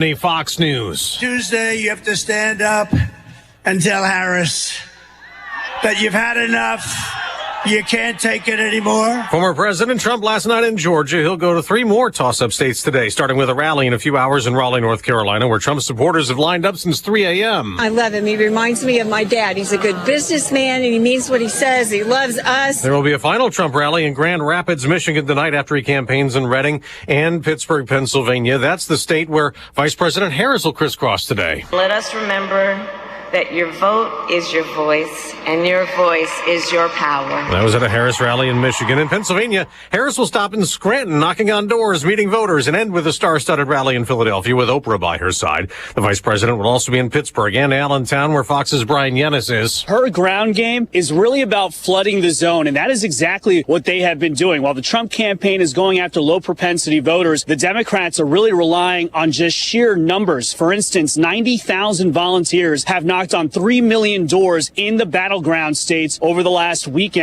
Fox News. Tuesday, you have to stand up and tell Harris that you've had enough. You can't take it anymore. Former President Trump last night in Georgia. He'll go to 3 more toss-up states today, starting with a rally in a few hours in Raleigh, North Carolina, where Trump supporters have lined up since 3 a.m. I love him. He reminds me of my dad. He's a good businessman, and he means what he says. He loves us. There will be a final Trump rally in Grand Rapids, Michigan tonight after he campaigns in Reading and Pittsburgh, Pennsylvania. That's the state where Vice President Harris will crisscross today. Let us remember that your vote is your voice, and your voice is your power. That was at a Harris rally in Michigan. In Pennsylvania, Harris will stop in Scranton, knocking on doors, meeting voters, and end with a star-studded rally in Philadelphia with Oprah by her side. The vice president will also be in Pittsburgh and Allentown, where Fox's Brian Yennis is. Her ground game is really about flooding the zone, and that is exactly what they have been doing. While the Trump campaign is going after low-propensity voters, the Democrats are really relying on just sheer numbers. For instance, 90,000 volunteers have knocked on 3 million doors in the battleground states over the last week.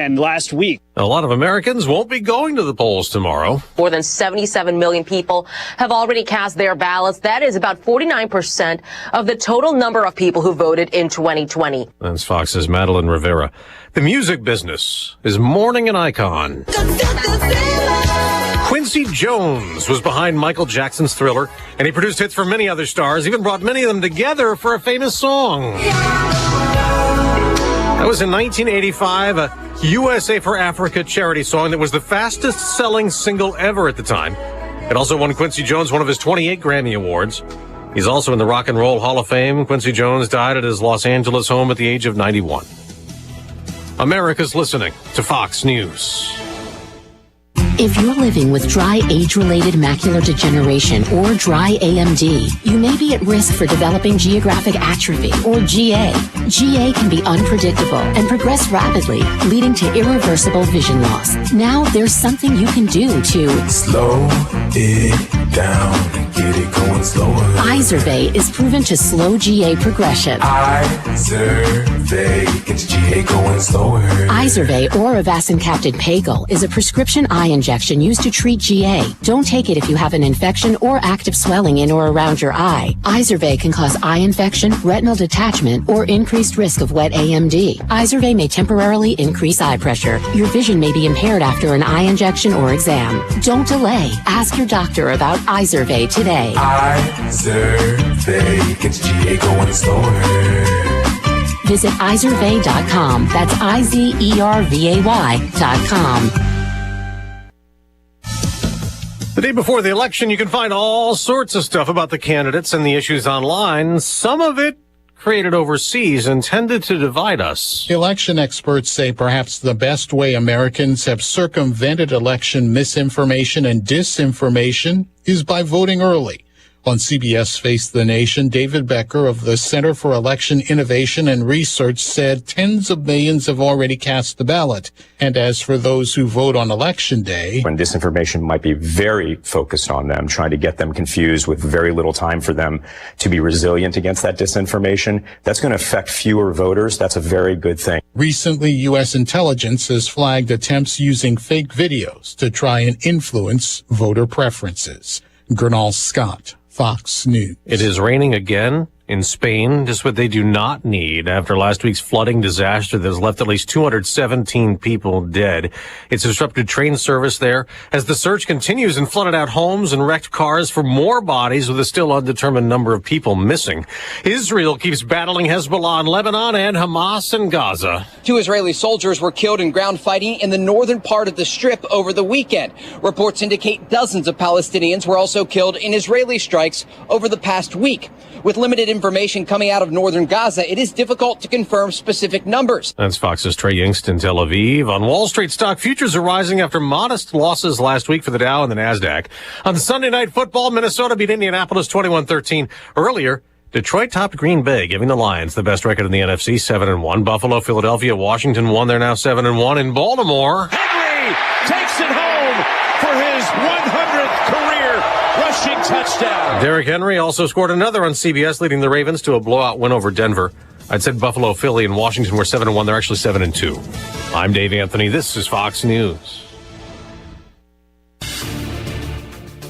A lot of Americans won't be going to the polls tomorrow. More than 77 million people have already cast their ballots. That is about 49% of the total number of people who voted in 2020. That's Fox's Madeline Rivera. The music business is mourning an icon. Quincy Jones was behind Michael Jackson's Thriller, and he produced hits for many other stars, even brought many of them together for a famous song. That was in 1985, a USA for Africa charity song that was the fastest-selling single ever at the time. It also won Quincy Jones one of his 28 Grammy Awards. He's also in the Rock and Roll Hall of Fame. Quincy Jones died at his Los Angeles home at the age of 91. America's listening to Fox News. If you're living with dry age-related macular degeneration or dry AMD, you may be at risk for developing geographic atrophy or GA. GA can be unpredictable and progress rapidly, leading to irreversible vision loss. Now there's something you can do to slow it down, get it going slower. Izervay is proven to slow GA progression. Izervay gets GA going slower. Izervay or avacincaptad pagel is a prescription eye injection used to treat GA. Don't take it if you have an infection or active swelling in or around your eye. Izervay can cause eye infection, retinal detachment, or increased risk of wet AMD. Izervay may temporarily increase eye pressure. Your vision may be impaired after an eye injection or exam. Don't delay. Ask your doctor about Izervay today. Izervay gets GA going slower. Visit Izervay.com. That's IZERVAY.com. The day before the election, you can find all sorts of stuff about the candidates and the issues online. Some of it created overseas intended to divide us. Election experts say perhaps the best way Americans have circumvented election misinformation and disinformation is by voting early. On CBS Face the Nation, David Becker of the Center for Election Innovation and Research said tens of millions have already cast the ballot. And as for those who vote on Election Day, when disinformation might be very focused on them, trying to get them confused with very little time for them to be resilient against that disinformation, that's going to affect fewer voters. That's a very good thing. Recently, U.S. intelligence has flagged attempts using fake videos to try and influence voter preferences. Gernal Scott, Fox News. It is raining again in Spain, just what they do not need after last week's flooding disaster that has left at least 217 people dead. It's disrupted train service there as the search continues and flooded out homes and wrecked cars for more bodies with a still undetermined number of people missing. Israel keeps battling Hezbollah in Lebanon and Hamas in Gaza. 2 Israeli soldiers were killed in ground fighting in the northern part of the Strip over the weekend. Reports indicate dozens of Palestinians were also killed in Israeli strikes over the past week. With limited information coming out of northern Gaza, it is difficult to confirm specific numbers. That's Fox's Trey Yingst in Tel Aviv. On Wall Street, stock futures are rising after modest losses last week for the Dow and the NASDAQ. On Sunday Night Football, Minnesota beat Indianapolis 21-13. Earlier, Detroit topped Green Bay, giving the Lions the best record in the NFC, 7-1. Buffalo, Philadelphia, Washington won. They're now 7-1. In Baltimore, Henry takes it home for his 100th career rushing touchdown. Derrick Henry also scored another on CBS, leading the Ravens to a blowout win over Denver. I'd said Buffalo, Philly, and Washington were 7-1. They're actually 7-2. I'm Dave Anthony. This is Fox News.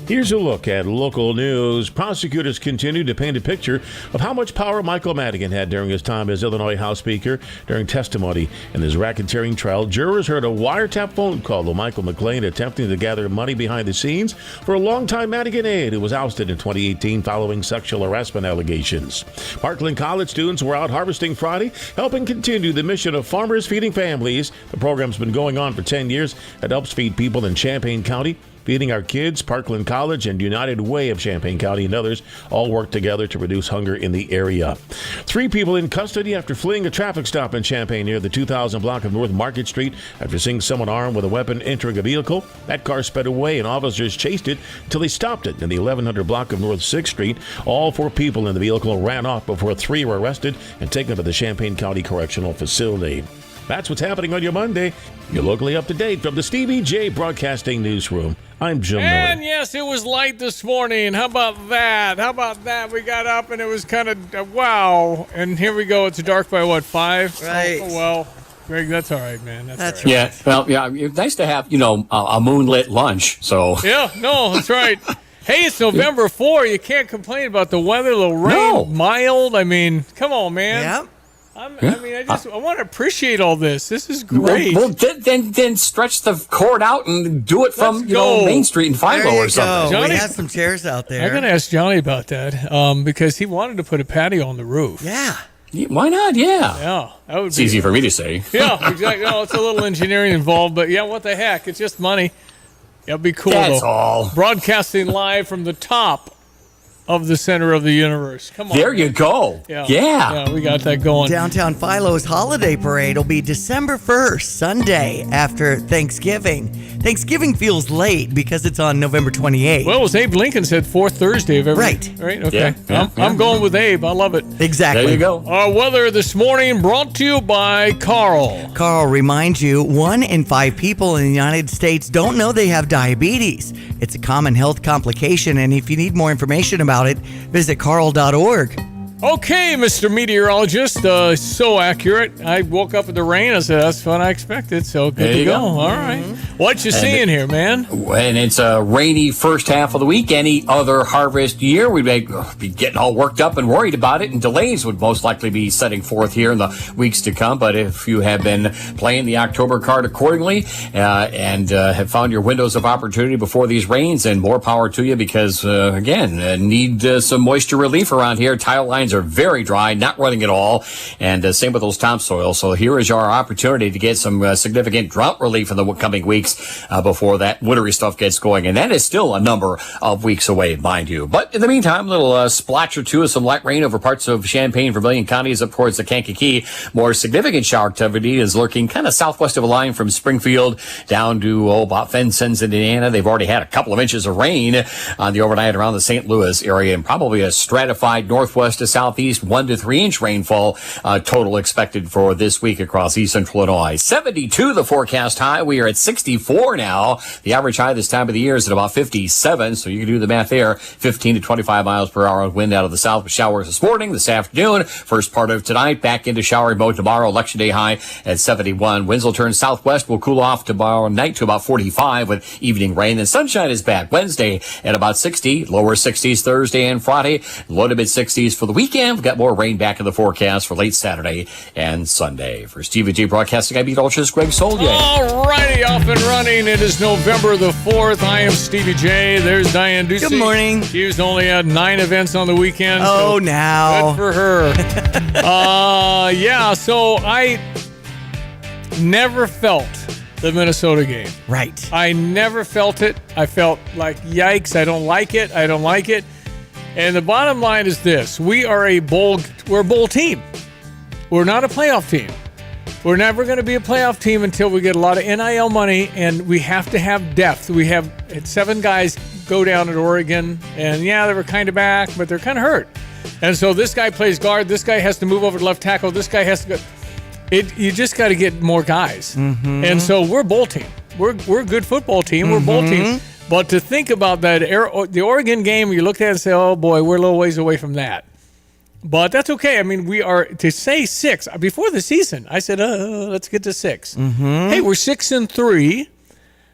Here's a look at local news. Prosecutors continue to paint a picture of how much power Michael Madigan had during his time as Illinois House Speaker. During testimony in his racketeering trial, jurors heard a wiretap phone call of Michael McLean attempting to gather money behind the scenes for a longtime Madigan aide who was ousted in 2018 following sexual harassment allegations. Parkland College students were out harvesting Friday, helping continue the mission of Farmers Feeding Families. The program's been going on for 10 years. It helps feed people in Champaign County. Feeding Our Kids, Parkland College, and United Way of Champaign County and others all work together to reduce hunger in the area. 3 people in custody after fleeing a traffic stop in Champaign near the 2000 block of North Market Street after seeing someone armed with a weapon entering a vehicle. That car sped away and officers chased it until they stopped it in the 1100 block of North 6th Street. All 4 people in the vehicle ran off before 3 were arrested and taken to the Champaign County Correctional Facility. That's what's happening on your Monday. You're locally up to date from the Stevie Jay Broadcasting Newsroom. I'm Jim Miller. And yes, it was light this morning. How about that? We got up and it was kind of, wow. And here we go. It's dark by what, 5? Right. Oh, well, Greg, that's all right, man. That's all right. Yeah. Well, yeah. It's nice to have, a moonlit lunch. So. Yeah, no, that's right. Hey, it's November 4. You can't complain about the weather. A little rain, mild. I mean, come on, man. Yeah. I want to appreciate all this. This is great. Well, then stretch the cord out and do it from Main Street in Philo or something. Johnny, we have some chairs out there. I'm going to ask Johnny about that because he wanted to put a patio on the roof. Yeah. Why not? Yeah. Yeah. That would it's easy for me to say. Yeah, exactly. No, it's a little engineering involved, but yeah, what the heck? It's just money. It'll be cool. That's all. Broadcasting live from the top of the center of the universe. Come on. There you go. Yeah, we got that going. Downtown Philo's holiday parade will be December 1st, Sunday, after Thanksgiving. Thanksgiving feels late because it's on November 28th. Well, as Abe Lincoln said, 4th Thursday of every... Right, okay. Yeah, I'm going with Abe. I love it. Exactly. There you go. Our weather this morning brought to you by Carl. Carl reminds you, 1 in 5 people in the United States don't know they have diabetes. It's a common health complication, and if you need more information about it, visit carl.org. Okay, Mr. Meteorologist, so accurate. I woke up with the rain. I said, that's what I expected, so good to go. All right. What you seeing here, man? And it's a rainy first half of the week. Any other harvest year, we'd be getting all worked up and worried about it, and delays would most likely be setting forth here in the weeks to come. But if you have been playing the October card accordingly and have found your windows of opportunity before these rains, and more power to you because, need some moisture relief around here. Tile lines are very dry, not running at all, and same with those topsoil. So here is our opportunity to get some significant drought relief in the coming weeks before that wintry stuff gets going, and that is still a number of weeks away, mind you. But in the meantime, a little splotch or two of some light rain over parts of Champaign, Vermilion counties up towards the Kankakee. More significant shower activity is lurking kind of southwest of a line from Springfield down to about Fensons, Indiana. They've already had a couple of inches of rain on the overnight around the St. Louis area, and probably a stratified northwest to southeast 1 to 3 inch rainfall total expected for this week across east central Illinois. 72 the forecast high. We are at 64 now. The average high this time of the year is at about 57, so you can do the math there. 15 to 25 miles per hour wind out of the south with showers this morning, this afternoon. First part of tonight, back into showery mode tomorrow. Election day high at 71. Winds will turn southwest. Will cool off tomorrow night to about 45 with evening rain. The sunshine is back Wednesday at about 60. Lower 60s Thursday and Friday. Low to mid 60s for the weekend. We've got more rain back in the forecast for late Saturday and Sunday. For Stevie Jay Broadcasting, I'm meteorologist Greg Soldier. All righty, off and running. It is November the 4th. I am Stevie J. There's Diane Ducey. Good morning. She's only had 9 events on the weekend. Oh, so now. good for her. So I never felt the Minnesota game. Right. I never felt it. I felt like, yikes, I don't like it. And the bottom line is this. We're a bowl team. We're not a playoff team. We're never going to be a playoff team until we get a lot of NIL money, and we have to have depth. We have 7 guys go down at Oregon, and they were kind of back, but they're kind of hurt. And so this guy plays guard. This guy has to move over to left tackle. This guy has to go. You just got to get more guys. Mm-hmm. And so we're bowl team. We're a good football team. We're bowl team. But to think about that, the Oregon game, you look at it and say, oh, boy, we're a little ways away from that. But that's okay. I mean, we are, to say 6, before the season, I said, let's get to 6. Mm-hmm. Hey, we're 6-3.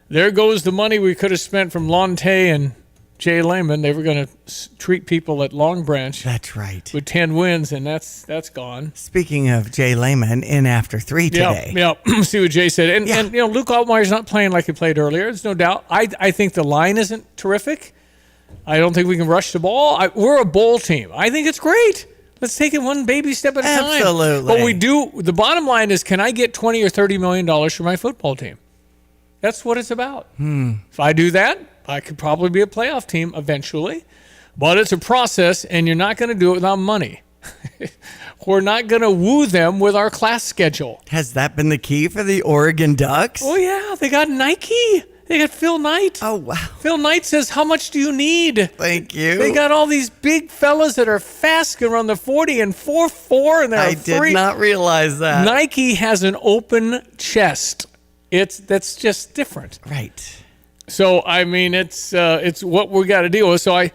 There goes the money we could have spent from Lonte and Jay Lehman. They were going to treat people at Long Branch. That's right. With 10 wins, and that's gone. Speaking of Jay Lehman, in after 3 today. Yeah. See what Jay said. And Luke Altmaier's not playing like he played earlier. There's no doubt. I think the line isn't terrific. I don't think we can rush the ball. We're a bowl team. I think it's great. Let's take it one baby step at a time. Absolutely. But we do. The bottom line is, can I get $20 or $30 million for my football team? That's what it's about. If I do that, I could probably be a playoff team eventually. But it's a process, and you're not going to do it without money. We're not going to woo them with our class schedule. Has that been the key for the Oregon Ducks? Oh, yeah. They got Nike. They got Phil Knight. Oh, wow. Phil Knight says, how much do you need? Thank you. They got all these big fellas that are fast, can run the 40 and 4.4, and they're I did not realize that. Nike has an open chest. That's just different. Right. So, I mean, it's what we got to deal with. So,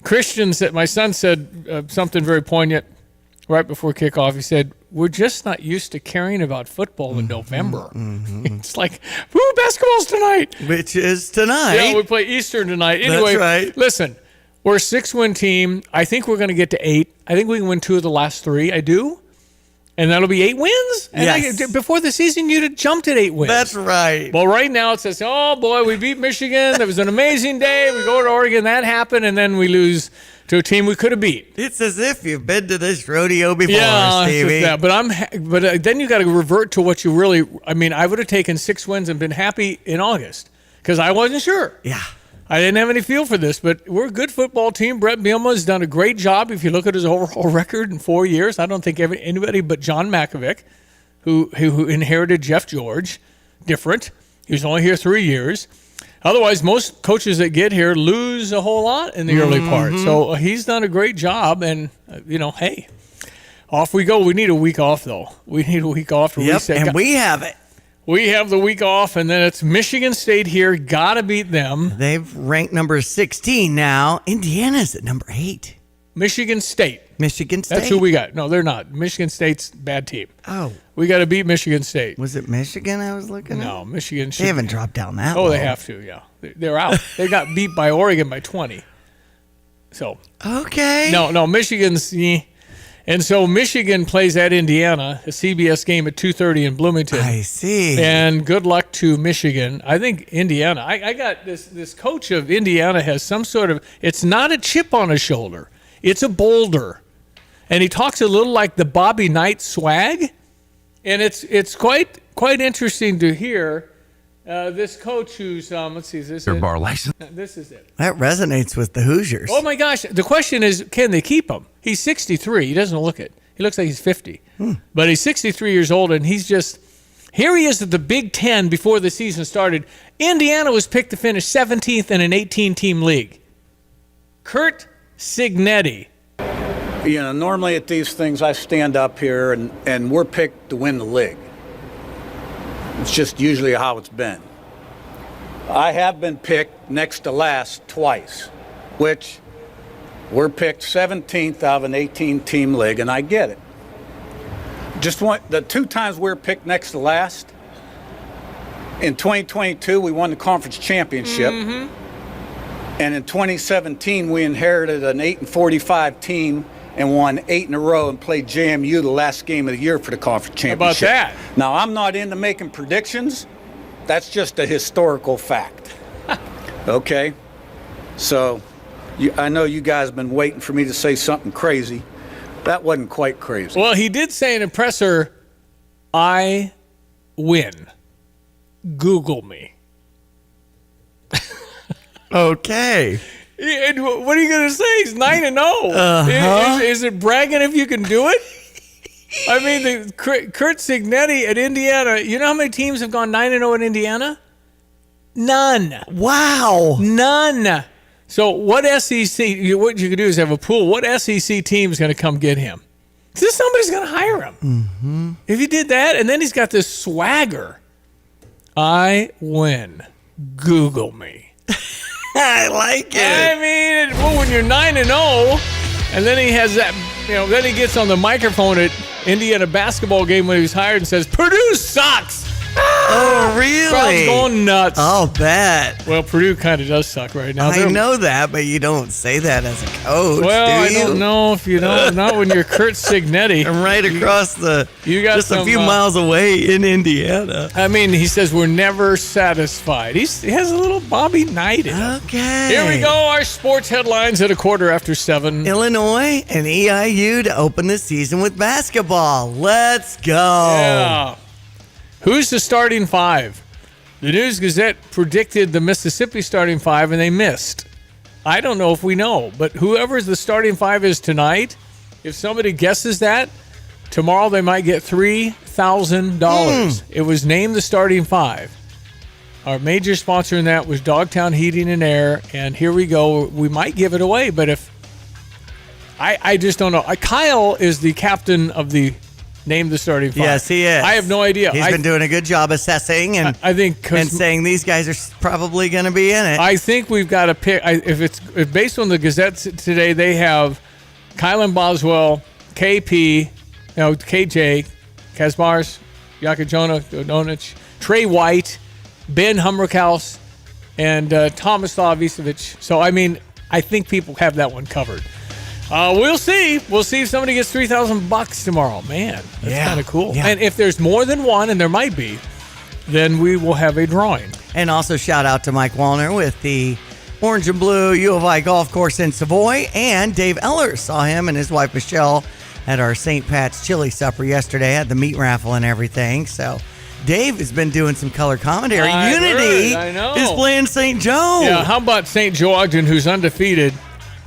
Christian said, my son said something very poignant right before kickoff. He said, we're just not used to caring about football in November. It's like, woo, basketball's tonight. Which is tonight. Yeah, we play Eastern tonight. Anyway, that's right. Listen, we're a 6-win team. I think we're going to get to 8. I think we can win 2 of the last 3. I do. And that'll be 8 wins? And Yes. Before the season, you'd have jumped at 8 wins. That's right. Well, right now it says, oh, boy, we beat Michigan. That was an amazing day. We go to Oregon. That happened. And then we lose to a team we could have beat. It's as if you've been to this rodeo before, Stevie. Yeah, but then you got to revert to what you really. I mean, I would have taken 6 wins and been happy in August because I wasn't sure. Yeah. I didn't have any feel for this, but we're a good football team. Brett Bielema has done a great job. If you look at his overall record in 4 years, I don't think anybody but John Malkovich, who inherited Jeff George, different. He was only here 3 years. Otherwise, most coaches that get here lose a whole lot in the early part. So he's done a great job, and, hey, off we go. We need a week off, though. We need a week off to reset. And we have it. We have the week off, and then it's Michigan State here. Got to beat them. They've ranked number 16 now. Indiana's at number 8. Michigan State. Michigan State. That's who we got. No, they're not. Michigan State's a bad team. Oh. We got to beat Michigan State. Was it Michigan I was looking at? No, Michigan. They haven't dropped down that low. Oh, they have to, yeah. They're out. They got beat by Oregon by 20. So. Okay. No, Michigan's... And so Michigan plays at Indiana, a CBS game at 2:30 in Bloomington. I see. And good luck to Michigan. I think Indiana, I got this coach of Indiana has some sort of, it's not a chip on his shoulder. It's a boulder. And he talks a little like the Bobby Knight swag. And it's quite interesting to hear this coach who's, let's see, is this Their it? bar license. This is it. That resonates with the Hoosiers. Oh, my gosh. The question is, can they keep him? He's 63. He doesn't look it. He looks like he's 50. But he's 63 years old, and he's just... Here he is at the Big Ten before the season started. Indiana was picked to finish 17th in an 18-team league. Curt Cignetti. Normally at these things, I stand up here, and we're picked to win the league. It's just usually how it's been. I have been picked next to last twice, which we're picked 17th out of an 18-team league, and I get it. The 2 times we were picked next to last, in 2022, we won the conference championship. And in 2017, we inherited an 8-45 team and won 8 in a row and played JMU the last game of the year for the conference championship. How about that? Now, I'm not into making predictions. That's just a historical fact. Okay? So, I know you guys have been waiting for me to say something crazy. That wasn't quite crazy. Well, he did say in a presser, I win. Google me. Okay. And what are you going to say? He's 9-0. Is it bragging if you can do it? I mean, Curt Cignetti at Indiana. You know how many teams have gone 9-0 in Indiana? None. Wow. None. So what SEC? What you could do is have a pool. What SEC team is going to come get him? Somebody's going to hire him. If you did that, and then he's got this swagger. I win. Google me. I like it. I mean, well, when you're 9-0, and then he has that, then he gets on the microphone at Indiana basketball game when he was hired and says, Purdue sucks. Oh, really? Crowd's going nuts. I'll bet. Well, Purdue kind of does suck right now. I know that, but you don't say that as a coach, Well, do you? I don't know if you don't. Not when you're Kurt Signetti. I'm right across you got just some, a few miles away in Indiana. I mean, he says we're never satisfied. He has a little Bobby Knight in him. Okay. Here we go. Our sports headlines at 7:15. Illinois and EIU to open the season with basketball. Let's go. Yeah. Who's the starting five? The News Gazette predicted the Mississippi starting five, and they missed. I don't know if we know, but whoever the starting five is tonight, if somebody guesses that, tomorrow they might get $3,000. It was named the starting five. Our major sponsor in that was Dogtown Heating and Air, and here we go. We might give it away, but if I just don't know. Kyle is the captain of the Name the starting five. Yes, he is. I have no idea. He's been doing a good job assing and I think and saying these guys are probably going to be in it. I think we've got to pick. If based on the Gazette today, they have Kylan Boswell, KP, KJ, Kazmars, Yakajona, Donich, Trey White, Ben Hummerkaus, and Thomas Slavicevic. So I mean, I think people have that one covered. We'll see. We'll see if somebody gets $3,000 tomorrow. Man, that's kind of cool. Yeah. And if there's more than one, and there might be, then we will have a drawing. And also shout out to Mike Wallner with the Orange and Blue U of I Golf Course in Savoy. And Dave Ellers, saw him and his wife Michelle at our St. Pat's Chili Supper yesterday. Had the meat raffle and everything. So Dave has been doing some color commentary. Unity is playing St. Joe. Yeah, how about St. Joe Ogden, who's undefeated?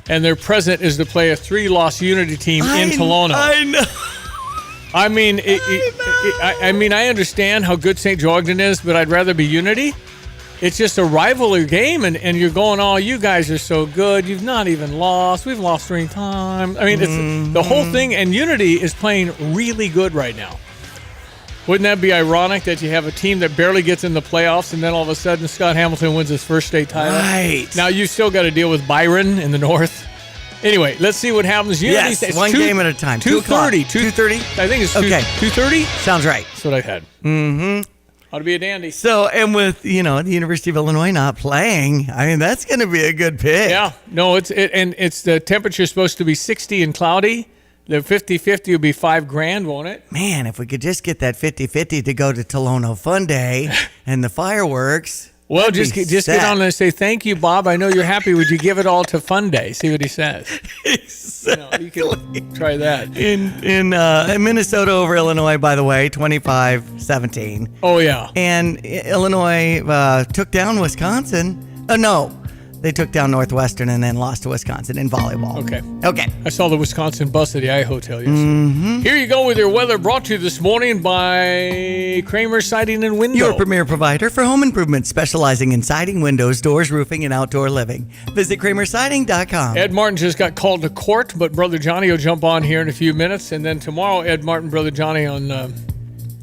And their present is to play a 3-loss Unity team in Tolono. I know. I mean, I understand how good St. Joe Ogden is, but I'd rather be Unity. It's just a rivalry game, and you're going, oh, you guys are so good. You've not even lost. We've lost 3 times. I mean, it's the whole thing, and Unity is playing really good right now. Wouldn't that be ironic that you have a team that barely gets in the playoffs and then all of a sudden Scott Hamilton wins his first state title? Right. Now you've still got to deal with Byron in the north. Anyway, let's see what happens. Yes, one game at a time. 2:30. 2:30? I think it's okay. 2:30? Sounds right. That's what I had. Mm-hmm. Ought to be a dandy. So, and with, the University of Illinois not playing, I mean, that's going to be a good pick. Yeah. No, it's the temperature is supposed to be 60 and cloudy. The 50-50 would be $5,000, won't it? Man, if we could just get that 50-50 to go to Tolono Fun Day and the fireworks. Well, just get on there and say, thank you, Bob. I know you're happy. Would you give it all to Fun Day? See what he says. Exactly. You can try that. In Minnesota over Illinois, by the way, 25-17. Oh, yeah. And Illinois took down Wisconsin. No. They took down Northwestern and then lost to Wisconsin in volleyball. Okay. I saw the Wisconsin bus at the I Hotel yesterday. Mm-hmm. Here you go with your weather, brought to you this morning by Kramer Siding and Window. Your premier provider for home improvement, specializing in siding, windows, doors, roofing, and outdoor living. Visit KramerSiding.com. Ed Martin just got called to court, but Brother Johnny will jump on here in a few minutes. And then tomorrow, Ed Martin, Brother Johnny on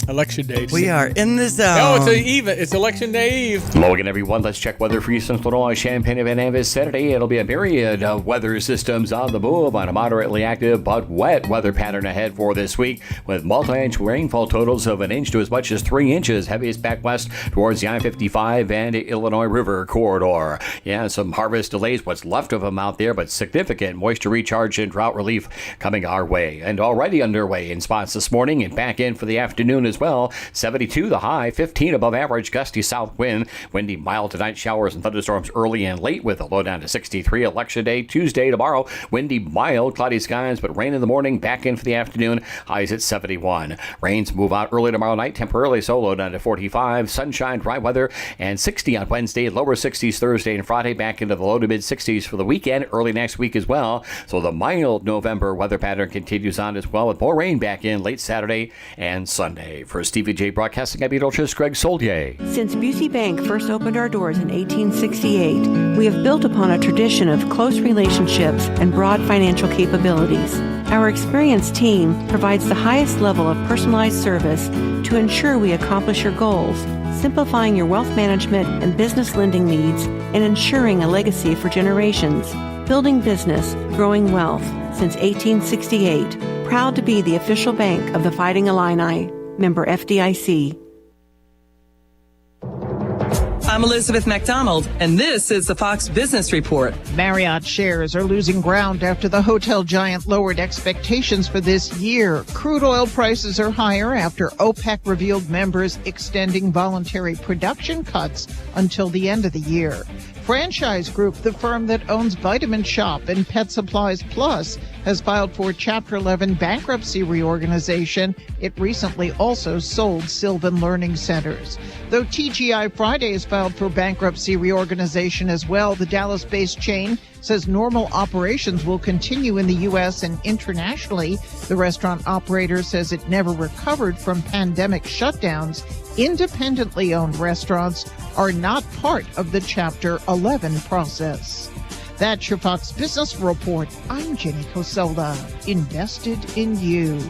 Election Day. We are in the zone. Oh, it's Election Day Eve. Hello again, everyone. Let's check weather for you. Central Illinois, Champaign, and Van Avis Saturday. It'll be a myriad of weather systems on the move on a moderately active but wet weather pattern ahead for this week, with multi-inch rainfall totals of 1 inch to as much as 3 inches, heaviest back west towards the I-55 and Illinois River corridor. Yeah, some harvest delays, what's left of them out there, but significant moisture recharge and drought relief coming our way, and already underway in spots this morning and back in for the afternoon as well. 72 the high, 15 above average, gusty south wind, windy mild tonight, showers and thunderstorms early and late with a low down to 63. Election day Tuesday tomorrow, windy mild, cloudy skies, but rain in the morning, back in for the afternoon, highs at 71. Rains move out early tomorrow night, temporarily so, low down to 45. Sunshine, dry weather, and 60 on Wednesday, lower 60s Thursday and Friday, back into the low to mid 60s for the weekend, early next week as well. So the mild November weather pattern continues on as well, with more rain back in late Saturday and Sunday. For Stevie Jay Broadcasting, I'm meteorologist Greg Solier. Since Busey Bank first opened our doors in 1868, we have built upon a tradition of close relationships and broad financial capabilities. Our experienced team provides the highest level of personalized service to ensure we accomplish your goals, simplifying your wealth management and business lending needs and ensuring a legacy for generations. Building business, growing wealth since 1868. Proud to be the official bank of the Fighting Illini. Member FDIC. I'm Elizabeth McDonald, and this is the Fox Business Report. Marriott shares are losing ground after the hotel giant lowered expectations for this year. Crude oil prices are higher after OPEC revealed members extending voluntary production cuts until the end of the year. Franchise Group, the firm that owns Vitamin Shoppe and Pet Supplies Plus, has filed for Chapter 11 bankruptcy reorganization. It recently also sold Sylvan Learning Centers. Though TGI Fridays filed for bankruptcy reorganization as well, the Dallas-based chain says normal operations will continue in the U.S. and internationally. The restaurant operator says it never recovered from pandemic shutdowns. Independently owned restaurants are not part of the Chapter 11 process. That's your Fox Business Report. I'm Jenny Coselda, invested in you.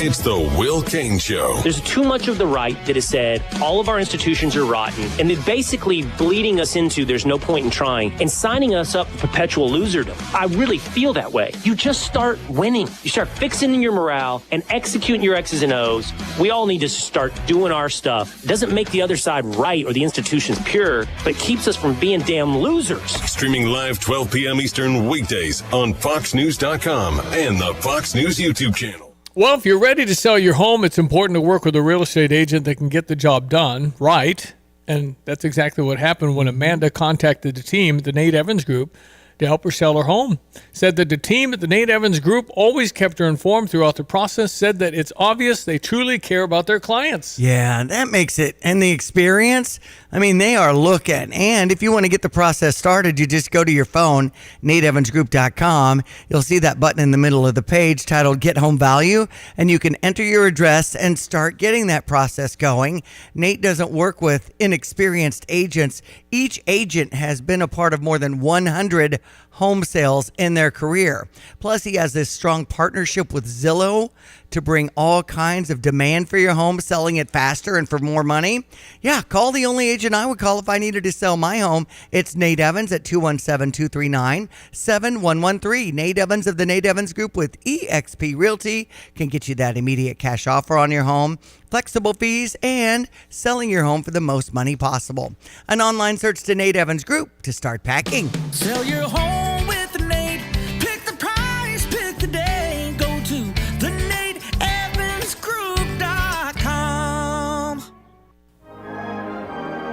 It's the Will Cain Show. There's too much of the right that has said all of our institutions are rotten, and they're basically bleeding us into there's no point in trying and signing us up for perpetual loserdom. I really feel that way. You just start winning. You start fixing your morale and executing your X's and O's. We all need to start doing our stuff. It doesn't make the other side right or the institutions pure, but keeps us from being damn losers. Streaming live 12 p.m. Eastern weekdays on FoxNews.com and the Fox News YouTube channel. Well, if you're ready to sell your home, it's important to work with a real estate agent that can get the job done right. And that's exactly what happened when Amanda contacted the team at the Nate Evans Group to help her sell her home. Said that the team at the Nate Evans Group always kept her informed throughout the process, said that it's obvious they truly care about their clients. Yeah, that makes it. And the experience, I mean, they are looking. And if you want to get the process started, you just go to your phone, nateevansgroup.com. You'll see that button in the middle of the page titled Get Home Value, and you can enter your address and start getting that process going. Nate doesn't work with inexperienced agents. Each agent has been a part of more than 100 home sales in their career. Plus, he has this strong partnership with Zillow to bring all kinds of demand for your home, selling it faster and for more money. Yeah, call the only agent I would call if I needed to sell my home. It's Nate Evans at 217-239-7113. Nate Evans of the Nate Evans Group with eXp Realty can get you that immediate cash offer on your home, flexible fees, and selling your home for the most money possible. An online search to Nate Evans Group to start packing. Sell your home with Nate. Pick the price, pick the day. Go to theNateEvansGroup.com.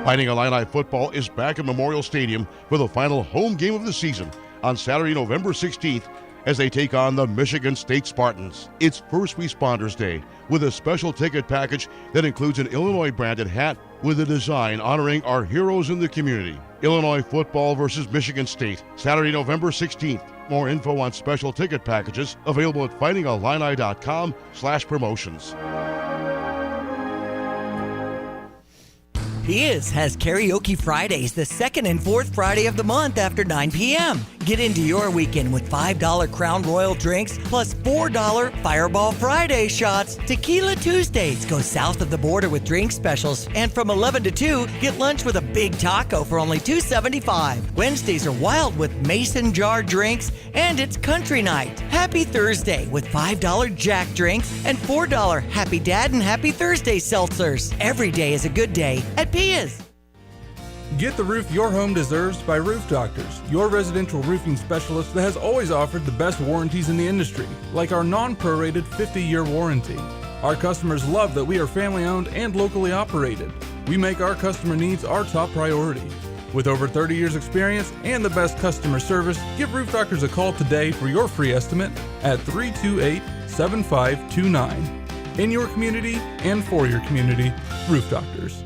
Fighting Illini football is back at Memorial Stadium for the final home game of the season on Saturday, November 16th, as they take on the Michigan State Spartans. It's First Responders Day with a special ticket package that includes an Illinois branded hat with a design honoring our heroes in the community. Illinois football versus Michigan State, Saturday, November 16th. More info on special ticket packages available at fightingillini.com/promotions. Pia's has Karaoke Fridays, the second and fourth Friday of the month after 9 p.m. Get into your weekend with $5 Crown Royal drinks plus $4 Fireball Friday shots. Tequila Tuesdays go south of the border with drink specials. And from 11 to 2, get lunch with a big taco for only $2.75. Wednesdays are wild with mason jar drinks, and it's country night. Happy Thursday with $5 Jack drinks and $4 Happy Dad and Happy Thursday seltzers. Every day is a good day at Pia's. Get the roof your home deserves by Roof Doctors, your residential roofing specialist that has always offered the best warranties in the industry, like our non-prorated 50-year warranty. Our customers love that we are family-owned and locally operated. We make our customer needs our top priority. With over 30 years experience and the best customer service, give Roof Doctors a call today for your free estimate at 328-7529. In your community and for your community, Roof Doctors.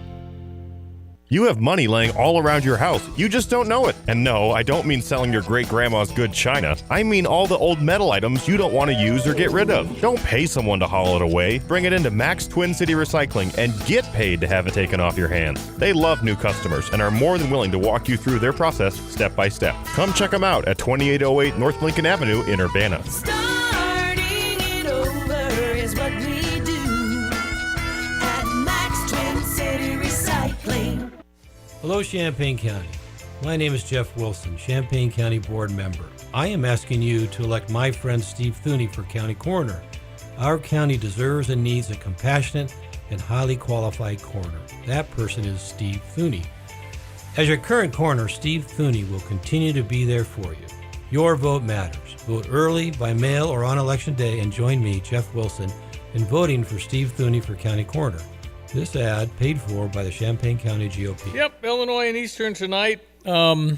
You have money laying all around your house. You just don't know it. And no, I don't mean selling your great-grandma's good china. I mean all the old metal items you don't want to use or get rid of. Don't pay someone to haul it away. Bring it into Max Twin City Recycling and get paid to have it taken off your hands. They love new customers and are more than willing to walk you through their process step by step. Come check them out at 2808 North Lincoln Avenue in Urbana. Starting it over is what we do at Max Twin City Recycling. Hello, Champaign County. My name is Jeff Wilson, Champaign County Board Member. I am asking you to elect my friend Steve Thuney for County Coroner. Our county deserves and needs a compassionate and highly qualified coroner. That person is Steve Thuney. As your current coroner, Steve Thuney will continue to be there for you. Your vote matters. Vote early, by mail, or on Election Day, and join me, Jeff Wilson, in voting for Steve Thuney for county coroner. This ad paid for by the Champaign County GOP. Yep, Illinois and Eastern tonight. 7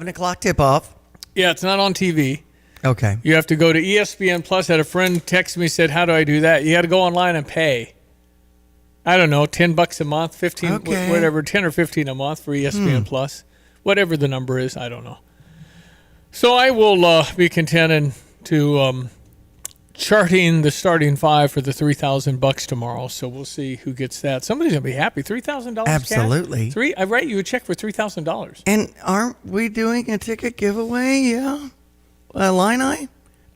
o'clock tip-off. Yeah, it's not on TV. Okay. You have to go to ESPN Plus. Had a friend text me, said, how do I do that? You got to go online and pay. I don't know, $10 a month, 15, Okay. whatever, 10 or 15 a month for ESPN Plus. Whatever the number is, I don't know. So I will be contented to charting the starting five for the $3,000 tomorrow. So we'll see who gets that. Somebody's gonna be happy. $3,000. Absolutely. Cash? I write you a check for $3,000. And aren't we doing a ticket giveaway? Yeah. Illini?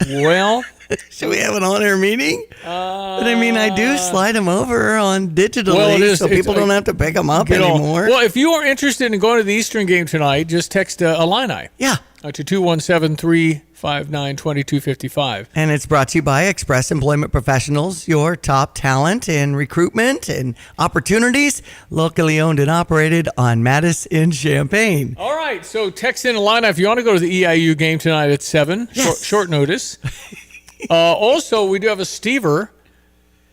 Well, should we have an on-air meeting? But I mean, I do slide them over on digitally, well, it is, so people don't have to pick them up anymore. Well, if you are interested in going to the Eastern game tonight, just text Illini. Yeah. To 217-359-2255. And it's brought to you by Express Employment Professionals, your top talent in recruitment and opportunities, locally owned and operated on Mattis in Champaign. All right, so text in Illini if you want to go to the EIU game tonight at 7, short notice. Also, we do have a Stever.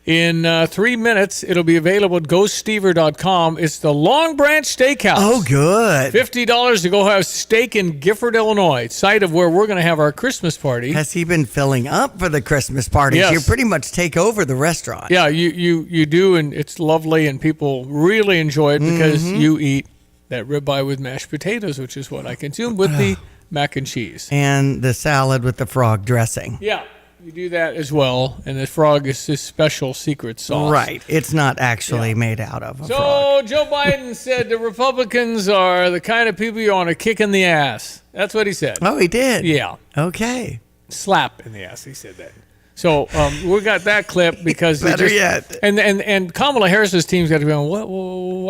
In 3 minutes, it'll be available at GoStever.com. It's the Long Branch Steakhouse. Oh, good. $50 to go have steak in Gifford, Illinois, site of where we're going to have our Christmas party. Has he been filling up for the Christmas parties? Yes. You pretty much take over the restaurant. Yeah, you do, and it's lovely, and people really enjoy it because you eat that ribeye with mashed potatoes, which is what I consume with the mac and cheese. And the salad with the frog dressing. Yeah. You do that as well, and the frog is his special secret sauce. Right. It's not actually made out of a So frog. Joe Biden said the Republicans are the kind of people you want to kick in the ass. That's what he said. Oh, he did? Yeah. Okay. Slap in the ass, he said that. So we got that clip because Better yet. And Kamala Harris's team's got to be going, what?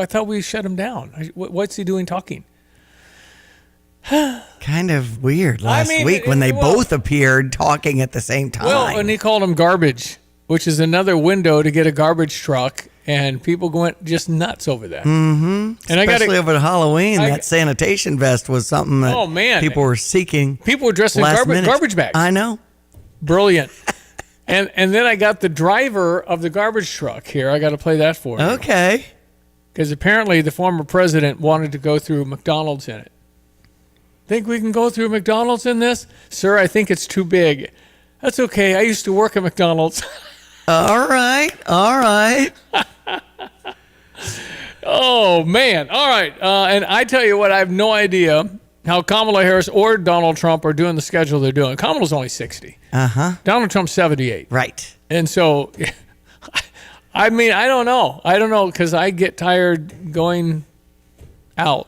I thought we shut him down. What's he doing talking? Kind of weird last week when they both appeared talking at the same time. Well, and he called them garbage, which is another window to get a garbage truck, and people went just nuts over that. Mm-hmm. And especially over Halloween, that sanitation vest was something that people were seeking. People were dressed in garbage bags. I know. Brilliant. and then I got the driver of the garbage truck here. I got to play that for you. Okay. Because apparently the former president wanted to go through McDonald's in it. Think we can go through McDonald's in this? Sir, I think it's too big. That's okay. I used to work at McDonald's. All right. Oh, man. All right. And I tell you what, I have no idea how Kamala Harris or Donald Trump are doing the schedule they're doing. Kamala's only 60. Uh-huh. Donald Trump's 78. Right. And so, I mean, I don't know. Because I get tired going out.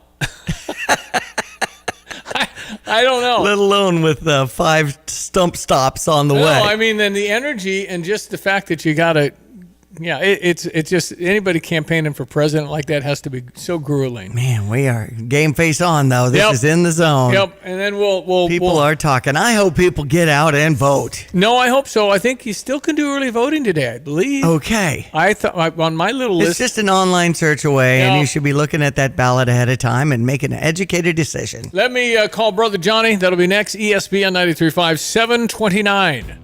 I don't know. Let alone with 5 stump stops on the way. No, I mean, then the energy and just the fact that you got to, it's just anybody campaigning for president like that has to be so grueling. Man, we are game face on, though. This is in the zone. Yep, and then people are talking. I hope people get out and vote. No, I hope so. I think you still can do early voting today, I believe. Okay. I thought on my little list. It's just an online search away, and you should be looking at that ballot ahead of time and making an educated decision. Let me call Brother Johnny. That'll be next. ESPN 93.5, 729.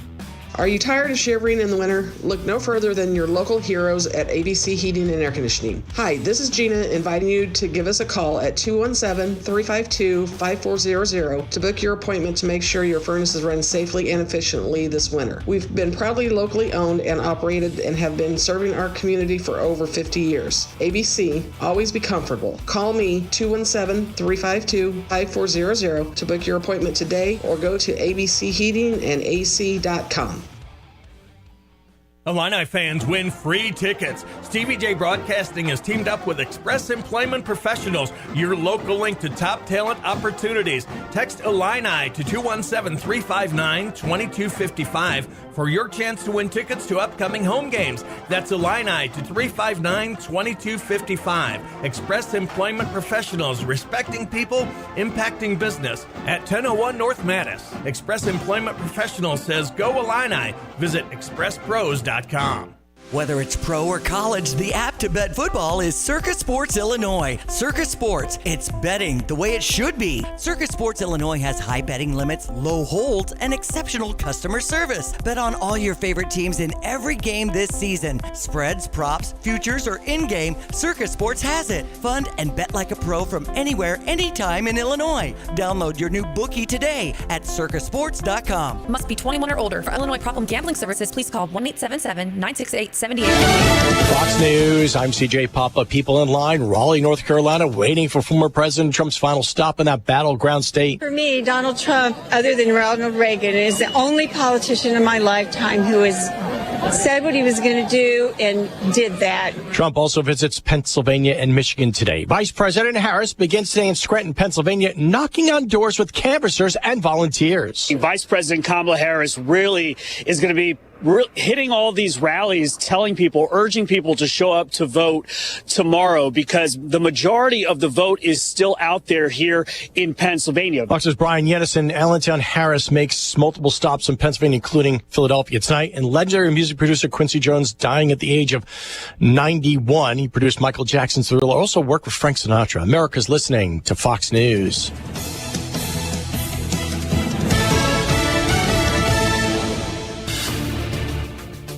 Are you tired of shivering in the winter? Look no further than your local heroes at ABC Heating and Air Conditioning. Hi, this is Gina inviting you to give us a call at 217-352-5400 to book your appointment to make sure your furnaces run safely and efficiently this winter. We've been proudly locally owned and operated and have been serving our community for over 50 years. ABC, always be comfortable. Call me 217-352-5400 to book your appointment today or go to abcheatingandac.com. Illini fans win free tickets. Stevie Jay Broadcasting has teamed up with Express Employment Professionals, your local link to top talent opportunities. Text Illini to 217-359-2255 for your chance to win tickets to upcoming home games. That's Illini to 359-2255. Express Employment Professionals, respecting people, impacting business at 1001 North Mattis. Express Employment Professionals says, Go Illini. Visit expresspros.com. Whether it's pro or college, the app to bet football is Circus Sports Illinois. Circus Sports, it's betting the way it should be. Circus Sports Illinois has high betting limits, low holds, and exceptional customer service. Bet on all your favorite teams in every game this season. Spreads, props, futures, or in-game, Circus Sports has it. Fund and bet like a pro from anywhere, anytime in Illinois. Download your new bookie today at circusports.com. Must be 21 or older. For Illinois Problem Gambling Services, please call 1-877-968-78. Fox News, I'm CJ Papa. People in line, Raleigh, North Carolina, waiting for former President Trump's final stop in that battleground state. For me, Donald Trump, other than Ronald Reagan, is the only politician in my lifetime who has said what he was going to do and did that. Trump also visits Pennsylvania and Michigan today. Vice President Harris begins today in Scranton, Pennsylvania, knocking on doors with canvassers and volunteers. Vice President Kamala Harris really is going to be hitting all these rallies, telling people, urging people to show up to vote tomorrow because the majority of the vote is still out there here in Pennsylvania. Fox's Brian Yedison. Allentown Harris makes multiple stops in Pennsylvania, including Philadelphia tonight. And legendary music producer Quincy Jones dying at the age of 91. He produced Michael Jackson's Thriller, also worked with Frank Sinatra. America's listening to Fox News.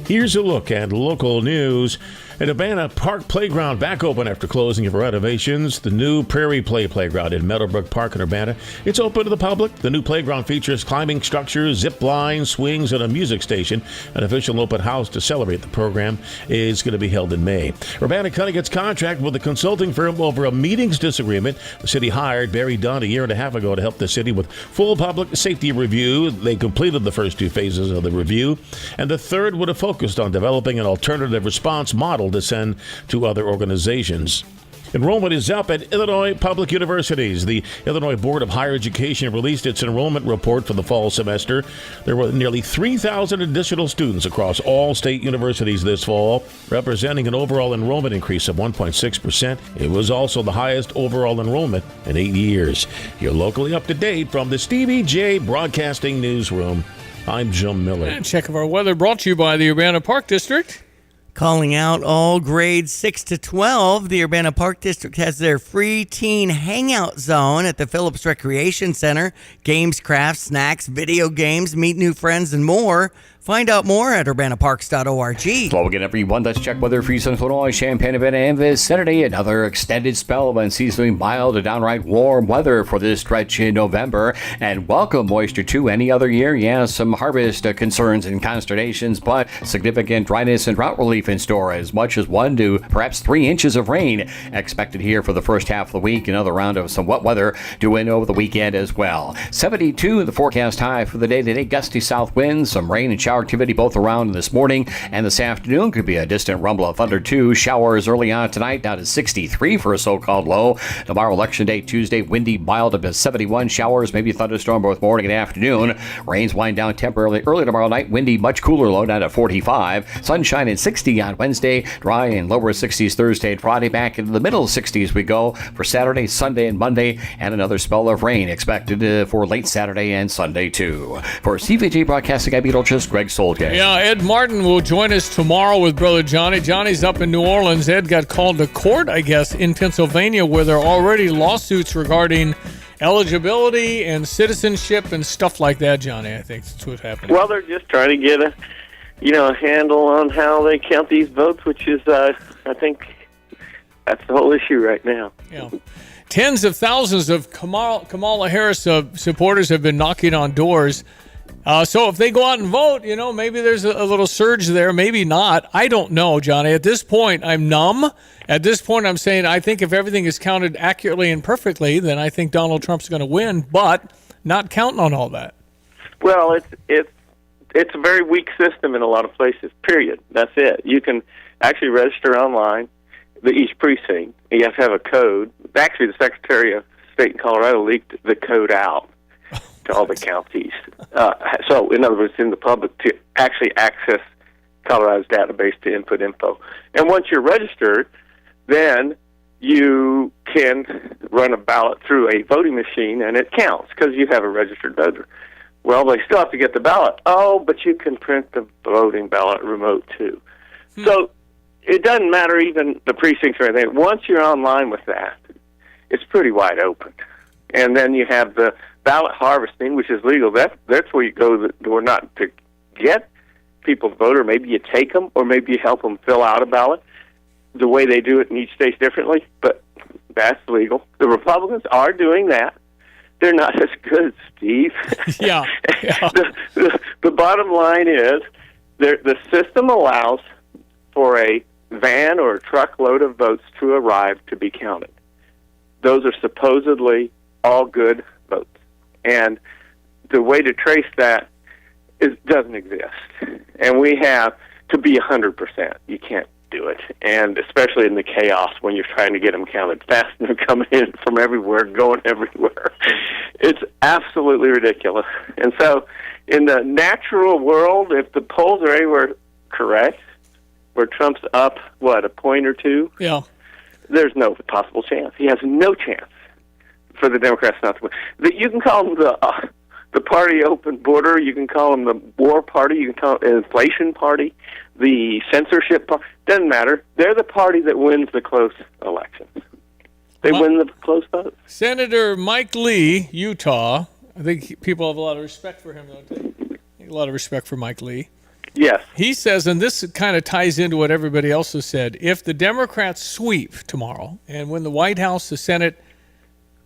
Here's a look at local news. At Urbana Park Playground back open after closing of renovations. The new Prairie Play Playground in Meadowbrook Park in Urbana. It's open to the public. The new playground features climbing structures, zip lines, swings, and a music station. An official open house to celebrate the program is going to be held in May. Urbana cutting its contract with a consulting firm over a meetings disagreement. The city hired Barry Dunn a year and a half ago to help the city with full public safety review. They completed the first two phases of the review, and the third would have focused on developing an alternative response model to send to other organizations. Enrollment is up at Illinois public universities. The Illinois Board of Higher Education released its enrollment report for the fall semester. There were nearly 3,000 additional students across all state universities this fall, representing an overall enrollment increase of 1.6%. It was also the highest overall enrollment in 8 years. You're locally up to date from the Stevie Jay Broadcasting Newsroom. I'm Jim Miller. And check of our weather brought to you by the Urbana Park District. Calling out all grades 6 to 12, the Urbana Park District has their free teen hangout zone at the Phillips Recreation Center. Games, crafts, snacks, video games, meet new friends, and more. Find out more at urbanaparks.org. Well, again, everyone, let's check weather for Central Illinois, Champaign, Urbana, and vicinity. Another extended spell of unseasonably mild to downright warm weather for this stretch in November. And welcome moisture to any other year. Yeah, some harvest concerns and consternations, but significant dryness and drought relief in store. As much as 1 to perhaps 3 inches of rain expected here for the first half of the week. Another round of some wet weather due in over the weekend as well. 72 the forecast high for the day today. Gusty south winds, some rain and shower activity both around this morning and this afternoon. Could be a distant rumble of thunder too. Showers early on tonight down to 63 for a so-called low. Tomorrow, election day, Tuesday, windy, mild up to 71. Showers, maybe a thunderstorm both morning and afternoon. Rains wind down temporarily early tomorrow night. Windy, much cooler low down to 45. Sunshine at 60 on Wednesday. Dry and lower 60s Thursday and Friday. Back into the middle 60s we go for Saturday, Sunday, and Monday. And another spell of rain expected for late Saturday and Sunday too. For CVG Broadcasting, I'm meteorologist Greg Solgay. Yeah, Ed Martin will join us tomorrow with Brother Johnny. Johnny's up in New Orleans. Ed got called to court, I guess, in Pennsylvania, where there are already lawsuits regarding eligibility and citizenship and stuff like that, Johnny. I think that's what's happening. Well, they're just trying to get a handle on how they count these votes, which is, I think, that's the whole issue right now. Yeah. Tens of thousands of Kamala Harris supporters have been knocking on doors. So if they go out and vote, maybe there's a little surge there, maybe not. I don't know, Johnny. At this point, I'm numb. At this point, I'm saying I think if everything is counted accurately and perfectly, then I think Donald Trump's going to win, but not counting on all that. Well, it's a very weak system in a lot of places, period. That's it. You can actually register online, each precinct. You have to have a code. Actually, the Secretary of State in Colorado leaked the code out to all the counties. So, in other words, in the public to actually access Colorado's database to input info. And once you're registered, then you can run a ballot through a voting machine, and it counts because you have a registered voter. Well, they still have to get the ballot. Oh, but you can print the voting ballot remote too. So it doesn't matter even the precincts or anything. Once you're online with that, it's pretty wide open. And then you have the ballot harvesting, which is legal. That's where you go to the door, not to get people to vote, or maybe you take them, or maybe you help them fill out a ballot. The way they do it in each state differently, but that's legal. The Republicans are doing that. They're not as good, Steve. Yeah. The bottom line is the system allows for a van or a truckload of votes to arrive to be counted. Those are supposedly all good votes. And the way to trace that doesn't exist. And we have to be 100%. You can't do it. And especially in the chaos when you're trying to get them counted fast and they're coming in from everywhere, going everywhere. It's absolutely ridiculous. And so in the natural world, if the polls are anywhere correct, where Trump's up, a point or two? Yeah. There's no possible chance. He has no chance for the Democrats not to win. You can call them the party open border. You can call them the war party. You can call it the inflation party, the censorship party. Doesn't matter. They're the party that wins the close elections. They win the close votes. Senator Mike Lee, Utah. I think people have a lot of respect for him, don't they? A lot of respect for Mike Lee. Yes. He says, and this kind of ties into what everybody else has said, if the Democrats sweep tomorrow and win the White House, the Senate,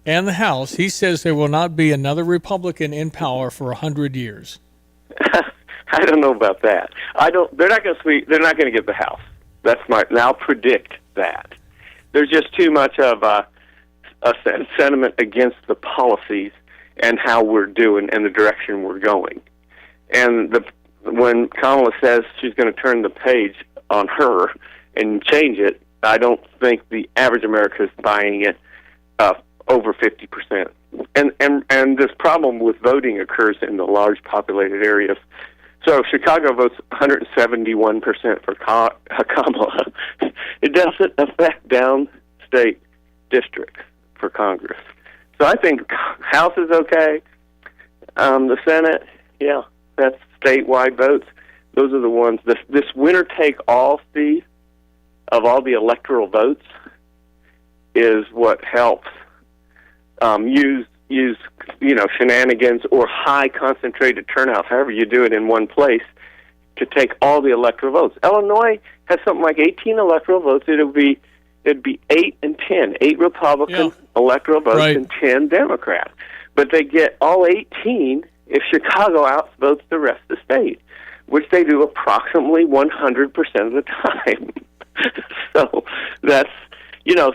and the House, he says there will not be another Republican in power for 100 years. I don't know about that. They're not going to sweep. They're not going to get the House. That's I'll predict that. There's just too much of a sentiment against the policies and how we're doing and the direction we're going. And when Kamala says she's going to turn the page on her and change it, I don't think the average American is buying it over 50%. And this problem with voting occurs in the large populated areas. So Chicago votes 171% for Kamala. It doesn't affect downstate districts for Congress. So I think House is okay. The Senate, yeah, that's statewide votes. Those are the ones. This winner-take-all, Steve, of all the electoral votes is what helps use shenanigans or high concentrated turnout, however you do it in one place, to take all the electoral votes. Illinois has something like 18 electoral votes. It'd be 8 and 10, 8 Republican electoral votes and 10 Democrat. But they get all 18 if Chicago outvotes the rest of the state, which they do approximately 100% of the time. So that's,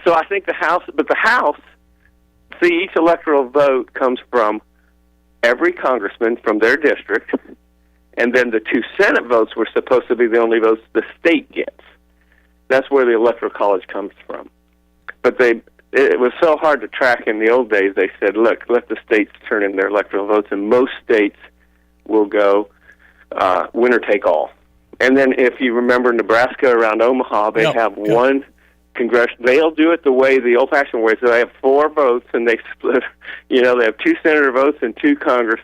so I think the House, each electoral vote comes from every congressman from their district, and then the 2 Senate votes were supposed to be the only votes the state gets. That's where the Electoral College comes from. But it was so hard to track in the old days, they said, look, let the states turn in their electoral votes, and most states will go winner take all. And then if you remember Nebraska around Omaha, they have one congressional. They'll do it the way, the old-fashioned way. So they have 4 votes, and they split. They have 2 senator votes and 2 Congress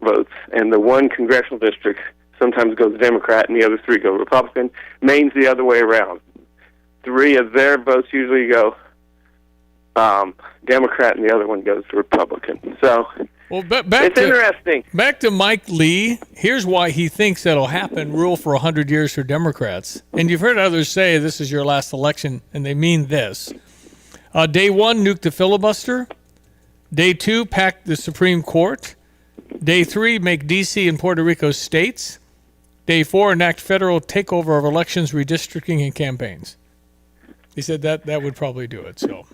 votes, and the one congressional district sometimes goes Democrat, and the other 3 go Republican. Maine's the other way around. 3 of their votes usually go Democrat, and the other one goes Republican. So it's interesting. Back to Mike Lee. Here's why he thinks that'll happen: rule for 100 years for Democrats. And you've heard others say this is your last election, and they mean this. Day 1, nuke the filibuster. Day 2, pack the Supreme Court. Day 3, make D.C. and Puerto Rico states. Day 4, enact federal takeover of elections, redistricting, and campaigns. He said that would probably do it. So,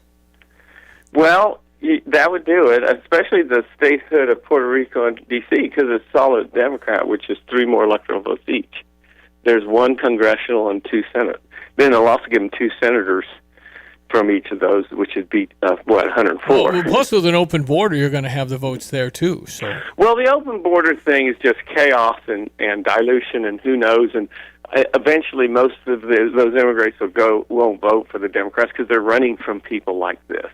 well, that would do it, especially the statehood of Puerto Rico and D.C., because it's solid Democrat, which is 3 more electoral votes each. There's 1 congressional and 2 Senate. Then they'll also give them 2 senators from each of those, which would be 104. Well, plus, with an open border, you're going to have the votes there too. So, well, the open border thing is just chaos and dilution, and who knows. And eventually, most of those immigrants won't vote for the Democrats because they're running from people like this.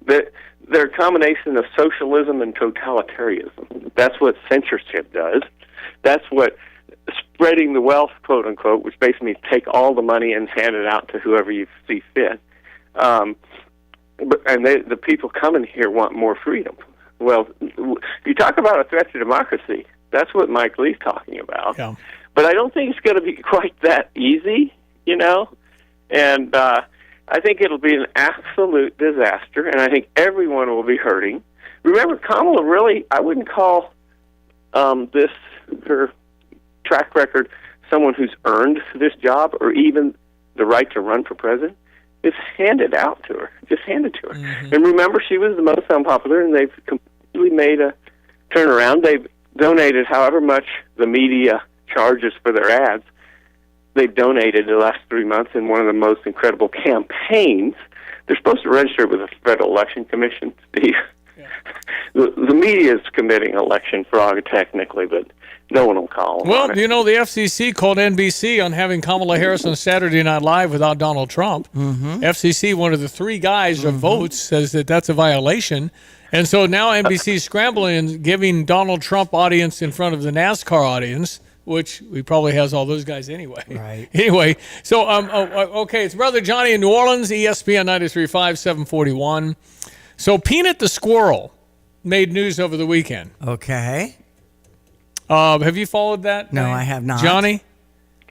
They're a combination of socialism and totalitarianism. That's what censorship does. That's what spreading the wealth, quote unquote, which basically means take all the money and hand it out to whoever you see fit. The people coming here want more freedom. Well, you talk about a threat to democracy. That's what Mike Lee's talking about. Yeah. But I don't think it's going to be quite that easy, And I think it'll be an absolute disaster, and I think everyone will be hurting. Remember, Kamala really, I wouldn't call her track record someone who's earned this job or even the right to run for president. It's handed out to her, just handed to her. Mm-hmm. And remember, she was the most unpopular, and they've completely made a turnaround. They've donated however much the media charges for their ads. They've donated the last 3 months in one of the most incredible campaigns. They're supposed to register with the Federal Election Commission, Steve. Yeah. The media is committing election fraud technically, but no one will call them. Well, the FCC called NBC on having Kamala Harris on Saturday Night Live without Donald Trump. Mm-hmm. FCC, one of the three guys of votes, says that that's a violation. And so now NBC's scrambling and giving Donald Trump audience in front of the NASCAR audience, which he probably has all those guys anyway. Right. Anyway, so, okay, it's Brother Johnny in New Orleans, ESPN 93.5, 741. So Peanut the Squirrel made news over the weekend. Okay. Have you followed that? No, I have not. Johnny?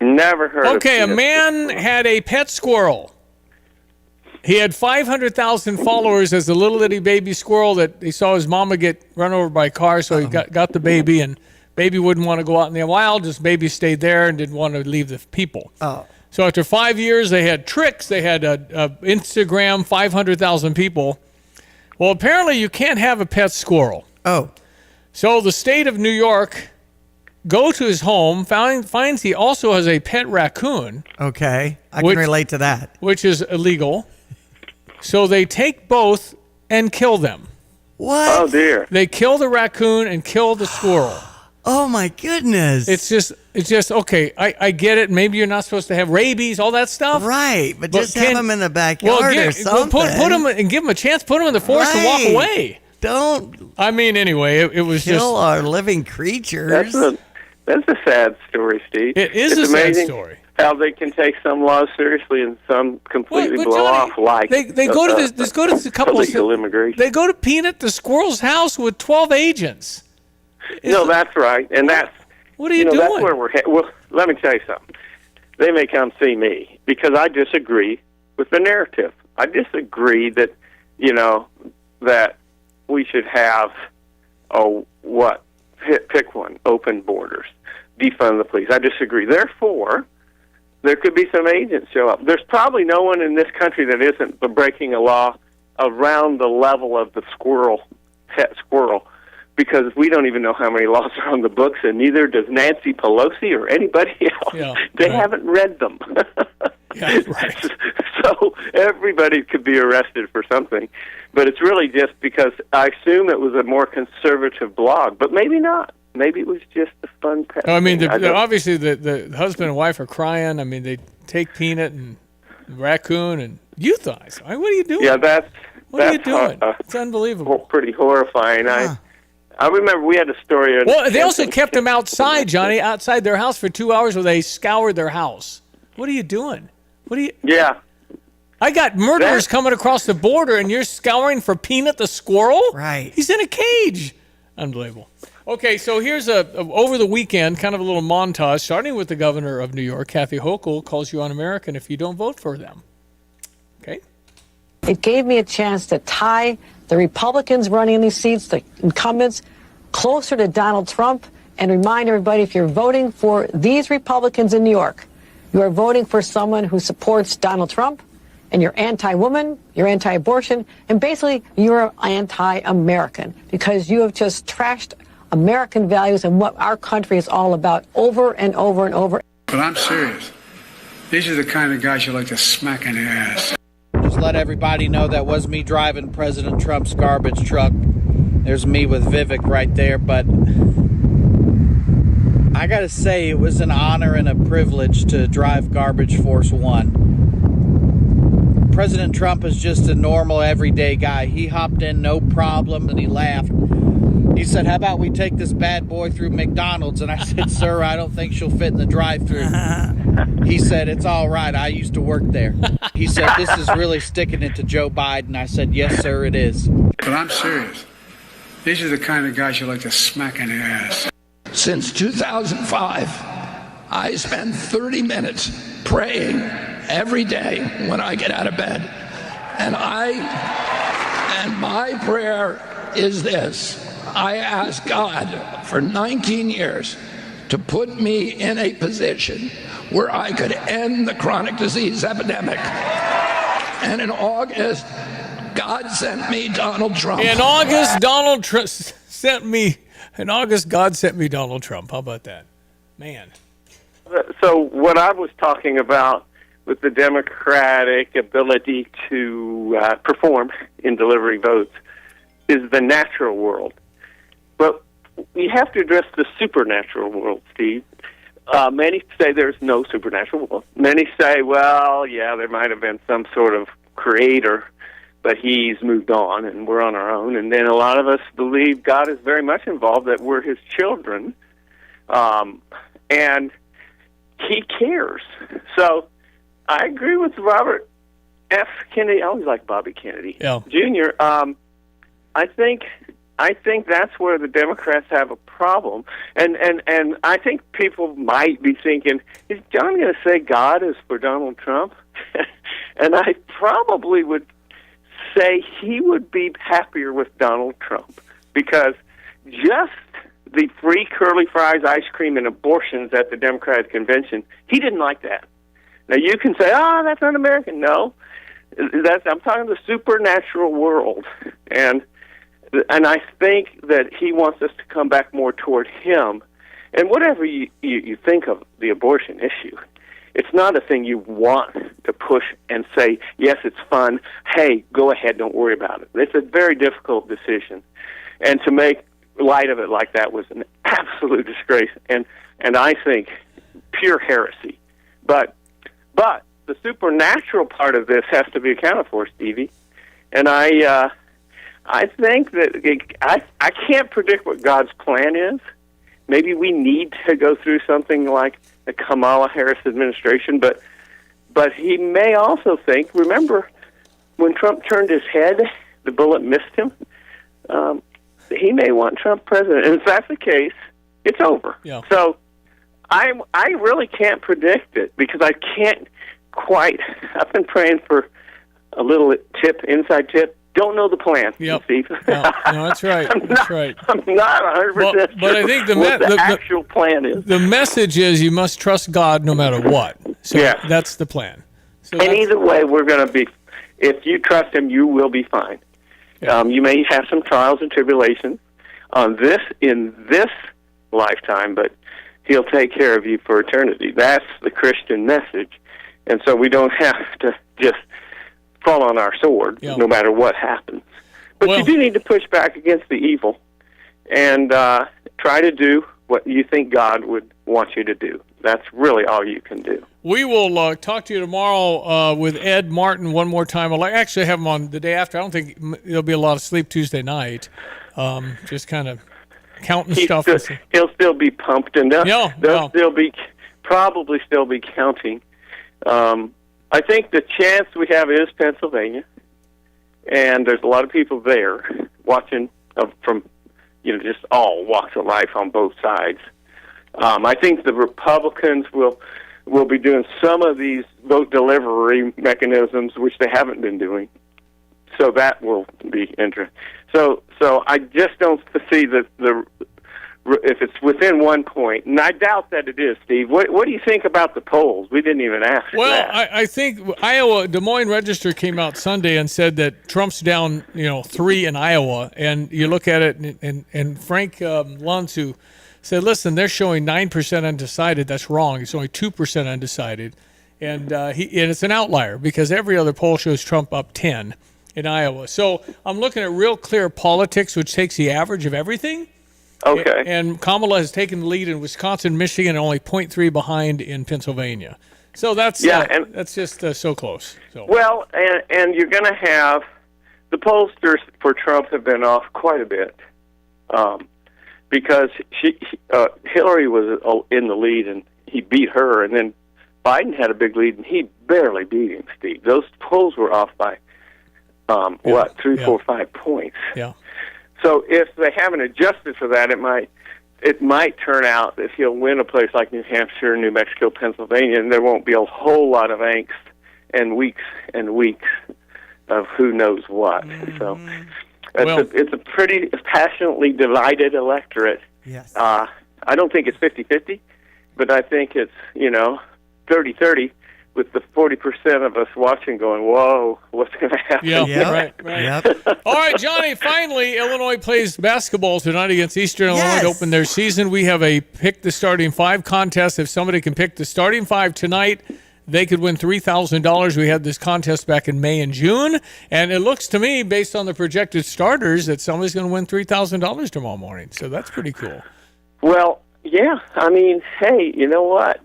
Never heard of Okay, a man had a pet squirrel. He had 500,000 followers as a little itty baby squirrel that he saw his mama get run over by a car, so he got the baby, and baby wouldn't want to go out in the wild, just baby stayed there and didn't want to leave the people. Oh. So after 5 years, they had tricks. They had Instagram, 500,000 people. Well, apparently you can't have a pet squirrel. Oh. So the state of New York go to his home, finds he also has a pet raccoon. Okay. I can relate to that. Which is illegal. So they take both and kill them. What? Oh, dear. They kill the raccoon and kill the squirrel. Oh, my goodness. It's just okay, I get it. Maybe you're not supposed to have rabies, all that stuff. Right, but just have them in the backyard or something. Put them and give them a chance. Put them in the forest and walk away. Don't. I mean, anyway, it was kill our living creatures. That's a sad story, Steve. It's a amazing sad story. How they can take some laws seriously and some completely blow off like they go to this. Go to a couple illegal immigration. They go to Peanut the squirrel's house with 12 agents. No, that's right, and that's what are you doing? That's where we're headed. Well, let me tell you something. They may come see me because I disagree with the narrative. I disagree that that we should have pick one, open borders, defund the police. I disagree. Therefore, there could be some agents show up. There's probably no one in this country that isn't breaking a law around the level of the pet squirrel, because we don't even know how many laws are on the books, and neither does Nancy Pelosi or anybody else. Yeah, they haven't read them. Yeah, right. So everybody could be arrested for something. But it's really just because I assume it was a more conservative blog, but maybe not. Maybe it was just a fun pet. I mean, obviously the husband and wife are crying. I mean, they take Peanut and the raccoon and euthanize. I mean, what are you doing? Yeah, what are you doing? It's unbelievable. Pretty horrifying. I remember we had a story. Well, they also kept them outside, Johnny, outside their house for 2 hours where they scoured their house. What are you doing? Yeah. I got murderers coming across the border, and you're scouring for Peanut the squirrel? Right. He's in a cage. Unbelievable. Okay, so here's over the weekend, kind of a little montage, starting with the governor of New York, Kathy Hochul, calls you un-American if you don't vote for them. Okay. It gave me a chance to tie the Republicans running in these seats, the incumbents, closer to Donald Trump, and remind everybody, if you're voting for these Republicans in New York, you are voting for someone who supports Donald Trump, and you're anti-woman, you're anti-abortion, and basically you're anti-American because you have just trashed American values and what our country is all about over and over and over. But I'm serious. These are the kind of guys you like to smack in the ass. Just let everybody know that was me driving President Trump's garbage truck. There's me with Vivek right there, but I gotta say it was an honor and a privilege to drive Garbage Force One. President Trump is just a normal, everyday guy. He hopped in, no problem, and he laughed. He said, how about we take this bad boy through McDonald's? And I said, sir, I don't think she'll fit in the drive-thru. He said, it's all right. I used to work there. He said, this is really sticking it to Joe Biden. I said, yes, sir, it is. But I'm serious. These are the kind of guys you like to smack in the ass. Since 2005, I spend 30 minutes praying every day when I get out of bed. And my prayer is this. I ask God for 19 years to put me in a position where I could end the chronic disease epidemic. And in August, God sent me Donald Trump. In August, God sent me Donald Trump. How about that? Man. So what I was talking about with the Democratic ability to perform in delivering votes is the natural world. But we have to address the supernatural world, Steve. Many say there's no supernatural world. Many say, well, yeah, there might have been some sort of creator, but he's moved on and we're on our own. And then a lot of us believe God is very much involved, that we're his children, and he cares. So I agree with Robert F. Kennedy. I always like Bobby Kennedy Jr. I think that's where the Democrats have a problem. And I think people might be thinking, is John going to say God is for Donald Trump? And I probably would say he would be happier with Donald Trump, because just the free curly fries, ice cream, and abortions at the Democratic convention, he didn't like that. Now, you can say, oh, that's un-American. No. I'm talking the supernatural world. And I think that he wants us to come back more toward him. And whatever you think of the abortion issue, it's not a thing you want to push and say, yes, it's fun. Hey, go ahead, don't worry about it. It's a very difficult decision. And to make light of it like that was an absolute disgrace, and I think pure heresy. But the supernatural part of this has to be accounted for, Stevie. And I think that I can't predict what God's plan is. Maybe we need to go through something like the Kamala Harris administration, but he may also think, remember, when Trump turned his head, the bullet missed him. He may want Trump president. And if that's the case, it's over. Yeah. So I really can't predict it, because I can't quite. I've been praying for a little inside tip. Don't know the plan. Yep. Steve. No, that's right. That's right. I'm not 100% sure but I think what the actual plan is. The message is you must trust God no matter what. So that's the plan. So and either way, we're going to be, if you trust him, you will be fine. Yeah. You may have some trials and tribulations in this lifetime, but he'll take care of you for eternity. That's the Christian message. And so we don't have to just fall on our sword no matter what happens. But you do need to push back against the evil and try to do what you think God would want you to do. That's really all you can do. We will talk to you tomorrow with Ed Martin one more time. I'll actually have him on the day after. I don't think there'll be a lot of sleep Tuesday night. Just kind of counting stuff. He'll still be pumped, and they'll probably still be counting. I think the chance we have is Pennsylvania, and there's a lot of people there watching from just all walks of life on both sides. I think the Republicans will be doing some of these vote delivery mechanisms, which they haven't been doing. So that will be interesting. So I just don't see that if it's within 1 point, and I doubt that it is, Steve. What do you think about the polls? We didn't even ask that. Well, I think Iowa, Des Moines Register came out Sunday and said that Trump's down, 3 in Iowa, and you look at it, and Frank Luntz, who said, listen, they're showing 9% undecided. That's wrong. It's only 2% undecided, and it's an outlier because every other poll shows Trump up 10 in Iowa. So I'm looking at Real Clear Politics, which takes the average of everything. Okay. And Kamala has taken the lead in Wisconsin, Michigan, and only 0.3 behind in Pennsylvania. So that's that's just so close. So. Well, and you're going to have the pollsters for Trump have been off quite a bit because Hillary was in the lead and he beat her, and then Biden had a big lead and he barely beat him. Steve, those polls were off by 3, 4, 5 points. Yeah. So if they haven't adjusted for that, it might turn out that he'll win a place like New Hampshire, New Mexico, Pennsylvania, and there won't be a whole lot of angst and weeks of who knows what. So it's a pretty passionately divided electorate. Yes. I don't think it's 50-50, but I think it's 30-30. With the 40% of us watching going, whoa, what's going to happen? Yeah, right. Yep. All right, Johnny, finally, Illinois plays basketball tonight against Eastern Illinois to open their season. We have a pick the starting five contest. If somebody can pick the starting five tonight, they could win $3,000. We had this contest back in May and June, and it looks to me, based on the projected starters, that somebody's going to win $3,000 tomorrow morning. So that's pretty cool. Well, yeah. I mean, hey, you know what?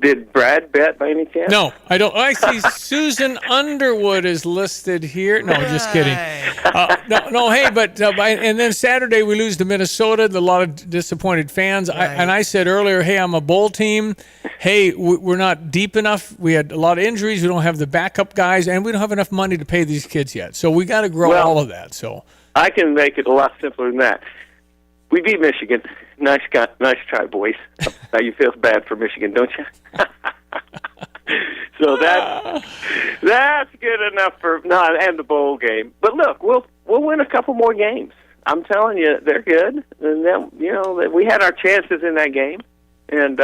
Did Brad bet by any chance? No, I don't. I see Susan Underwood is listed here. No, just kidding. No, hey, but and then Saturday we lose to Minnesota. A lot of disappointed fans. Right. I said earlier, hey, I'm a bowl team. Hey, we're not deep enough. We had a lot of injuries. We don't have the backup guys, and we don't have enough money to pay these kids yet. So we got to grow all of that. So I can make it a lot simpler than that. We beat Michigan. Nice try, boys. Now you feel bad for Michigan, don't you? So that's good enough for and the bowl game. But look, we'll win a couple more games. I'm telling you, they're good. And then, we had our chances in that game, and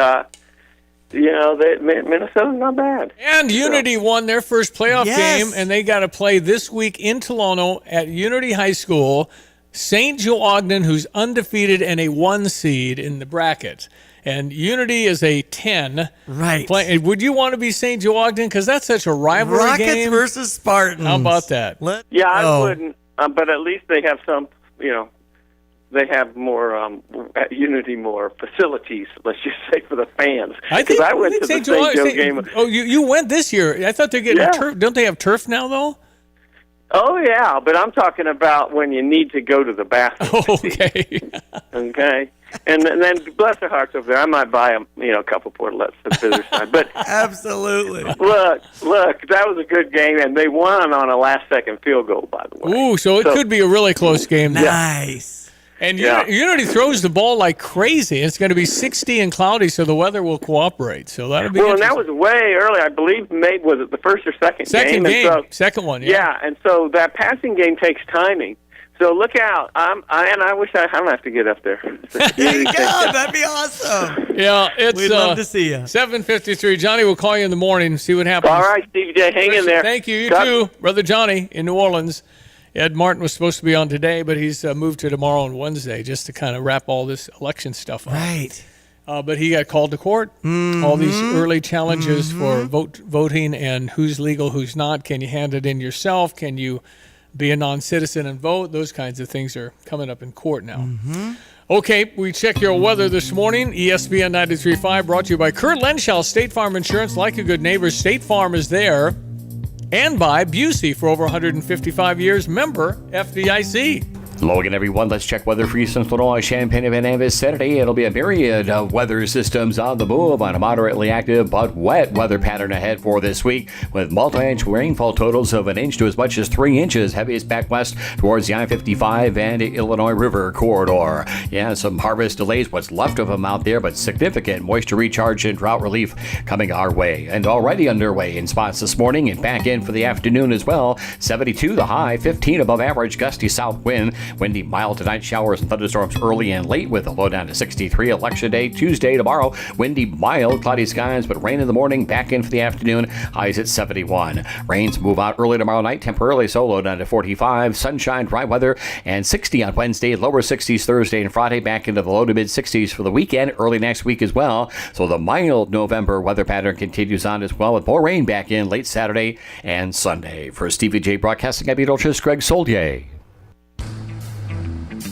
Minnesota's not bad. And Unity won their first playoff game, and they got to play this week in Tolono at Unity High School. St. Joe Ogden, who's undefeated and a 1 seed in the bracket. And Unity is a 10. Right. Would you want to be St. Joe Ogden? Because that's such a rivalry Rockets game. versus Spartans. How about that? I wouldn't. But at least they have some, they have more, Unity more facilities, let's just say, for the fans. I went to the St. Joe game. Oh, you went this year. I thought they're getting turf. Don't they have turf now, though? Oh, yeah, but I'm talking about when you need to go to the bathroom. Okay. Okay. And then, bless their hearts over there, I might buy them, a couple portalettes to the other side. But absolutely. Look, that was a good game, and they won on a last-second field goal, by the way. Ooh, so it could be a really close game. Nice. And Unity throws the ball like crazy. It's going to be 60 and cloudy, so the weather will cooperate. So that'll be and that was way early. I believe was it the first or second game? Second one. Yeah, and so that passing game takes timing. So look out. I wish I don't have to get up there. There you go. That'd be awesome. Yeah, we'd love to see you. 7:53. Johnny will call you in the morning, see what happens. All right, Stevie J, hang in there. Thank you. You too, Brother Johnny in New Orleans. Ed Martin was supposed to be on today, but he's moved to tomorrow and Wednesday just to kind of wrap all this election stuff up. Right. But he got called to court. All these early challenges for voting and who's legal, who's not. Can you hand it in yourself? Can you be a non-citizen and vote? Those kinds of things are coming up in court now. Okay, we check your weather this morning. ESPN 93.5 brought to you by Kurt Lenschow, State Farm Insurance. Like a good neighbor, State Farm is there. And by Busey for over 155 years, member FDIC. Hello again, everyone. Let's check weather for Eastern Illinois, Champaign, and Van Saturday. It'll be a myriad of weather systems on the move on a moderately active but wet weather pattern ahead for this week, with multi-inch rainfall totals of an inch to as much as 3 inches, heaviest back west towards the I-55 and Illinois River corridor. Yeah, some harvest delays, what's left of them out there, but significant moisture recharge and drought relief coming our way, and already underway in spots this morning and back in for the afternoon as well. 72 the high, 15 above average, gusty south wind. Windy, mild tonight, showers and thunderstorms early and late with a low down to 63. Election day, Tuesday, tomorrow. Windy, mild, cloudy skies, but rain in the morning, back in for the afternoon. Highs at 71. Rains move out early tomorrow night, temporarily so, low down to 45. Sunshine, dry weather, and 60 on Wednesday. Lower 60s Thursday and Friday, back into the low to mid 60s for the weekend, early next week as well. So the mild November weather pattern continues on as well, with more rain back in late Saturday and Sunday. For Stevie J Broadcasting, I'm Meteorologist Greg Soldier.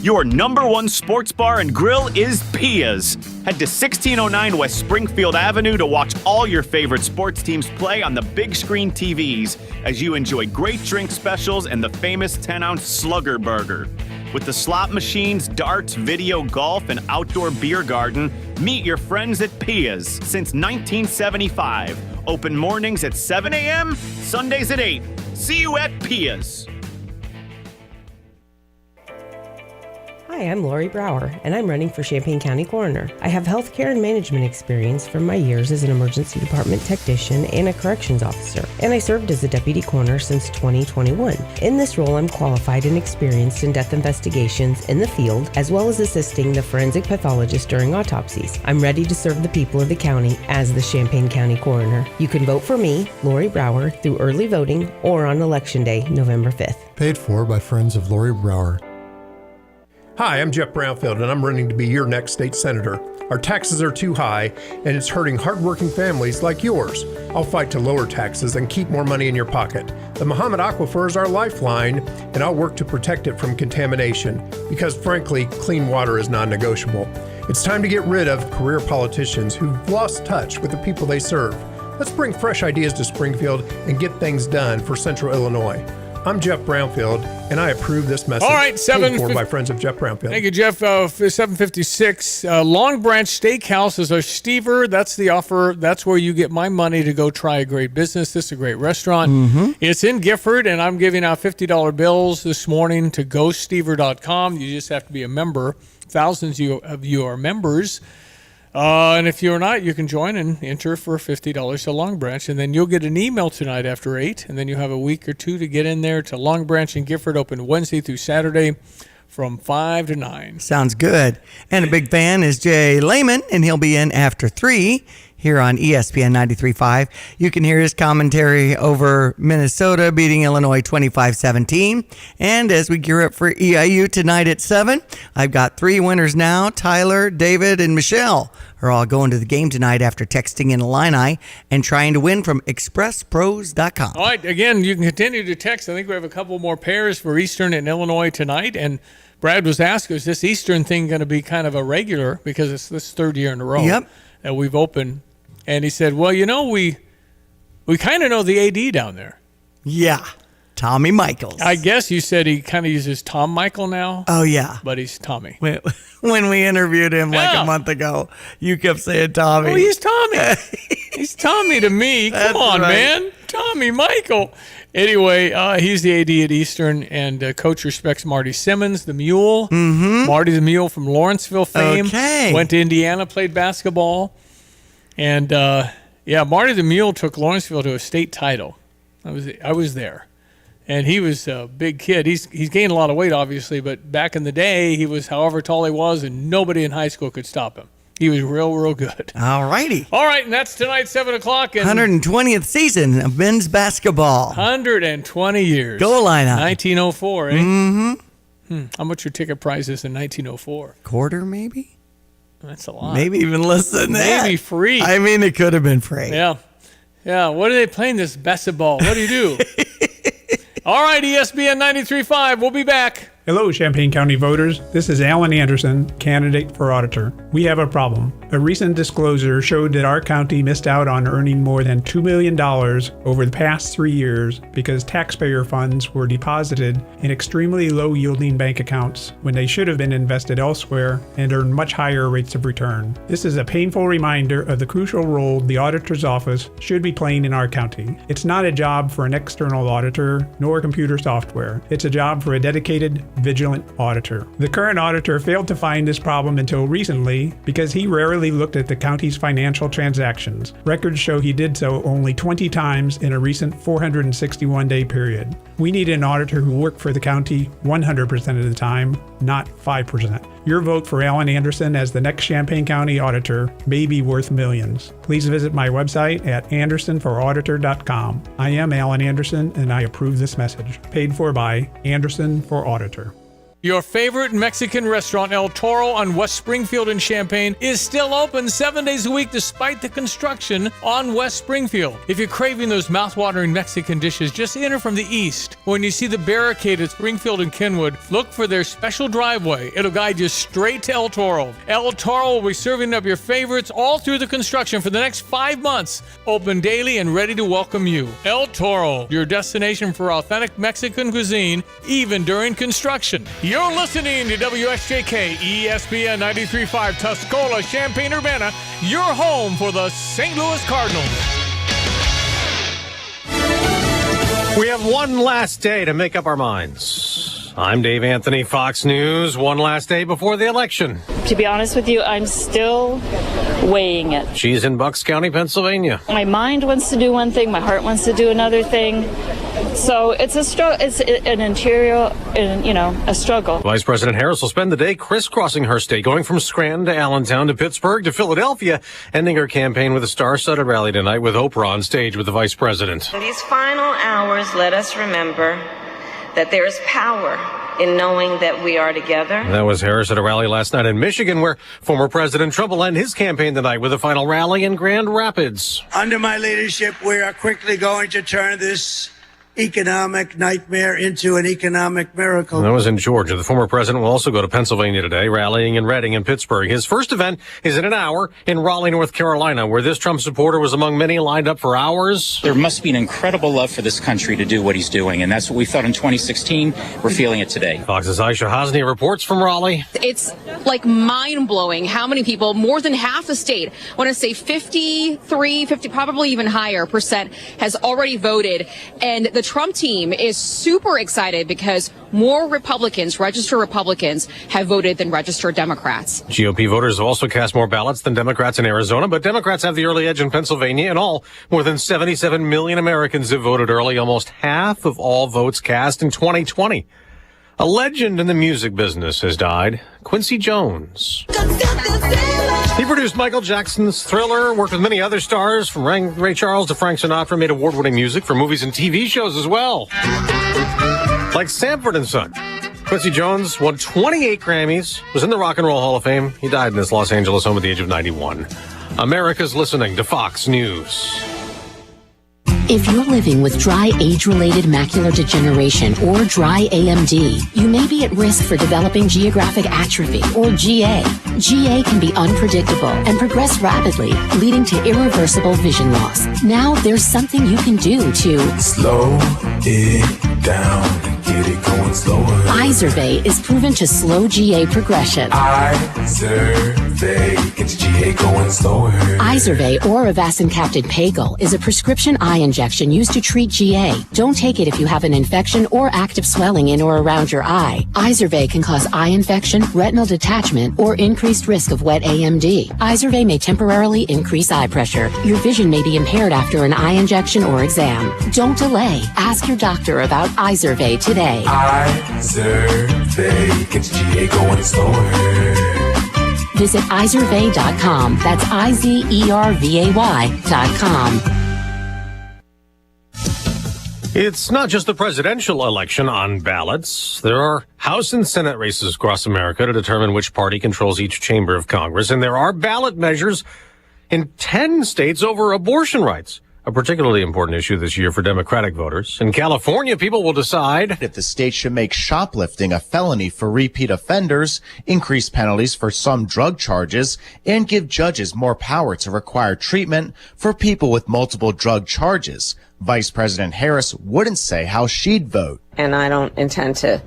Your number one sports bar and grill is Pia's. Head to 1609 West Springfield Avenue to watch all your favorite sports teams play on the big screen TVs as you enjoy great drink specials and the famous 10-ounce Slugger Burger. With the slot machines, darts, video, golf, and outdoor beer garden, meet your friends at Pia's since 1975. Open mornings at 7 a.m., Sundays at 8. See you at Pia's. Hi, I'm Lori Brower, and I'm running for Champaign County Coroner. I have healthcare and management experience from my years as an emergency department technician and a corrections officer, and I served as a deputy coroner since 2021. In this role, I'm qualified and experienced in death investigations in the field, as well as assisting the forensic pathologist during autopsies. I'm ready to serve the people of the county as the Champaign County Coroner. You can vote for me, Lori Brower, through early voting or on Election Day, November 5th. Paid for by Friends of Lori Brower. Hi, I'm Jeff Brownfield, and I'm running to be your next state senator. Our taxes are too high, and it's hurting hardworking families like yours. I'll fight to lower taxes and keep more money in your pocket. The Muhammad Aquifer is our lifeline, and I'll work to protect it from contamination, because frankly, clean water is non-negotiable. It's time to get rid of career politicians who've lost touch with the people they serve. Let's bring fresh ideas to Springfield and get things done for Central Illinois. I'm Jeff Brownfield, and I approve this message. All right, paid for by Friends of Jeff Brownfield. Thank you, Jeff. 756. Long Branch Steakhouse is our Stever. That's the offer. That's where you get my money to go try a great business. This is a great restaurant. Mm-hmm. It's in Gifford, and I'm giving out $50 bills this morning to gostever.com. You just have to be a member. Thousands of you are members. And if you're not, you can join and enter for $50 to Long Branch, and then you'll get an email tonight after 8, and then you have a week or two to get in there to Long Branch and Gifford, open Wednesday through Saturday from 5 to 9. Sounds good. And a big fan is Jay Lehman, and he'll be in after 3 here on ESPN 93.5. You can hear his commentary over Minnesota beating Illinois 25-17. And as we gear up for EIU tonight at 7, I've got 3 winners now. Tyler, David, and Michelle are all going to the game tonight after texting in Illini and trying to win from expresspros.com. All right, again, you can continue to text. I think we have a couple more pairs for Eastern and Illinois tonight. And Brad was asking, is this Eastern thing going to be kind of a regular? Because it's this third year in a row that we've opened. And he said, well, you know, we kind of know the AD down there. Yeah, Tommy Michaels. I guess you said he kind of uses Tom Michael now. Oh, yeah. But he's Tommy. When we interviewed him like a month ago, you kept saying Tommy. Oh, he's Tommy. He's Tommy to me. Come on, man. Tommy Michael. Anyway, he's the AD at Eastern, and Coach respects Marty Simmons, the Mule. Mm-hmm. Marty the Mule from Lawrenceville fame. Okay. Went to Indiana, played basketball. And, Marty the Mule took Lawrenceville to a state title. I was there. And he was a big kid. He's gained a lot of weight, obviously, but back in the day, he was however tall he was, and nobody in high school could stop him. He was real, real good. All righty. All right, and that's tonight, 7 o'clock. 120th season of men's basketball. 120 years. Go Illini. 1904, eh? Mm-hmm. How much your ticket prices in 1904? Quarter, maybe? That's a lot. Maybe even less than that. Maybe free. I mean, it could have been free. Yeah. Yeah, what are they playing this basketball? What do you do? All right, ESPN 93.5. We'll be back. Hello, Champaign County voters. This is Alan Anderson, candidate for auditor. We have a problem. A recent disclosure showed that our county missed out on earning more than $2 million over the past 3 years because taxpayer funds were deposited in extremely low-yielding bank accounts when they should have been invested elsewhere and earned much higher rates of return. This is a painful reminder of the crucial role the auditor's office should be playing in our county. It's not a job for an external auditor nor computer software. It's a job for a dedicated, vigilant auditor. The current auditor failed to find this problem until recently because he rarely looked at the county's financial transactions. Records show he did so only 20 times in a recent 461-day period. We need an auditor who worked for the county 100% of the time, not 5%. Your vote for Alan Anderson as the next Champaign County auditor may be worth millions. Please visit my website at andersonforauditor.com. I am Alan Anderson, and I approve this message. Paid for by Anderson for Auditor. Your favorite Mexican restaurant, El Toro on West Springfield in Champaign, is still open 7 days a week despite the construction on West Springfield. If you're craving those mouth-watering Mexican dishes, just enter from the east. When you see the barricade at Springfield and Kenwood, look for their special driveway. It'll guide you straight to El Toro. El Toro will be serving up your favorites all through the construction for the next 5 months. Open daily and ready to welcome you. El Toro, your destination for authentic Mexican cuisine, even during construction. You're listening to WSJK ESPN 93.5 Tuscola, Champaign-Urbana, your home for the St. Louis Cardinals. We have one last day to make up our minds. I'm Dave Anthony, Fox News. One last day before the election. To be honest with you, I'm still weighing it. She's in Bucks County, Pennsylvania. My mind wants to do one thing, my heart wants to do another thing. So it's a struggle. It's an interior, a struggle. Vice President Harris will spend the day crisscrossing her state, going from Scranton to Allentown to Pittsburgh to Philadelphia, ending her campaign with a star-studded rally tonight with Oprah on stage with the vice president. In these final hours, let us remember that there is power in knowing that we are together. That was Harris at a rally last night in Michigan, where former President Trump will end his campaign tonight with a final rally in Grand Rapids. Under my leadership, we are quickly going to turn this economic nightmare into an economic miracle. That was in Georgia. The former president will also go to Pennsylvania today, rallying in Reading and Pittsburgh. His first event is in an hour in Raleigh, North Carolina, where this Trump supporter was among many lined up for hours. There must be an incredible love for this country to do what he's doing, and that's what we thought in 2016. We're feeling it today. Fox's Aisha Hosni reports from Raleigh. It's like mind-blowing how many people, more than half the state, I want to say 50, probably even higher percent, has already voted. And the Trump team is super excited because more Republicans, registered Republicans, have voted than registered Democrats. GOP voters have also cast more ballots than Democrats in Arizona, but Democrats have the early edge in Pennsylvania. In all, more than 77 million Americans have voted early, almost half of all votes cast in 2020. A legend in the music business has died, Quincy Jones. He produced Michael Jackson's Thriller, worked with many other stars, from Ray Charles to Frank Sinatra, made award-winning music for movies and TV shows as well. Like Sanford & Son. Quincy Jones won 28 Grammys, was in the Rock and Roll Hall of Fame. He died in his Los Angeles home at the age of 91. America's listening to Fox News. If you're living with dry age-related macular degeneration or dry AMD, you may be at risk for developing geographic atrophy or GA. GA can be unpredictable and progress rapidly, leading to irreversible vision loss. Now there's something you can do to slow it down and get it going slower. Izervay is proven to slow GA progression. Izervay gets GA going slower. Izervay or avacincaptad pagel is a prescription eye injection used to treat GA. Don't take it if you have an infection or active swelling in or around your eye. Izervay can cause eye infection, retinal detachment, or increased risk of wet AMD. Izervay may temporarily increase eye pressure. Your vision may be impaired after an eye injection or exam. Don't delay. Ask your doctor about Izervay today. Izervay gets GA going slower. Visit Izervay.com. That's IZERVAY.com. It's not just the presidential election on ballots. There are House and Senate races across America to determine which party controls each chamber of Congress. And there are ballot measures in 10 states over abortion rights, a particularly important issue this year for Democratic voters. In California, people will decide if the state should make shoplifting a felony for repeat offenders, increase penalties for some drug charges, and give judges more power to require treatment for people with multiple drug charges. Vice President Harris wouldn't say how she'd vote. And I don't intend to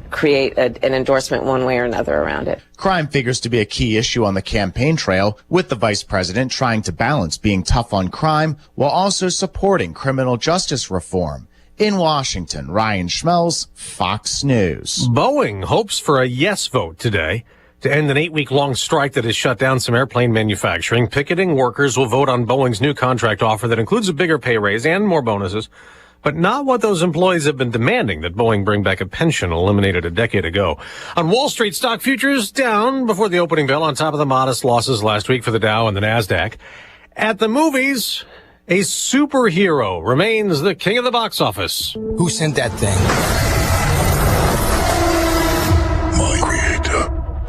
create an endorsement one way or another around it. Crime figures to be a key issue on the campaign trail, with the vice president trying to balance being tough on crime while also supporting criminal justice reform. In Washington, Ryan Schmelz, Fox News. Boeing hopes for a yes vote today to end an 8-week-long strike that has shut down some airplane manufacturing. Picketing workers will vote on Boeing's new contract offer that includes a bigger pay raise and more bonuses, but not what those employees have been demanding, that Boeing bring back a pension eliminated a decade ago. On Wall Street, stock futures down before the opening bell on top of the modest losses last week for the Dow and the NASDAQ. At the movies, a superhero remains the king of the box office. Who sent that thing?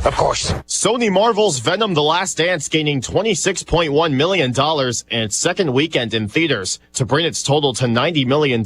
Of course. Sony Marvel's Venom: The Last Dance gaining $26.1 million in its second weekend in theaters to bring its total to $90 million.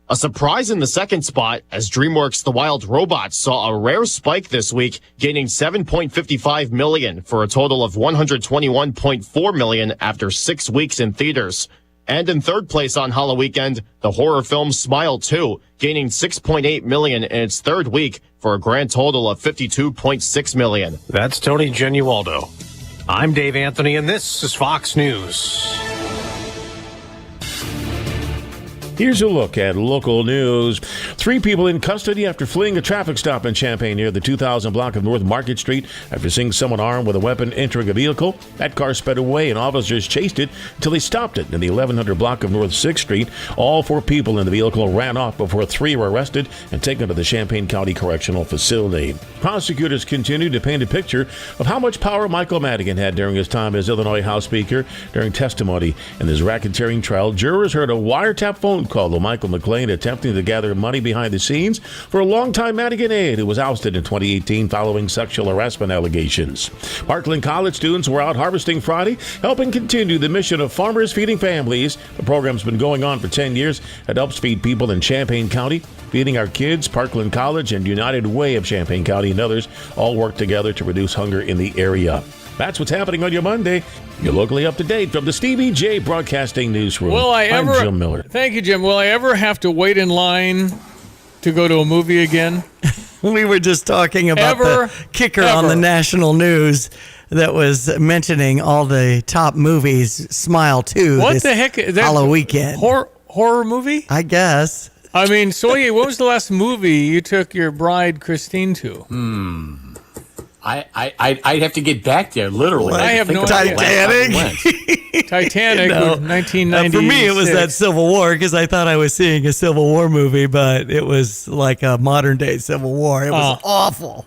A surprise in the second spot as DreamWorks' The Wild Robots saw a rare spike this week, gaining $7.55 million for a total of $121.4 million after 6 weeks in theaters. And in third place on Halloween weekend, the horror film Smile 2, gaining $6.8 million in its third week for a grand total of $52.6 million. That's Tony Genualdo. I'm Dave Anthony, and this is Fox News. Here's a look at local news. 3 people in custody after fleeing a traffic stop in Champaign near the 2000 block of North Market Street after seeing someone armed with a weapon entering a vehicle. That car sped away and officers chased it until they stopped it in the 1100 block of North 6th Street. All 4 people in the vehicle ran off before 3 were arrested and taken to the Champaign County Correctional Facility. Prosecutors continue to paint a picture of how much power Michael Madigan had during his time as Illinois House Speaker. During testimony in this racketeering trial, jurors heard a wiretap phone call to Michael McLean attempting to gather money behind the scenes for a longtime Madigan aide who was ousted in 2018 following sexual harassment allegations. Parkland College students were out harvesting Friday, helping continue the mission of Farmers Feeding Families. The program's been going on for 10 years. It helps feed people in Champaign County. Feeding Our Kids, Parkland College, and United Way of Champaign County and others all work together to reduce hunger in the area. That's what's happening on your Monday. You're locally up to date from the Stevie Jay Broadcasting Newsroom. I'm Jim Miller. Thank you, Jim. Will I ever have to wait in line to go to a movie again? We were just talking about the kicker on the national news that was mentioning all the top movies. Smile 2. What the heck? Is that Halloween weekend. Horror movie? I guess. I mean, Soye, what was the last movie you took your bride Christine to? I'd have to get back there, literally. I have no idea. Titanic, 1996. For me, it was that Civil War because I thought I was seeing a Civil War movie, but it was like a modern day Civil War. It was awful.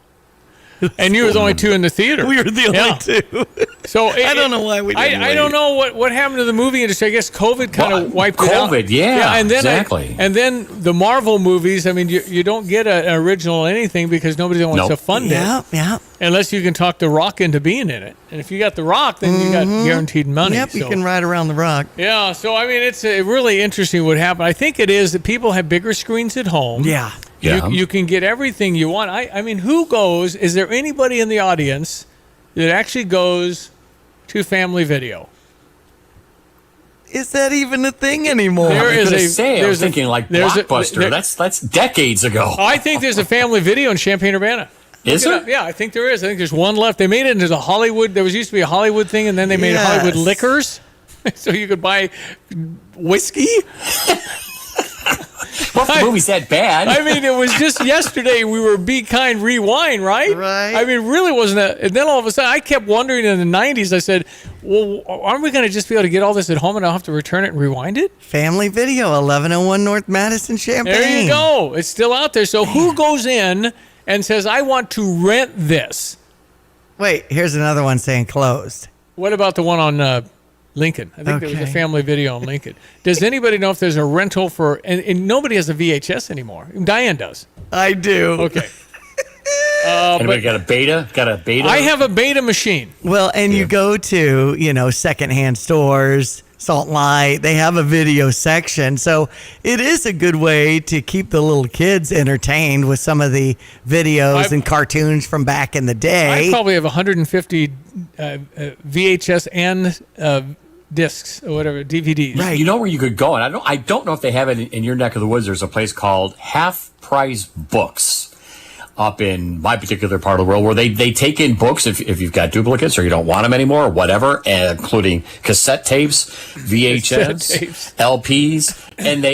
And you were the only 2 in the theater. We were the only 2. So I don't know why we didn't I don't know what happened to the movie industry. I guess COVID kind of wiped it out. COVID, yeah, and then exactly. And then the Marvel movies, I mean, you don't get an original anything because nobody wants to fund it. Yeah. Unless you can talk The Rock into being in it. And if you got The Rock, then you got guaranteed money. Yep, you can ride around The Rock. Yeah, so I mean, it's really interesting what happened. I think it is that people have bigger screens at home. Yeah. You can get everything you want. I mean, who goes? Is there anybody in the audience that actually goes to Family Video? Is that even a thing anymore? I was thinking like Blockbuster. That's decades ago. I think there's a Family Video in Champaign-Urbana. Is there? Yeah, I think there is. I think there's one left. They made it into a Hollywood. There used to be a Hollywood thing, and then they made Hollywood Liquors, so you could buy whiskey. What, the movie's that bad? I mean, it was just yesterday we were Be Kind, Rewind, right? Right. I mean, really wasn't that. And then all of a sudden, I kept wondering in the 90s, I said, well, aren't we going to just be able to get all this at home and I'll have to return it and rewind it? Family Video, 1101 North Madison, Champaign. There you go. It's still out there. So who goes in and says, I want to rent this? Wait, here's another one saying closed. What about the one on Lincoln? I think there was a Family Video on Lincoln. Does anybody know if there's a rental for, and nobody has a VHS anymore. Diane does. I do. Okay. Anybody got a beta? I have a beta machine. Well, and you go to, secondhand stores, Salt and Light, they have a video section. So it is a good way to keep the little kids entertained with some of the videos and cartoons from back in the day. I probably have 150 VHS and discs or whatever, DVDs. Right. You know where you could go, and I don't know if they have it in your neck of the woods. There's a place called Half Price Books up in my particular part of the world where they take in books if you've got duplicates or you don't want them anymore or whatever, including cassette tapes, VHS, LPs, and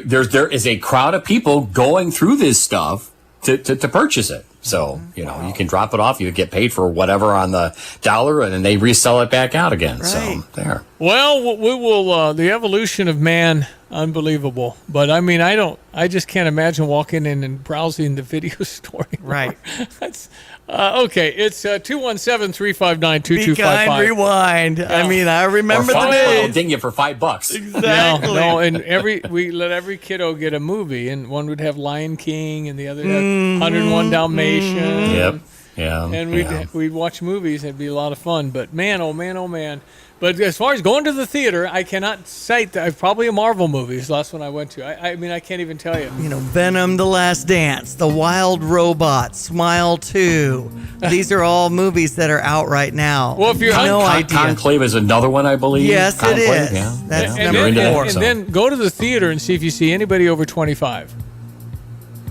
there is a crowd of people going through this stuff to purchase it. So, you can drop it off. You get paid for whatever on the dollar, and then they resell it back out again. Right. So, there. Well, we will, the evolution of man, unbelievable. But, I mean, I just can't imagine walking in and browsing the video store anymore. Right. That's, okay, it's 217-359-2255. Be Kind, Rewind. I mean, I remember the day. Ding you for $5. Exactly. No, and we let every kiddo get a movie, and one would have Lion King, and the other had 101 Dalmatians. Yep. Yeah. And we'd watch movies. It'd be a lot of fun. But man, oh man, oh man. But as far as going to the theater, I cannot cite probably a Marvel movie is the last one I went to. I mean, I can't even tell you. You know, Venom: The Last Dance, The Wild Robot, Smile 2. These are all movies that are out right now. Well, if you're Conclave is another one, I believe. Yes, Conclave, it is. Yeah. That's and number then, 4. And then go to the theater and see if you see anybody over 25.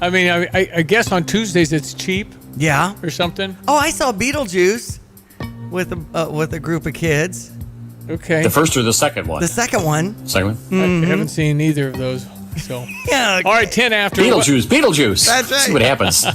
I mean, I guess on Tuesdays it's cheap. Yeah. Or something. Oh, I saw Beetlejuice with a group of kids. Okay. The first or the second one? The second one. Second one? I haven't seen either of those. So. Yeah. Okay. All right, 10 after. Beetlejuice. That's right. See what happens.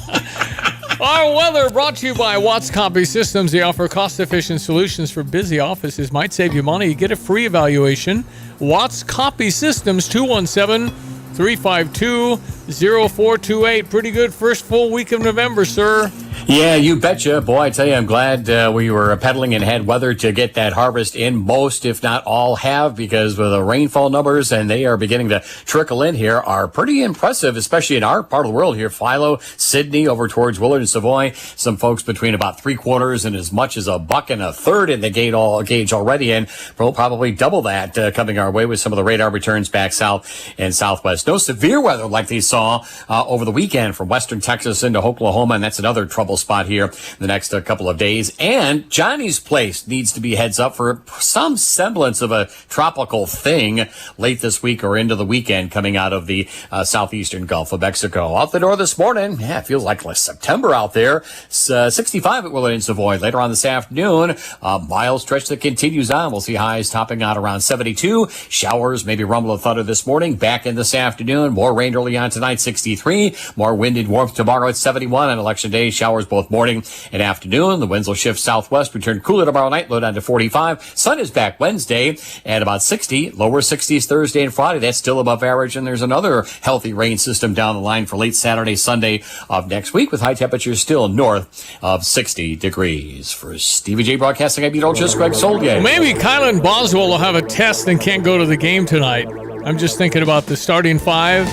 Our weather brought to you by Watts Copy Systems. They offer cost-efficient solutions for busy offices. Might save you money. You get a free evaluation. Watts Copy Systems, 217-352-0428. Pretty good first full week of November, sir. Yeah, you betcha. Boy, I tell you, I'm glad we were pedaling and had weather to get that harvest in. Most, if not all, have, because with the rainfall numbers, and they are beginning to trickle in here, are pretty impressive, especially in our part of the world here. Philo, Sydney, over towards Willard and Savoy. Some folks between about 3/4 and as much as $1.33 in the gauge already, and we'll probably double that coming our way with some of the radar returns back south and southwest. No severe weather like they saw over the weekend from western Texas into Oklahoma, and that's another trouble spot here the next couple of days. And Johnny's Place needs to be heads up for some semblance of a tropical thing late this week or into the weekend coming out of the southeastern Gulf of Mexico. Out the door this morning, it feels like September out there. 65 at Willard and Savoy. Later on this afternoon, a mild stretch that continues on. We'll see highs topping out around 72. Showers, maybe rumble of thunder this morning. Back in this afternoon. More rain early on tonight, 63. More wind and warmth tomorrow at 71 on election day. Showers both morning and afternoon. The winds will shift southwest, return cooler tomorrow night, low down to 45. Sun is back Wednesday at about 60. Lower 60s Thursday and Friday. That's still above average. And there's another healthy rain system down the line for late Saturday, Sunday of next week, with high temperatures still north of 60 degrees. For Stevie J Broadcasting, I'm meteorologist Greg Soldier. Well, maybe Kylan Boswell will have a test and can't go to the game tonight. I'm just thinking about the starting five.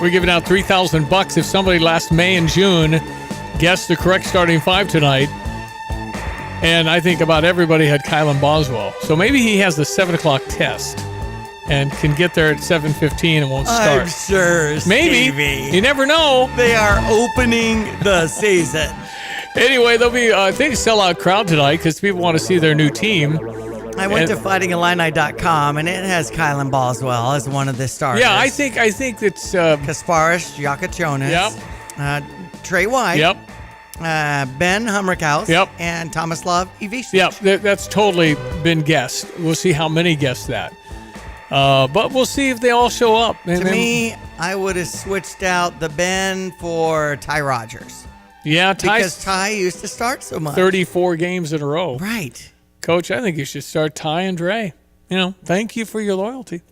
We're giving out $3,000 if somebody last May and June guessed the correct starting five tonight. And I think about everybody had Kylan Boswell. So maybe he has the 7 o'clock test and can get there at 7:15 and won't start. I'm sure, maybe. Stevie. You never know. They are opening the season. Anyway, there'll be, I think, a sellout crowd tonight because people want to see their new team. I went to fightingillini.com, and it has Kylan Boswell as one of the starters. Yeah, I think it's Kasparis Yakachonis. Yep. Trey White. Yep. Ben Humrickhouse. Yep. And Tomislav Ivisic. Yep, that's totally been guessed. We'll see how many guessed that. But we'll see if they all show up. To me, I would have switched out the Ben for Ty Rogers. Yeah, because Ty used to start so much. 34 games in a row. Right. Coach, I think you should start Ty and Dre. Thank you for your loyalty.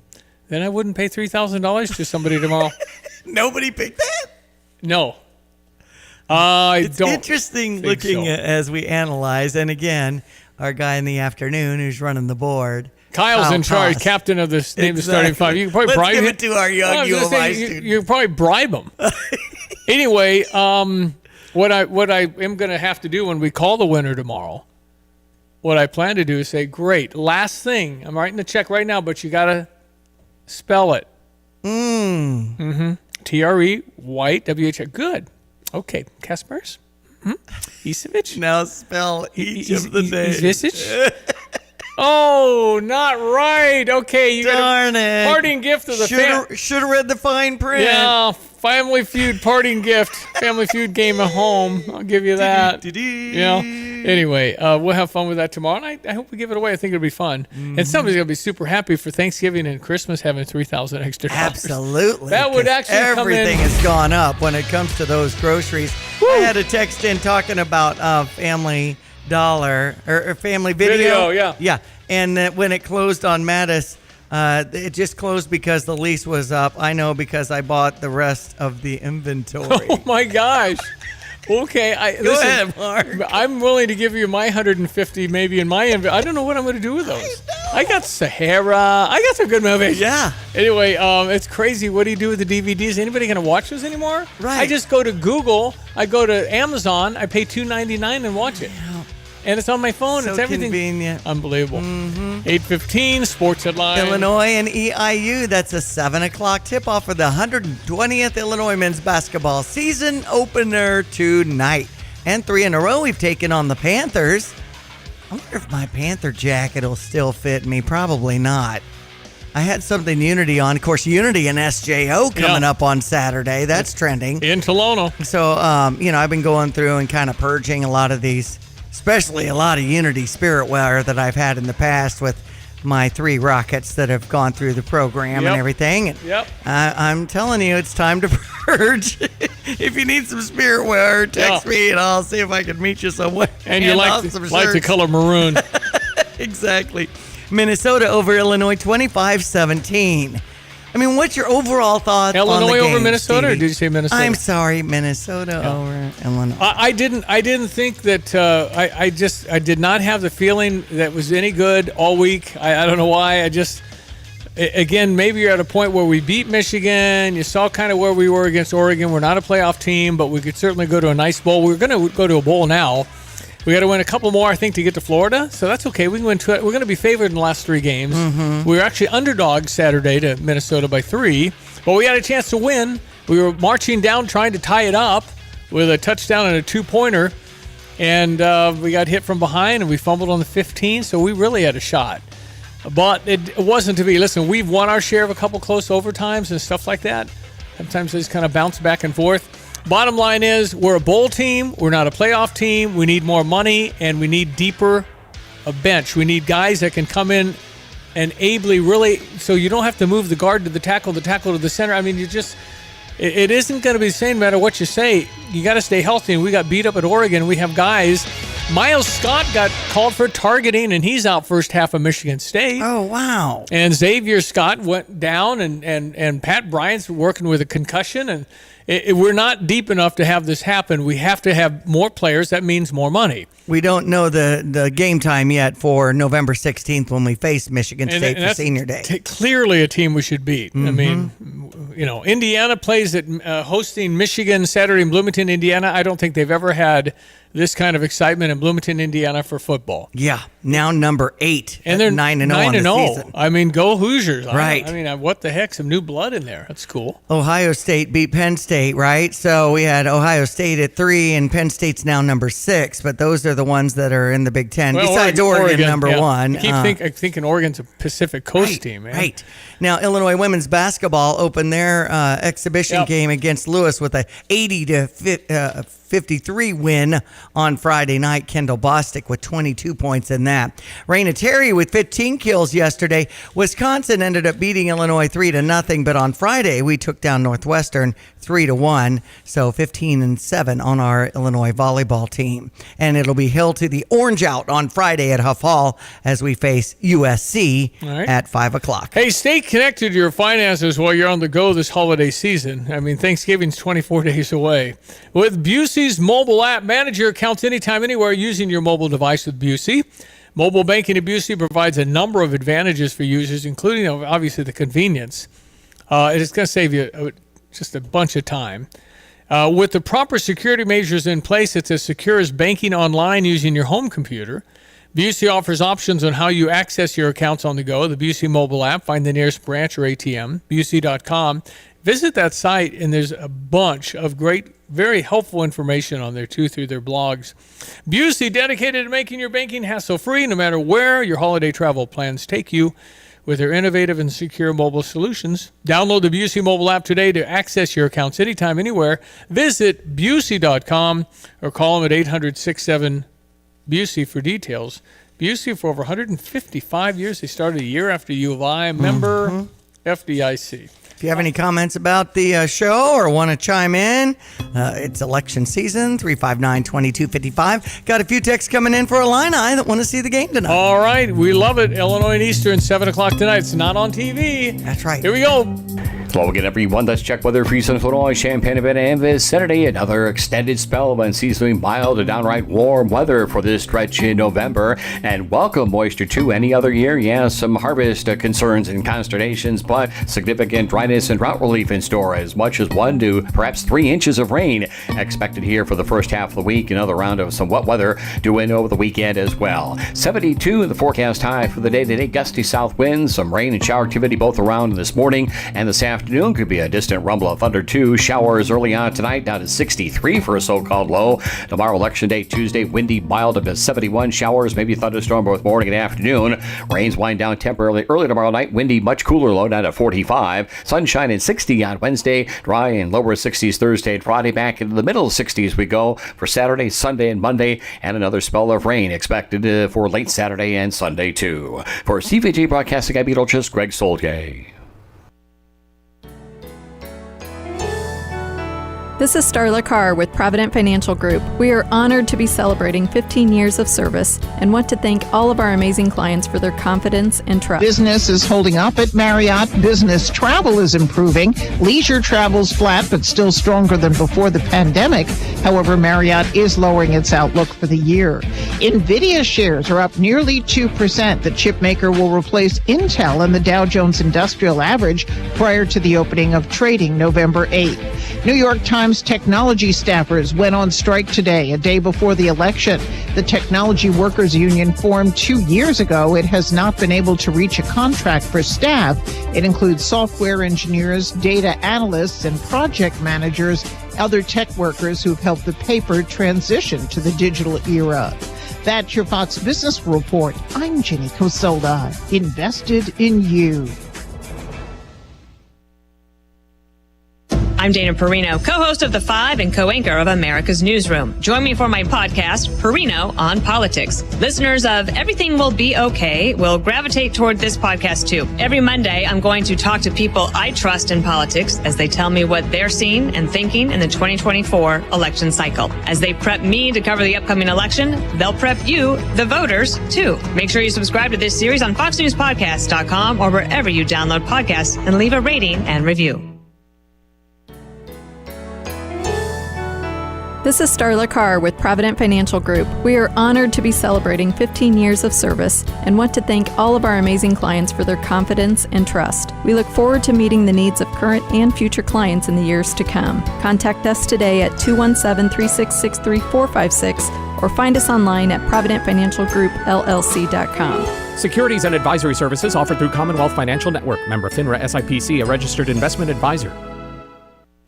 Then I wouldn't pay $3,000 to somebody tomorrow. Nobody picked that? No. It's interesting looking as we analyze. And again, our guy in the afternoon who's running the board. Kyle's in charge, captain of this name, the starting five. You can probably bribe him. Let's give it to our young U of I student. You can probably bribe him. Anyway, what I am going to have to do when we call the winner tomorrow, what I plan to do is say, great, last thing. I'm writing the check right now, but you got to spell it. T-R-E, White, W-H. Good. Okay, Kasparis. Isevich. Now spell each of the names. Isevich. Oh, not right. Okay, you darn it. Parting gift of the should have read the fine print. Yeah, Family Feud parting gift. Family Feud game at home. I'll give you that. Yeah. Anyway, we'll have fun with that tomorrow night. I hope we give it away. I think it'll be fun. And somebody's going to be super happy for Thanksgiving and Christmas having $3,000 extra. Absolutely. That would actually come in. Everything has gone up when it comes to those groceries. Woo! I had a text in talking about Family Dollar or Family Video. Yeah. And when it closed on Mattis, it just closed because the lease was up. I know because I bought the rest of the inventory. Oh my gosh. Okay, Go ahead, Mark. I'm willing to give you my 150 maybe in my inventory. I don't know what I'm going to do with those. I got Sahara. I got some good movies. Yeah. Anyway, it's crazy. What do you do with the DVDs? Anybody going to watch those anymore? Right. I just go to Google. I go to Amazon. I pay $2.99 and watch it. Yeah. And it's on my phone. So it's everything. Convenient. Unbelievable. 8:15 Sports Headline. Illinois and EIU. That's a 7 o'clock tip-off for the 120th Illinois men's basketball season opener tonight. And 3 in a row we've taken on the Panthers. I wonder if my Panther jacket will still fit me. Probably not. I had something Unity on. Of course, Unity and SJO coming up on Saturday. That's trending. In Tolono. So, I've been going through and kind of purging a lot of these, especially a lot of Unity spirit wear that I've had in the past with my 3 Rockets that have gone through the program and everything. And I'm telling you, it's time to purge. If you need some spirit wear, text me and I'll see if I can meet you somewhere. And you like the color maroon. Exactly. Minnesota over Illinois 25-17. I mean, what's your overall thought on the game, Illinois over Minnesota, Stevie? or did you say Minnesota? I'm sorry, Minnesota over Illinois. I didn't think that. I did not have the feeling that was any good all week. I don't know why. Again, maybe you're at a point where we beat Michigan. You saw kind of where we were against Oregon. We're not a playoff team, but we could certainly go to a nice bowl. We're going to go to a bowl now. We got to win a couple more, I think, to get to Florida. So that's okay. We can win 2. We're going to be favored in the last 3 games. We were actually underdogs Saturday to Minnesota by 3, but we had a chance to win. We were marching down trying to tie it up with a touchdown and a 2-pointer, and we got hit from behind, and we fumbled on the 15, so we really had a shot. But it wasn't to be. Listen, we've won our share of a couple close overtimes and stuff like that. Sometimes they just kind of bounce back and forth. Bottom line is, we're a bowl team. We're not a playoff team. We need more money, and we need deeper a bench. We need guys that can come in and ably really, so you don't have to move the guard to the tackle to the center. I mean, it isn't going to be the same no matter what you say. You got to stay healthy, and we got beat up at Oregon. We have guys. Miles Scott got called for targeting, and he's out first half of Michigan State. Oh, wow. And Xavier Scott went down, and Pat Bryant's working with a concussion, and we're not deep enough to have this happen. We have to have more players. That means more money. We don't know the game time yet for November 16th when we face Michigan State for Senior Day. Clearly a team we should beat. I mean, Indiana plays at hosting Michigan Saturday in Bloomington, Indiana. I don't think they've ever had this kind of excitement in Bloomington, Indiana for football. Yeah, now number 8, and they're 9-0 on the season. I mean, go Hoosiers! Right. I mean, what the heck? Some new blood in there. That's cool. Ohio State beat Penn State, right? So we had Ohio State at 3, and Penn State's now number 6. But those are the ones that are in the Big Ten. Well, besides Oregon number 1. I thinking Oregon's a Pacific Coast team, man. Right. Now Illinois women's basketball opened their exhibition game against Lewis with a 80-53 win on Friday night. Kendall Bostic with 22 points in that. Raina Terry with 15 kills yesterday. Wisconsin ended up beating Illinois 3-0, but on Friday we took down Northwestern 3-1. So 15-7 on our Illinois volleyball team. And it'll be held to the Orange Out on Friday at Huff Hall as we face USC at 5 o'clock. Hey, stay connected to your finances while you're on the go this holiday season. I mean, Thanksgiving's 24 days away. With Busey's mobile app, manage your accounts anytime, anywhere using your mobile device with Busey. Mobile banking at Busey provides a number of advantages for users, including, obviously, the convenience. It's going to save you just a bunch of time. With the proper security measures in place, it's as secure as banking online using your home computer. Busey offers options on how you access your accounts on the go. The Busey mobile app, find the nearest branch or ATM, Busey.com. Visit that site, and there's a bunch of great, very helpful information on there, too, through their blogs. Busey, dedicated to making your banking hassle-free, no matter where your holiday travel plans take you, with their innovative and secure mobile solutions. Download the Busey mobile app today to access your accounts anytime, anywhere. Visit Busey.com or call them at 800-67-BUSEY for details. Busey, for over 155 years, they started a year after U of I, member FDIC. If you have any comments about the show or want to chime in, it's election season, 359-2255. Got a few texts coming in for Illini that want to see the game tonight. All right. We love it. Illinois and Eastern, 7 o'clock tonight. It's not on TV. That's right. Here we go. Well, again, everyone, let's check weather for Central Illinois, Champaign, Urbana, and vicinity. Another extended spell of unseasonably mild to downright warm weather for this stretch in November. And welcome moisture to any other year. Yeah, some harvest concerns and consternations, but significant dryness and drought relief in store. As much as 1 to perhaps 3 inches of rain expected here for the first half of the week. Another round of some wet weather due in over the weekend as well. 72 in the forecast high for the day today. Gusty south winds, some rain and shower activity both around this morning and this afternoon. Could be a distant rumble of thunder too. Showers early on tonight down to 63 for a so-called low. Tomorrow, election day, Tuesday, windy, mild up to 71. Showers, maybe thunderstorm both morning and afternoon. Rains wind down temporarily early tomorrow night. Windy, much cooler low down to 45. Sunshine and 60 on Wednesday. Dry and lower 60s Thursday and Friday. Back into the middle 60s we go for Saturday, Sunday, and Monday. And another spell of rain expected for late Saturday and Sunday too. For Stevie Jay Broadcasting, I'm meteorologist Greg Solgay. This is Starla Carr with Provident Financial Group. We are honored to be celebrating 15 years of service and want to thank all of our amazing clients for their confidence and trust. Business is holding up at Marriott. Business travel is improving. Leisure travel's flat, but still stronger than before the pandemic. However, Marriott is lowering its outlook for the year. NVIDIA shares are up nearly 2%. The chip maker will replace Intel in the Dow Jones Industrial Average prior to the opening of trading November 8th. New York Times technology staffers went on strike today, a day before the election. The Technology Workers Union formed 2 years ago. It has not been able to reach a contract for staff. It includes software engineers, data analysts, and project managers, other tech workers who've helped the paper transition to the digital era. That's your Fox Business Report. I'm Jenny Cosolda. Invested in you. I'm Dana Perino, co-host of The Five and co-anchor of America's Newsroom. Join me for my podcast, Perino on Politics. Listeners of Everything Will Be Okay will gravitate toward this podcast too. Every Monday, I'm going to talk to people I trust in politics as they tell me what they're seeing and thinking in the 2024 election cycle. As they prep me to cover the upcoming election, they'll prep you, the voters, too. Make sure you subscribe to this series on FoxNewsPodcast.com or wherever you download podcasts and leave a rating and review. This is Starla Carr with Provident Financial Group. We are honored to be celebrating 15 years of service and want to thank all of our amazing clients for their confidence and trust. We look forward to meeting the needs of current and future clients in the years to come. Contact us today at 217-366-3456 or find us online at providentfinancialgroupllc.com. Securities and advisory services offered through Commonwealth Financial Network. Member FINRA SIPC, a registered investment advisor.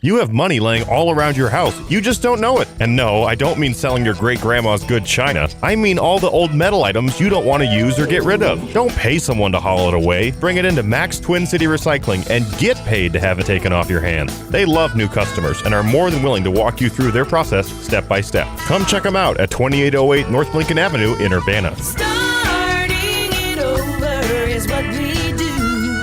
You have money laying all around your house. You just don't know it. And no, I don't mean selling your great-grandma's good china. I mean all the old metal items you don't want to use or get rid of. Don't pay someone to haul it away. Bring it into Max Twin City Recycling and get paid to have it taken off your hands. They love new customers and are more than willing to walk you through their process step by step. Come check them out at 2808 North Lincoln Avenue in Urbana. Starting it over is what we do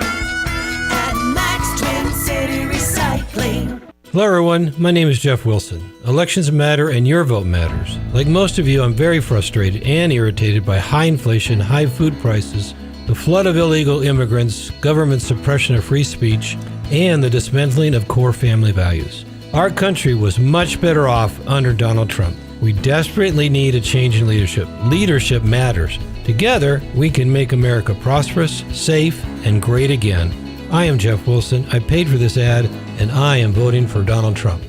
at Max Twin City Recycling. Hello everyone, my name is Jeff Wilson. Elections matter and your vote matters. Like most of you, I'm very frustrated and irritated by high inflation, high food prices, the flood of illegal immigrants, government suppression of free speech, and the dismantling of core family values. Our country was much better off under Donald Trump. We desperately need a change in leadership. Leadership matters. Together, we can make America prosperous, safe, and great again. I am Jeff Wilson. I paid for this ad, and I am voting for Donald Trump.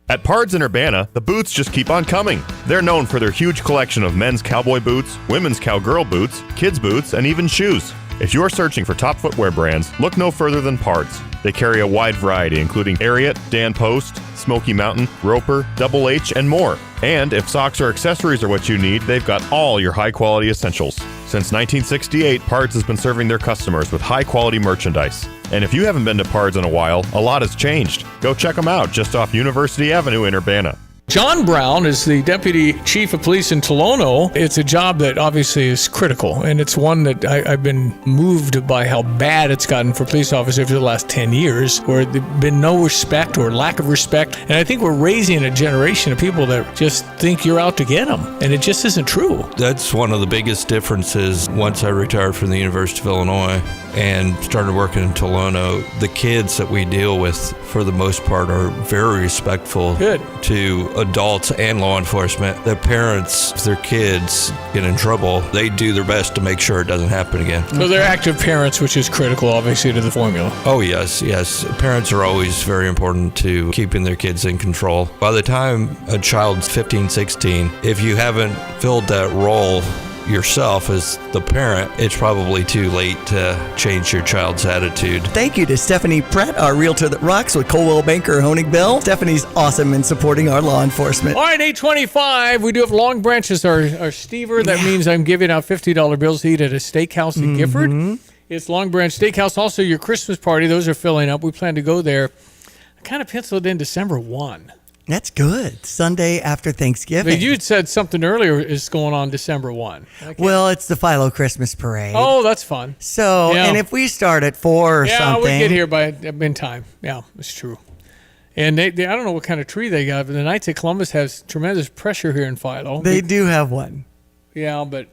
At Pards in Urbana, the boots just keep on coming. They're known for their huge collection of men's cowboy boots, women's cowgirl boots, kids' boots, and even shoes. If you're searching for top footwear brands, look no further than Pards. They carry a wide variety, including Ariat, Dan Post, Smoky Mountain, Roper, Double H, and more. And if socks or accessories are what you need, they've got all your high-quality essentials. Since 1968, Pards has been serving their customers with high-quality merchandise. And if you haven't been to Pards in a while, a lot has changed. Go check them out just off University Avenue in Urbana. John Brown is the deputy chief of police in Tolono. It's a job that obviously is critical, and it's one that I've been moved by how bad it's gotten for police officers over the last 10 years, where there's been no respect or lack of respect. And I think we're raising a generation of people that just think you're out to get them, and it just isn't true. That's one of the biggest differences once I retired from the University of Illinois and started working in Tolono. The kids that we deal with, for the most part, are very respectful to adults and law enforcement. Their parents, if their kids get in trouble, they do their best to make sure it doesn't happen again. So they're active parents, which is critical, obviously, to the formula. Oh, yes. Parents are always very important to keeping their kids in control. By the time a child's 15, 16, if you haven't filled that role yourself as the parent, it's probably too late to change your child's attitude. Thank you to Stephanie Pratt, our realtor that rocks with Coldwell Banker Honig Bill. Stephanie's awesome in supporting our law enforcement. All right, 825. We do have Long Branch as our stever. That means I'm giving out $50 bills to eat at a steakhouse in Gifford. It's Long Branch Steakhouse. Also, your Christmas party, those are filling up. We plan to go there. I kind of penciled in December 1. That's good. Sunday after Thanksgiving. But you had said something earlier is going on December 1. Well, it's the Philo Christmas Parade. Oh, that's fun. So, and if we start at 4 or something. Yeah, we get here in time. Yeah, it's true. And they I don't know what kind of tree they got, but the Knights of Columbus has tremendous pressure here in Philo. They do have one. Yeah, but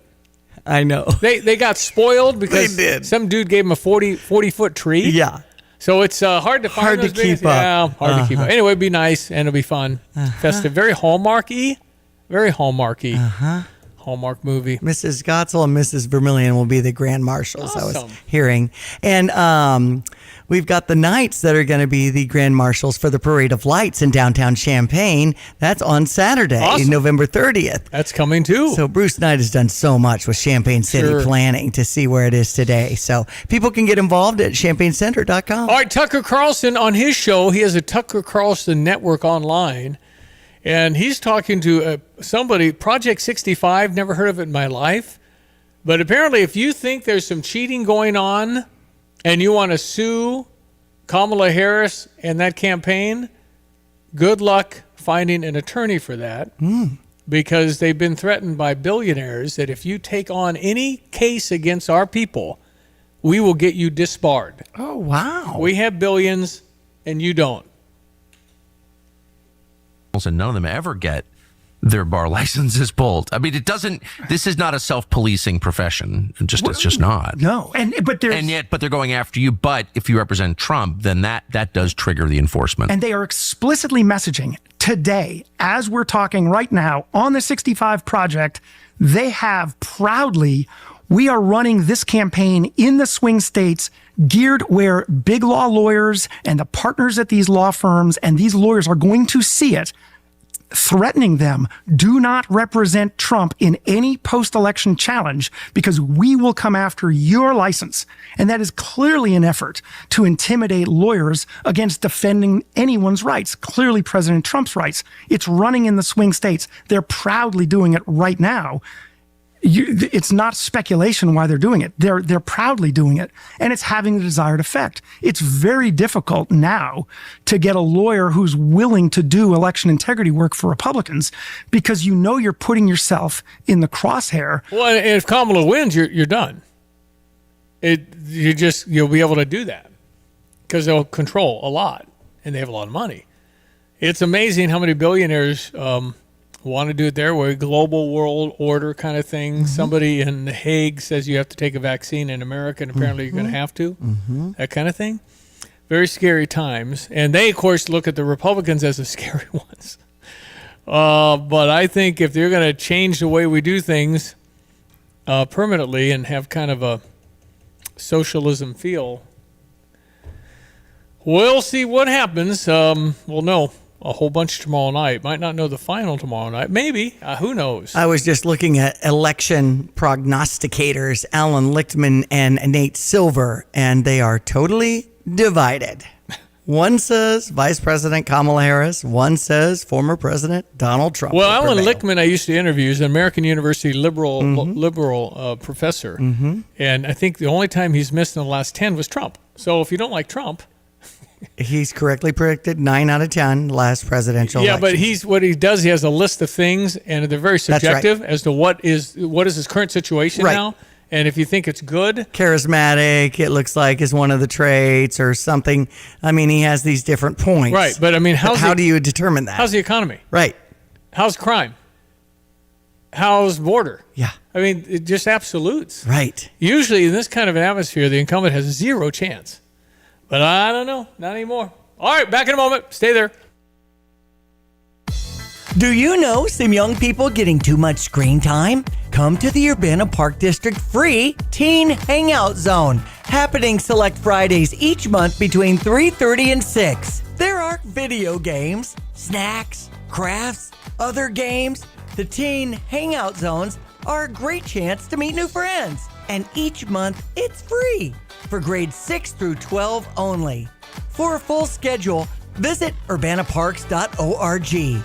I know. They got spoiled because some dude gave them a 40-foot tree. Yeah. So it's hard to find hard those to keep up. Yeah, hard to keep up. Anyway, it'd be nice and it'll be fun. Festive. Very Hallmarky. Very Hallmarky. Hallmark movie. Mrs. Gotzel and Mrs. Vermillion will be the grand marshals, I was hearing. And we've got the Knights that are going to be the grand marshals for the Parade of Lights in downtown Champaign. That's on Saturday, November 30th. That's coming too. So Bruce Knight has done so much with Champaign City planning to see where it is today. So people can get involved at champagncenter.com. All right, Tucker Carlson on his show, he has a Tucker Carlson Network online. And he's talking to somebody, Project 65, never heard of it in my life. But apparently if you think there's some cheating going on and you want to sue Kamala Harris and that campaign, good luck finding an attorney for that. Because they've been threatened by billionaires that if you take on any case against our people, we will get you disbarred. Oh, wow. We have billions and you don't. And none of them ever get their bar licenses pulled. I mean, this is not a self-policing profession. It's just not. No. But they're going after you. But if you represent Trump, then that does trigger the enforcement. And they are explicitly messaging today, as we're talking right now, on the 65 Project, they have proudly, we are running this campaign in the swing states geared where big law lawyers and the partners at these law firms and these lawyers are going to see it, threatening them, do not represent Trump in any post-election challenge because we will come after your license. And that is clearly an effort to intimidate lawyers against defending anyone's rights, clearly President Trump's rights. It's running in the swing states. They're proudly doing it right now. It's not speculation why they're doing it. They're proudly doing it, and it's having the desired effect. It's very difficult now to get a lawyer who's willing to do election integrity work for Republicans because you know you're putting yourself in the crosshair. Well, and if Kamala wins, you're done. You'll be able to do that because they'll control a lot, and they have a lot of money. It's amazing how many billionaires want to do it their way, global world order kind of thing. Somebody in The Hague says you have to take a vaccine in America, and apparently you're going to have to. That kind of thing. Very scary times. And they, of course, look at the Republicans as the scary ones. But I think if they're going to change the way we do things permanently and have kind of a socialism feel, we'll see what happens. We'll know a whole bunch tomorrow night. Might not know the final tomorrow night. Maybe. Who knows? I was just looking at election prognosticators, Alan Lichtman and Nate Silver, and they are totally divided. One says Vice President Kamala Harris. One says former President Donald Trump. Well, Alan Lichtman, I used to interview, is an American University liberal professor. And I think the only time he's missed in the last 10 was Trump. So if you don't like Trump, He's correctly predicted 9 out of 10 last presidential Yeah, elections. but what he does, he has a list of things, and they're very subjective as to what is his current situation now. And if you think it's good, charismatic, it looks like, is one of the traits or something. I mean, he has these different points. right? But I mean, how do you determine that? How's the economy? Right. How's crime? How's border? Yeah. I mean, it just absolutes. Right. Usually in this kind of an atmosphere, the incumbent has zero chance. But I don't know. Not anymore. All right, back in a moment. Stay there. Do you know some young people getting too much screen time? Come to the Urbana Park District free Teen Hangout Zone, happening select Fridays each month between 3:30 and 6. There are video games, snacks, crafts, other games. The Teen Hangout Zones are a great chance to meet new friends. And each month, it's free for grades 6 through 12 only. For a full schedule, visit urbanaparks.org.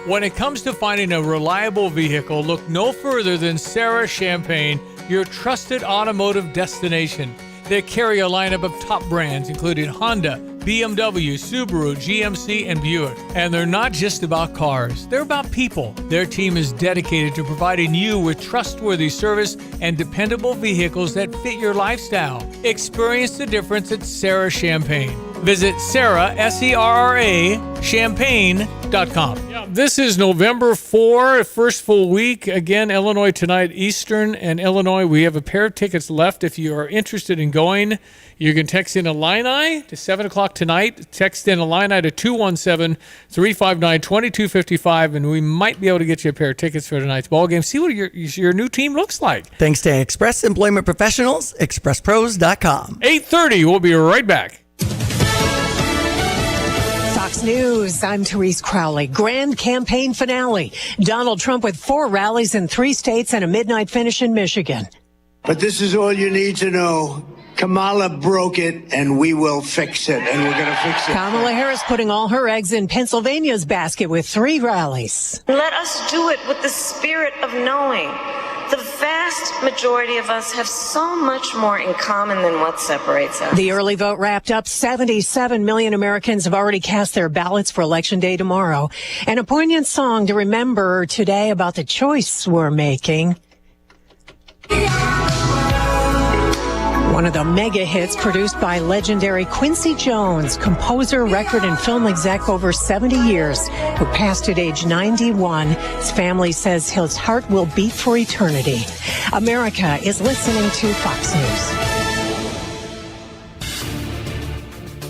When it comes to finding a reliable vehicle, look no further than Sarah Champagne, your trusted automotive destination. They carry a lineup of top brands, including Honda, BMW, Subaru, GMC, and Buick. And they're not just about cars, they're about people. Their team is dedicated to providing you with trustworthy service and dependable vehicles that fit your lifestyle. Experience the difference at Sarah Champagne. Visit Sarah, S-E-R-R-A, champagne.com. Yeah, this is November 4, first full week. Again, Illinois tonight, Eastern and Illinois. We have a pair of tickets left. If you are interested in going, you can text in Illini to 7 o'clock tonight. Text in Illini to 217-359-2255, and we might be able to get you a pair of tickets for tonight's ball game. See what your new team looks like. Thanks to Express Employment Professionals, expresspros.com. 8:30, we'll be right back. Fox News, I'm Therese Crowley. Grand campaign finale. Donald Trump with 4 rallies in 3 states and a midnight finish in Michigan. But this is all you need to know. Kamala broke it, and we will fix it, and we're going to fix it. Kamala Harris putting all her eggs in Pennsylvania's basket with 3 rallies. Let us do it with the spirit of knowing. The vast majority of us have so much more in common than what separates us. The early vote wrapped up. 77 million Americans have already cast their ballots for Election Day tomorrow. And a poignant song to remember today about the choice we're making. One of the mega hits produced by legendary Quincy Jones, composer, record, and film exec over 70 years, who passed at age 91. His family says his heart will beat for eternity. America is listening to Fox News.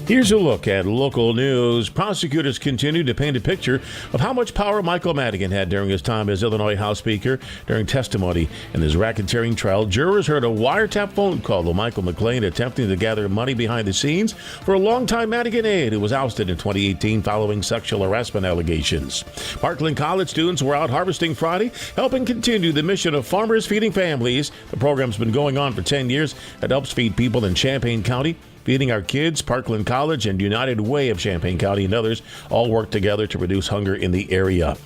Here's a look at local news. Prosecutors continue to paint a picture of how much power Michael Madigan had during his time as Illinois House Speaker. During testimony in his racketeering trial, jurors heard a wiretap phone call of Michael McLean attempting to gather money behind the scenes for a longtime Madigan aide who was ousted in 2018 following sexual harassment allegations. Parkland College students were out harvesting Friday, helping continue the mission of Farmers Feeding Families. The program's been going on for 10 years. It helps feed people in Champaign County. Feeding Our Kids, Parkland College, and United Way of Champaign County and others all work together to reduce hunger in the area.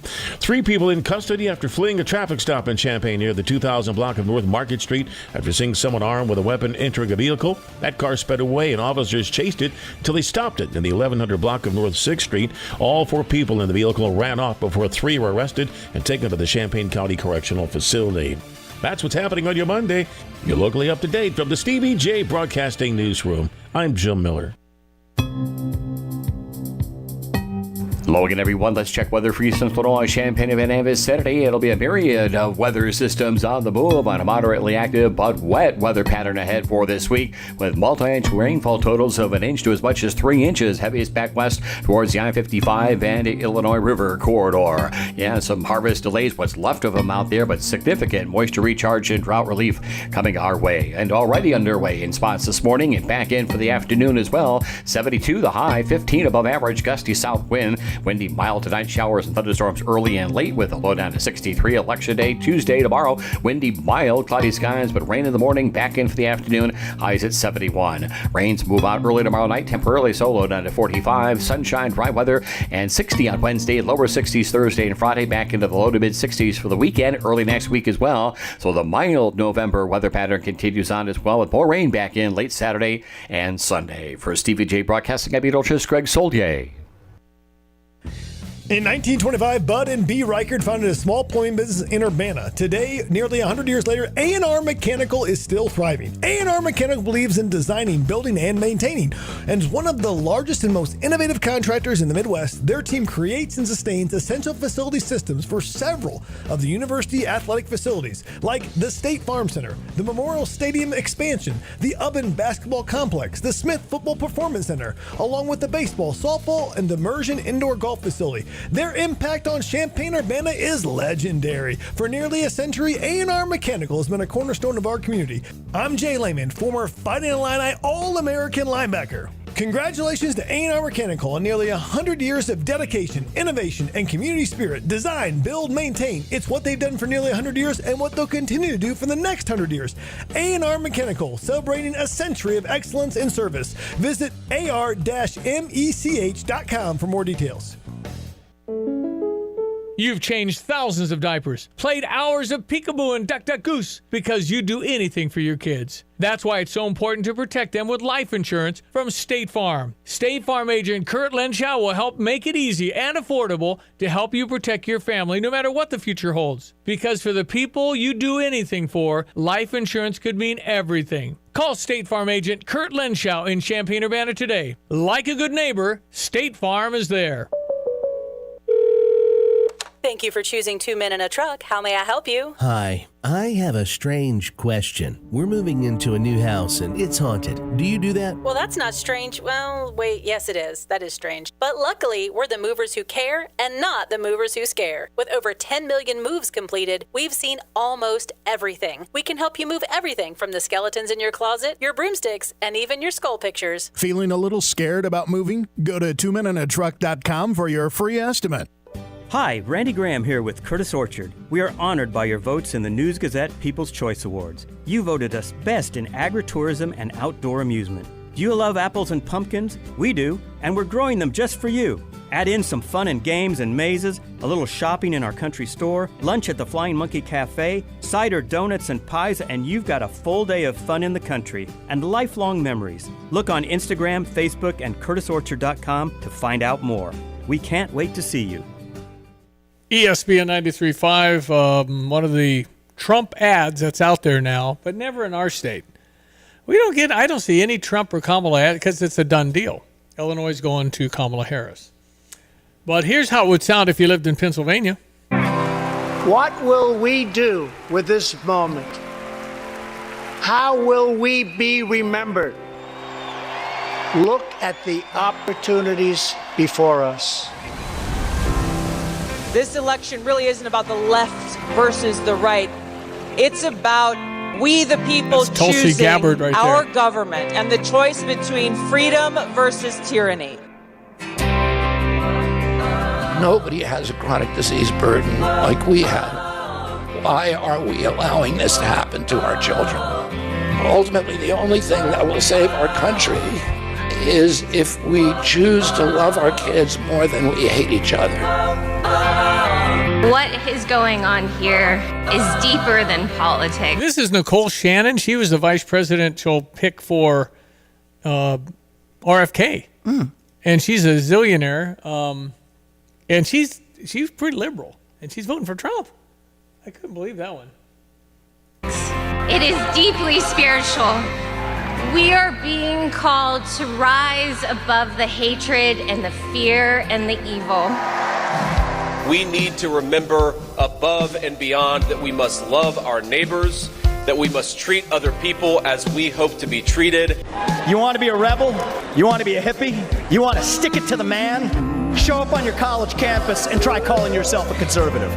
3 people in custody after fleeing a traffic stop in Champaign near the 2000 block of North Market Street after seeing someone armed with a weapon entering a vehicle. That car sped away and officers chased it until they stopped it in the 1100 block of North 6th Street. All 4 people in the vehicle ran off before 3 were arrested and taken to the Champaign County Correctional Facility. That's what's happening on your Monday. You're locally up to date from the Stevie Jay Broadcasting Newsroom. I'm Jim Miller. Hello again, everyone. Let's check weather for you. Central Illinois, Champaign, and Van Saturday. It'll be a myriad of weather systems on the move on a moderately active but wet weather pattern ahead for this week, with multi-inch rainfall totals of 1 inch to as much as 3 inches, heaviest back west towards the I-55 and Illinois River corridor. Yeah, some harvest delays, what's left of them out there, but significant moisture recharge and drought relief coming our way, and already underway in spots this morning and back in for the afternoon as well. 72 the high, 15 above average, gusty south wind Windy, mild to night showers and thunderstorms early and late with a low down to 63. Election day, Tuesday, tomorrow. Windy, mild, cloudy skies, but rain in the morning, back in for the afternoon. Highs at 71. Rains move out early tomorrow night, temporarily so, low down to 45. Sunshine, dry weather, and 60 on Wednesday. Lower 60s Thursday and Friday, back into the low to mid 60s for the weekend, early next week as well. So the mild November weather pattern continues on as well, with more rain back in late Saturday and Sunday. For Stevie Jay Broadcasting, I'm meteorologist Greg Solier. In 1925, Bud and B. Reichert founded a small plumbing business in Urbana. Today, nearly 100 years later, A&R Mechanical is still thriving. A&R Mechanical believes in designing, building, and maintaining, and is one of the largest and most innovative contractors in the Midwest. Their team creates and sustains essential facility systems for several of the university athletic facilities, like the State Farm Center, the Memorial Stadium expansion, the Ubben Basketball Complex, the Smith Football Performance Center, along with the baseball, softball, and Immersion Indoor Golf Facility. Their impact on Champaign-Urbana is legendary. For nearly a century, A&R Mechanical has been a cornerstone of our community. I'm Jay Lehman, former Fighting Illini All-American linebacker. Congratulations to A&R Mechanical on nearly 100 years of dedication, innovation, and community spirit. Design, build, maintain. It's what they've done for nearly 100 years and what they'll continue to do for the next 100 years. A&R Mechanical, celebrating a century of excellence in service. Visit ar-mech.com for more details. You've changed thousands of diapers, played hours of peekaboo and duck, duck, goose because you do anything for your kids. That's why it's so important to protect them with life insurance from State Farm. State Farm agent Kurt Lenschow will help make it easy and affordable to help you protect your family no matter what the future holds. Because for the people you do anything for, life insurance could mean everything. Call State Farm agent Kurt Lenschow in Champaign-Urbana today. Like a good neighbor, State Farm is there. Thank you for choosing 2 Men in a Truck. How may I help you? Hi, I have a strange question. We're moving into a new house and it's haunted. Do you do that? Well, that's not strange. Well, wait, yes it is. That is strange. But luckily, we're the movers who care and not the movers who scare. With over 10 million moves completed, we've seen almost everything. We can help you move everything from the skeletons in your closet, your broomsticks, and even your skull pictures. Feeling a little scared about moving? Go to 2meninatruck.com for your free estimate. Hi, Randy Graham here with Curtis Orchard. We are honored by your votes in the News Gazette People's Choice Awards. You voted us best in agritourism and outdoor amusement. Do you love apples and pumpkins? We do, and we're growing them just for you. Add in some fun and games and mazes, a little shopping in our country store, lunch at the Flying Monkey Cafe, cider, donuts, and pies, and you've got a full day of fun in the country and lifelong memories. Look on Instagram, Facebook, and curtisorchard.com to find out more. We can't wait to see you. ESPN 93.5, one of the Trump ads that's out there now, but never in our state. I don't see any Trump or Kamala ad because it's a done deal. Illinois is going to Kamala Harris. But here's how it would sound if you lived in Pennsylvania. What will we do with this moment? How will we be remembered? Look at the opportunities before us. This election really isn't about the left versus the right. It's about we the people choosing our government and the choice between freedom versus tyranny. Nobody has a chronic disease burden like we have. Why are we allowing this to happen to our children? Ultimately, the only thing that will save our country is if we choose to love our kids more than we hate each other. What is going on here is deeper than politics. This is Nicole Shannon. She was the vice presidential pick for RFK. And she's a zillionaire. And she's pretty liberal. And she's voting for Trump. I couldn't believe that one. It is deeply spiritual. We are being called to rise above the hatred and the fear and the evil. We need to remember above and beyond that we must love our neighbors, that we must treat other people as we hope to be treated. You want to be a rebel? You want to be a hippie? You want to stick it to the man? Show up on your college campus and try calling yourself a conservative.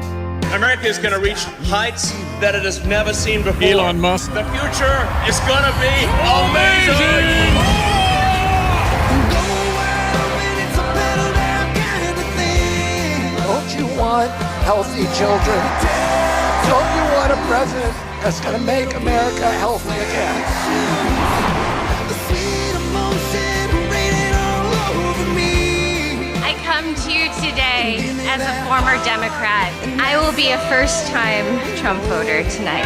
America is going to reach heights that it has never seen before. Elon Musk. The future is going to be amazing. want healthy children? Don't you want a president that's going to make America healthy again? I come to you today as a former Democrat. I will be a first-time Trump voter tonight.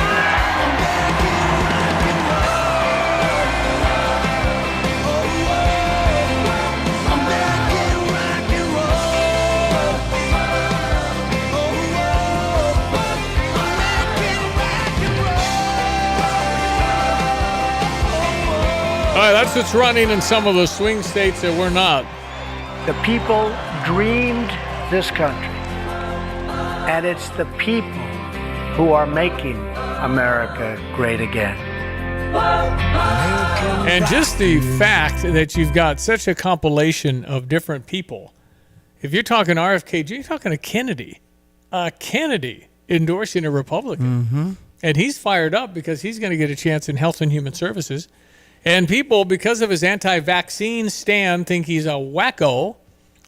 All right, that's what's running in some of the swing states that we're not. The people dreamed this country, and it's the people who are making America great again. And just the fact that you've got such a compilation of different people. If you're talking RFK, you're talking to Kennedy. Kennedy endorsing a Republican. Mm-hmm. And he's fired up because he's going to get a chance in Health and Human Services. And people, because of his anti-vaccine stand, think he's a wacko.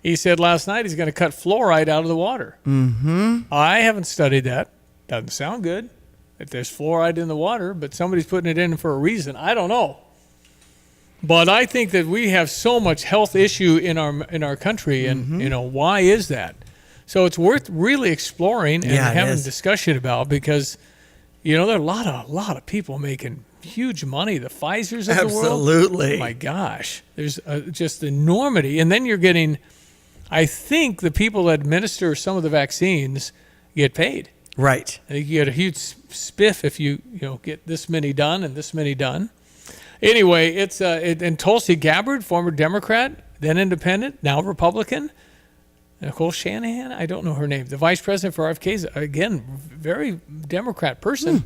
He said last night he's going to cut fluoride out of the water. Mm-hmm. I haven't studied that. Doesn't sound good if there's fluoride in the water, but somebody's putting it in for a reason. I don't know. But I think that we have so much health issue in our country, and why is that? So it's worth really exploring and having discussion about, because there are a lot of people making huge money. The Pfizers of the world. Absolutely. Oh my gosh. There's just enormity. And then you're getting, I think the people that administer some of the vaccines get paid. Right. I think you get a huge spiff if you get this many done and this many done. Anyway, it's and Tulsi Gabbard, former Democrat, then independent, now Republican. Nicole Shanahan, I don't know her name. The vice president for RFK is, again, very Democrat person.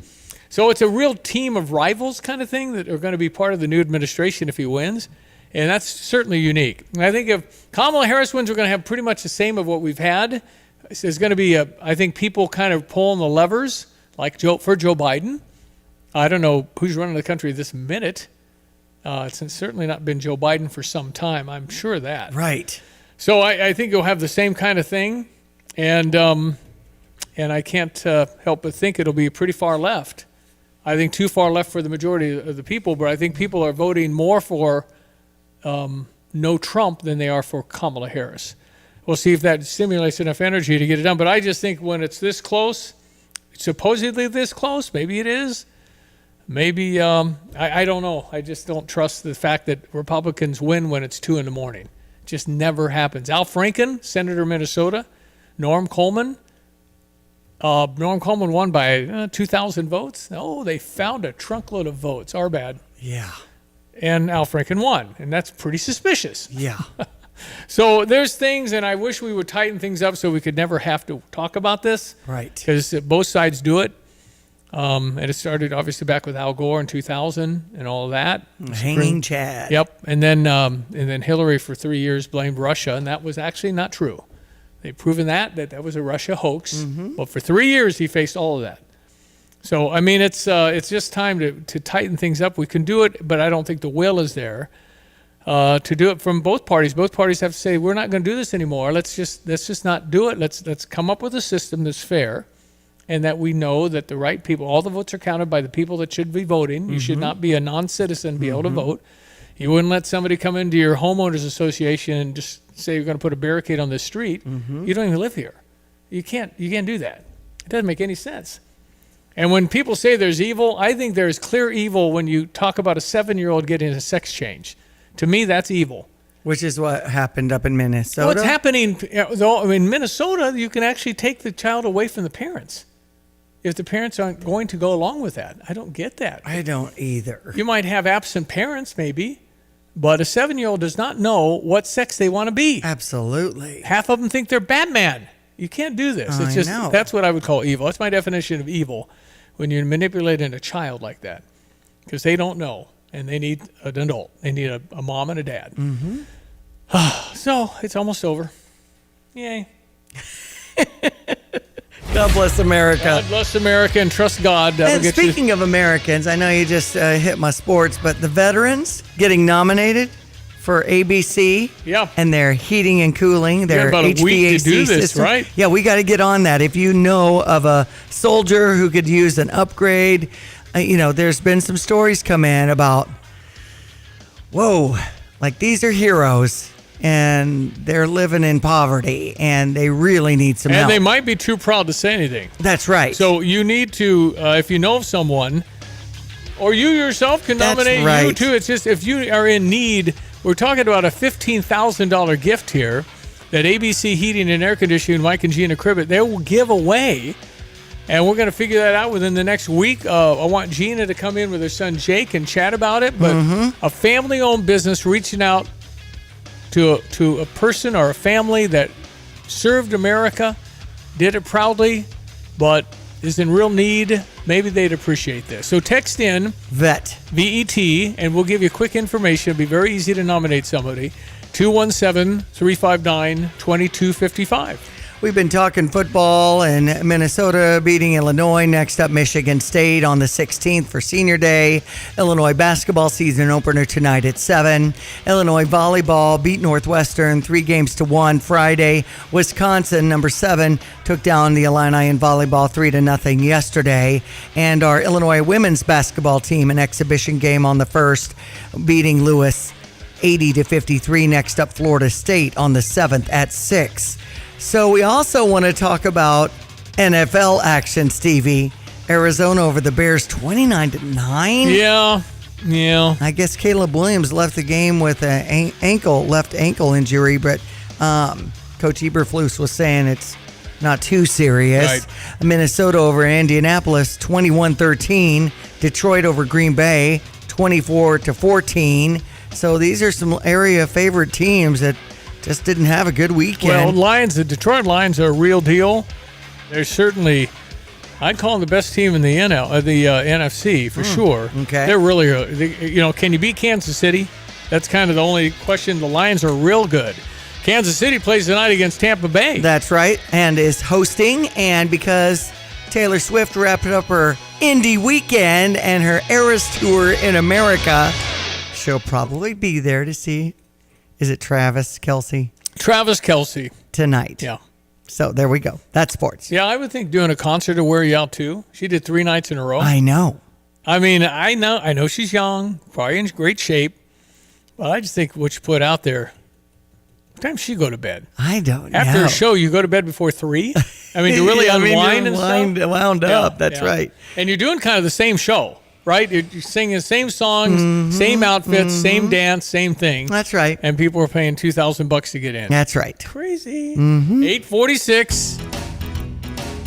So it's a real team of rivals kind of thing that are going to be part of the new administration if he wins. And that's certainly unique. And I think if Kamala Harris wins, we're going to have pretty much the same of what we've had. There's going to be, I think, people kind of pulling the levers, like for Joe Biden. I don't know who's running the country this minute. It's certainly not been Joe Biden for some time. I'm sure of that. Right. So I think you'll have the same kind of thing. And I can't help but think it'll be pretty far left. I think too far left for the majority of the people, but I think people are voting more for no Trump than they are for Kamala Harris. We'll see if that stimulates enough energy to get it done. But I just think when it's this close, supposedly this close, maybe it is. Maybe, I don't know. I just don't trust the fact that Republicans win when it's 2 a.m. It just never happens. Al Franken, Senator Minnesota, Norm Coleman won by 2,000 votes. Oh, they found a trunkload of votes. Our bad. Yeah. And Al Franken won, and that's pretty suspicious. Yeah. So there's things, and I wish we would tighten things up so we could never have to talk about this. Right. Because both sides do it. And it started obviously back with Al Gore in 2000 and all of that. Hanging Chad. Yep. And then Hillary for 3 years blamed Russia, and that was actually not true. They've proven that was a Russia hoax. Mm-hmm. But for 3 years, he faced all of that. So, I mean, it's just time to tighten things up. We can do it, but I don't think the will is there to do it from both parties. Both parties have to say, we're not going to do this anymore. Let's just not do it. Let's come up with a system that's fair, and that we know that the right people, all the votes are counted by the people that should be voting. You should not be a non-citizen be able to vote. You wouldn't let somebody come into your homeowners association and just say you're going to put a barricade on this street. You don't even live here. You can't do that. It doesn't make any sense. And when people say there's evil, I think there's clear evil when you talk about a 7-year-old getting a sex change. To me, that's evil. Which is what happened up in Minnesota. What's happening, though, in Minnesota, you can actually take the child away from the parents if the parents aren't going to go along with that. I don't get that. I don't either. You might have absent parents, maybe, but a 7-year-old does not know what sex they want to be. Absolutely. Half of them think they're Batman. You can't do this. It's just that's what I would call evil. That's my definition of evil, when you're manipulating a child like that, because they don't know, and they need an adult. They need a mom and a dad. So it's almost over. Yay. God bless America. God bless America, and trust God. And speaking of Americans, I know you just hit my sports, but the veterans getting nominated for ABC. Yeah. And their heating and cooling, their about a HVAC week to do this, system. right? Yeah, we got to get on that. If you know of a soldier who could use an upgrade, there's been some stories come in about, whoa, like these are heroes and they're living in poverty and they really need some help. And they might be too proud to say anything. That's right. So you need to, if you know of someone, or you yourself can nominate you too. It's just if you are in need, we're talking about a $15,000 gift here that ABC Heating and Air Conditioning, Mike and Gina Cribbett, they will give away. And we're going to figure that out within the next week. I want Gina to come in with her son Jake and chat about it. But a family-owned business reaching out to a person or a family that served America, did it proudly, but is in real need, maybe they'd appreciate this. So text in VET, V-E-T, and we'll give you quick information. It'll be very easy to nominate somebody. 217-359-2255. We've been talking football and Minnesota beating Illinois. Next up, Michigan State on the 16th for Senior Day. Illinois basketball season opener tonight at 7. Illinois volleyball beat Northwestern 3-1 Friday. Wisconsin, number 7, took down the Illini in volleyball 3-0 yesterday. And our Illinois women's basketball team, an exhibition game on the 1st, beating Lewis 80-53. Next up, Florida State on the 7th at 6. So we also want to talk about NFL action, Stevie. Arizona over the Bears 29-9. Yeah. I guess Caleb Williams left the game with an left ankle injury, but Coach Eberflus was saying it's not too serious. Right. Minnesota over Indianapolis 21-13. Detroit over Green Bay 24-14. So these are some area favorite teams that just didn't have a good weekend. Well, the Detroit Lions are a real deal. They're certainly, I'd call them the best team in the NFC for sure. Okay. They're really, can you beat Kansas City? That's kind of the only question. The Lions are real good. Kansas City plays tonight against Tampa Bay. That's right, and is hosting. And because Taylor Swift wrapped up her Indy weekend and her Eras Tour in America, she'll probably be there to see. Is it Travis Kelce? Travis Kelce. Tonight. Yeah. So there we go. That's sports. Yeah, I would think doing a concert to wear you out too. She did 3 nights in a row. I know. I mean, I know she's young, probably in great shape, but I just think what you put out there. What time does she go to bed? I don't know. After a show, you go to bed before 3? I mean, to really unwind and stuff? Wound up, that's right. And you're doing kind of the same show. Right? You're singing the same songs, same outfits, same dance, same thing. That's right. And people are paying $2,000 to get in. That's right. Crazy. 846.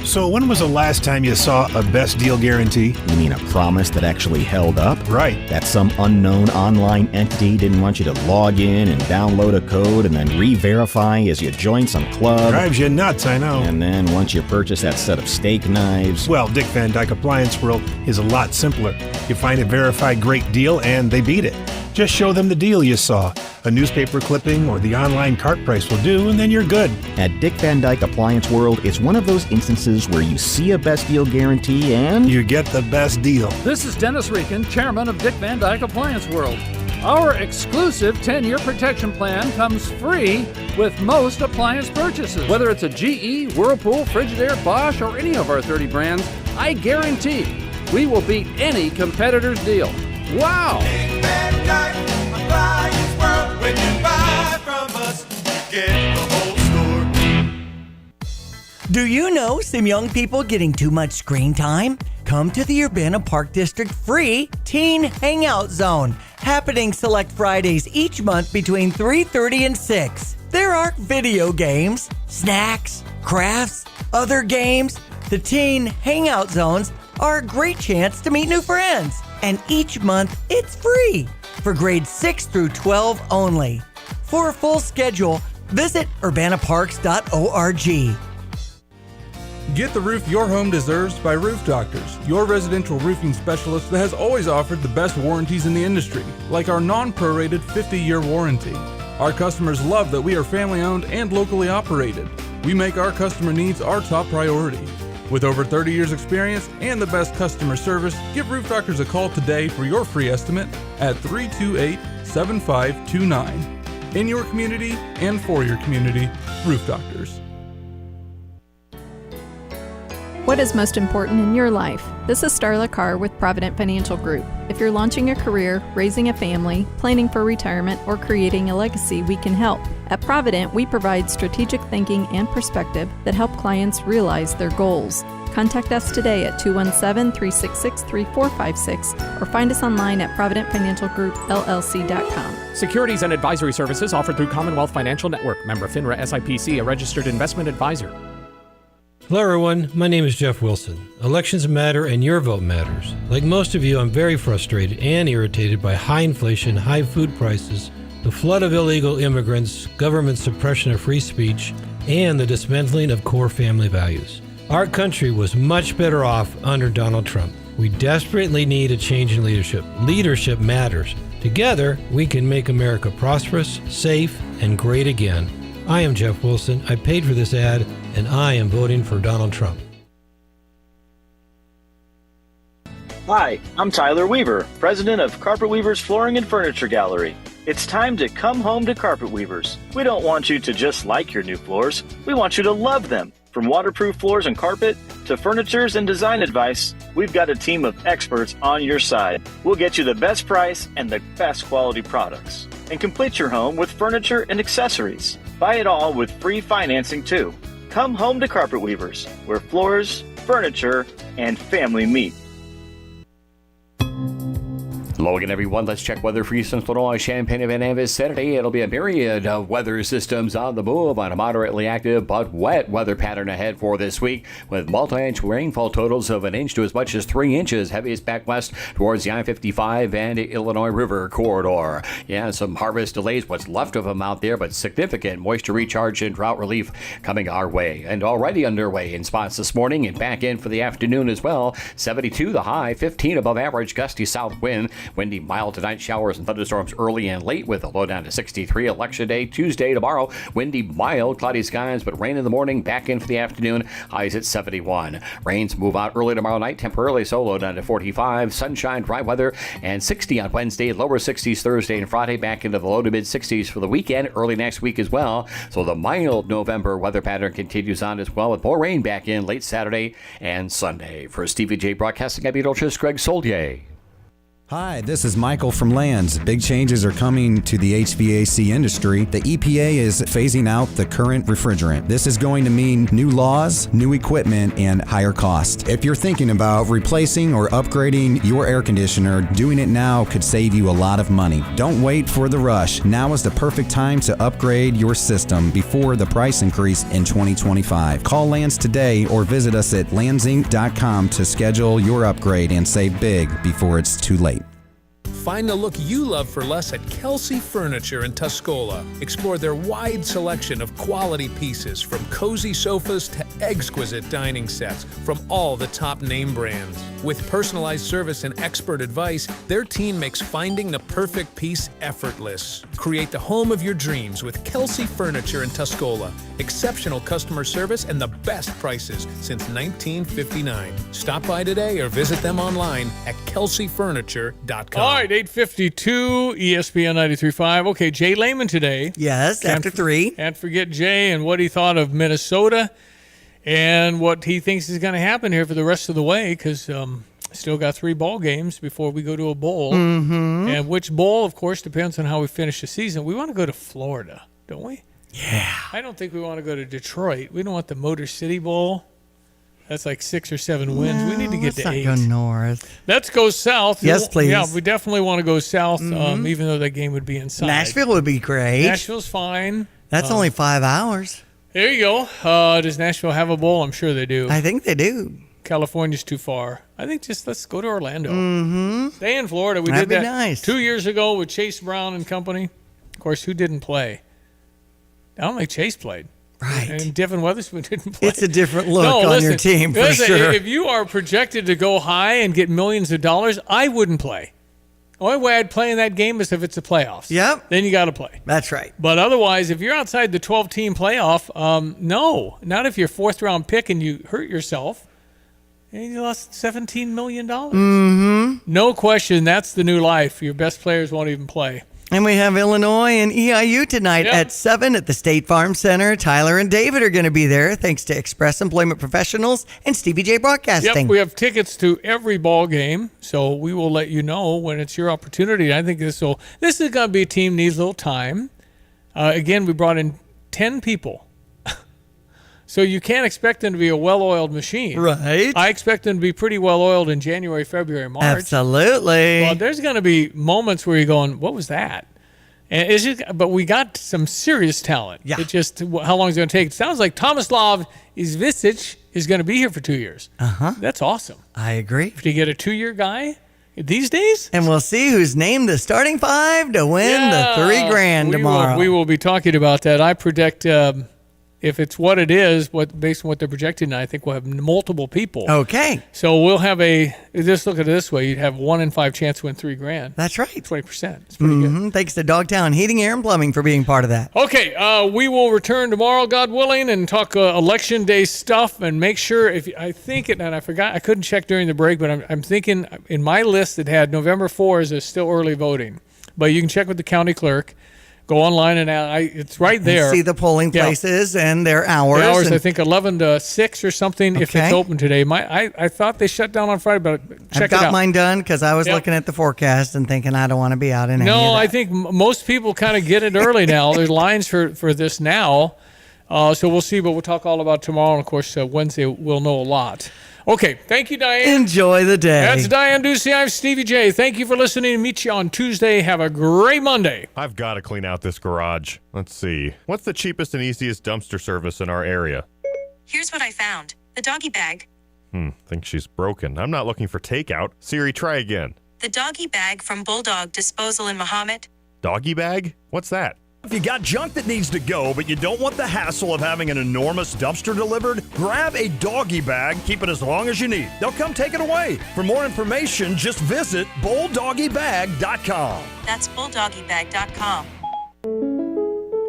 So when was the last time you saw a best deal guarantee? You mean a promise that actually held up? Right. That some unknown online entity didn't want you to log in and download a code and then re-verify as you join some club. Drives you nuts, I know. And then once you purchase that set of steak knives... Well, Dick Van Dyke Appliance World is a lot simpler. You find a verified great deal and they beat it. Just show them the deal you saw. A newspaper clipping or the online cart price will do, and then you're good. At Dick Van Dyke Appliance World, it's one of those instances where you see a best deal guarantee and... you get the best deal. This is Dennis Rieken, chairman of Dick Van Dyke Appliance World. Our exclusive 10-year protection plan comes free with most appliance purchases. Whether it's a GE, Whirlpool, Frigidaire, Bosch, or any of our 30 brands, I guarantee we will beat any competitor's deal. Wow! Dick Van Dyke Appliance World. When you buy from us, you get the whole store. Do you know some young people getting too much screen time? Come to the Urbana Park District free Teen Hangout Zone, happening select Fridays each month between 3:30 and 6. There are video games, snacks, crafts, other games. The Teen Hangout Zones are a great chance to meet new friends. And each month, it's free for grades 6 through 12 only. For a full schedule, visit urbanaparks.org. Get the roof your home deserves by Roof Doctors, your residential roofing specialist that has always offered the best warranties in the industry, like our non-prorated 50-year warranty. Our customers love that we are family-owned and locally operated. We make our customer needs our top priority. With over 30 years experience and the best customer service, give Roof Doctors a call today for your free estimate at 328-7529. In your community and for your community, Roof Doctors. What is most important in your life? This is Starla Carr with Provident Financial Group. If you're launching a career, raising a family, planning for retirement, or creating a legacy, we can help. At Provident, we provide strategic thinking and perspective that help clients realize their goals. Contact us today at 217-366-3456 or find us online at providentfinancialgroupllc.com. Securities and advisory services offered through Commonwealth Financial Network. Member FINRA SIPC, a registered investment advisor. Hello everyone, my name is Jeff Wilson. Elections matter and your vote matters. Like most of you, I'm very frustrated and irritated by high inflation, high food prices, the flood of illegal immigrants, government suppression of free speech, and the dismantling of core family values. Our country was much better off under Donald Trump. We desperately need a change in leadership. Leadership matters. Together, we can make America prosperous, safe, and great again. I am Jeff Wilson. I paid for this ad, and I am voting for Donald Trump. Hi, I'm Tyler Weaver, president of Carpet Weavers Flooring and Furniture Gallery. It's time to come home to Carpet Weavers. We don't want you to just like your new floors. We want you to love them. From waterproof floors and carpet to furnitures and design advice, we've got a team of experts on your side. We'll get you the best price and the best quality products. And complete your home with furniture and accessories. Buy it all with free financing too. Come home to Carpet Weavers, where floors, furniture, and family meet. Hello again, everyone. Let's check weather for you. Central Illinois, Champaign, and Van Avis. Saturday, it'll be a myriad of weather systems on the move on a moderately active but wet weather pattern ahead for this week, with multi-inch rainfall totals of an inch to as much as 3 inches, heaviest back west towards the I-55 and Illinois River corridor. Yeah, some harvest delays, what's left of them out there, but significant moisture recharge and drought relief coming our way, and already underway in spots this morning and back in for the afternoon as well. 72 the high, 15 above average, gusty south wind. Windy, mild tonight, showers and thunderstorms early and late with a low down to 63. Election day Tuesday, tomorrow, windy, mild, cloudy skies, but rain in the morning, back in for the afternoon, highs at 71. Rains move out early tomorrow night, temporarily so, low down to 45. Sunshine, dry weather, and 60 on Wednesday, lower 60s Thursday and Friday, back into the low to mid 60s for the weekend, early next week as well. So the mild November weather pattern continues on as well, with more rain back in late Saturday and Sunday. For Stevie Jay Broadcasting, I'm meteorologist Greg Solier. Hi, this is Michael from Lands. Big changes are coming to the HVAC industry. The EPA is phasing out the current refrigerant. This is going to mean new laws, new equipment, and higher costs. If you're thinking about replacing or upgrading your air conditioner, doing it now could save you a lot of money. Don't wait for the rush. Now is the perfect time to upgrade your system before the price increase in 2025. Call Lands today or visit us at landsinc.com to schedule your upgrade and save big before it's too late. Find the look you love for less at Kelsey Furniture in Tuscola. Explore their wide selection of quality pieces, from cozy sofas to exquisite dining sets from all the top name brands. With personalized service and expert advice, their team makes finding the perfect piece effortless. Create the home of your dreams with Kelsey Furniture in Tuscola. Exceptional customer service and the best prices since 1959. Stop by today or visit them online at kelseyfurniture.com. All right, 8:52, ESPN 93.5. Okay, Jay Lehman today. Yes, after 3. Can't forget Jay and what he thought of Minnesota and what he thinks is going to happen here for the rest of the way, because still got 3 ball games before we go to a bowl. Mm-hmm. And which bowl, of course, depends on how we finish the season. We want to go to Florida, don't we? Yeah. I don't think we want to go to Detroit. We don't want the Motor City Bowl. That's like 6 or 7 wins. No, we need to get to 8. Let's not go north. Let's go south. Yes, please. Yeah, we definitely want to go south, even though that game would be inside. Nashville would be great. Nashville's fine. That's only 5 hours. There you go. Does Nashville have a bowl? I'm sure they do. I think they do. California's too far. I think just let's go to Orlando. Mm-hmm. Stay in Florida. We That'd did that be nice. 2 years ago with Chase Brown and company. Of course, who didn't play? I don't think Chase played. Right. And Devin Weatherspoon didn't play. It's a different look on your team for sure. If you are projected to go high and get millions of dollars, I wouldn't play. The only way I'd play in that game is if it's the playoffs. Yep. Then you got to play. That's right. But otherwise, if you're outside the 12-team playoff, no. Not if you're 4th-round pick and you hurt yourself. And he lost $17 million. Mm-hmm. No question, that's the new life. Your best players won't even play. And we have Illinois and EIU tonight at 7 at the State Farm Center. Tyler and David are going to be there thanks to Express Employment Professionals and Stevie Jay Broadcasting. Yep, we have tickets to every ball game, so we will let you know when it's your opportunity. I think this is going to be a team needs a little time. Again, we brought in 10 people. So you can't expect them to be a well-oiled machine. Right. I expect them to be pretty well-oiled in January, February, March. Absolutely. Well, there's going to be moments where you're going, what was that? And it's just, but we got some serious talent. Yeah. It's just how long is it going to take? It sounds like Tomislav Izvicic is going to be here for 2 years. Uh-huh. That's awesome. I agree. If you get a 2-year guy these days. And we'll see who's named the starting 5 to win the $3,000 tomorrow. We will be talking about that. I predict... if it's what it is, based on what they're projecting, I think we'll have multiple people. Okay. So we'll have just look at it this way, you'd have 1 in 5 chance to win $3,000. That's right. 20%. It's pretty good. Thanks to Dogtown Heating, Air, and Plumbing for being part of that. Okay, we will return tomorrow, God willing, and talk Election Day stuff and make sure, and I forgot, I couldn't check during the break, but I'm thinking in my list it had November 4 as still early voting. But you can check with the county clerk. Go online and it's right there. And see the polling places and their hours. The hours, I think 11 to 6 or something if it's open today. I thought they shut down on Friday, but check it out. I've got mine done because I was looking at the forecast and thinking I don't want to be out in any of that. No, I think most people kind of get it early now. There's lines for this now. So we'll see, but we'll talk all about tomorrow. And, of course, Wednesday we'll know a lot. Okay, thank you, Diane. Enjoy the day. That's Diane Ducey. I'm Stevie J. Thank you for listening. Meet you on Tuesday. Have a great Monday. I've got to clean out this garage. Let's see. What's the cheapest and easiest dumpster service in our area? Here's what I found. The doggy bag. Think she's broken. I'm not looking for takeout. Siri, try again. The doggy bag from Bulldog Disposal in Mahomet. Doggy bag? What's that? If you got junk that needs to go, but you don't want the hassle of having an enormous dumpster delivered, grab a doggy bag, keep it as long as you need. They'll come take it away. For more information, just visit bulldoggybag.com. That's bulldoggybag.com.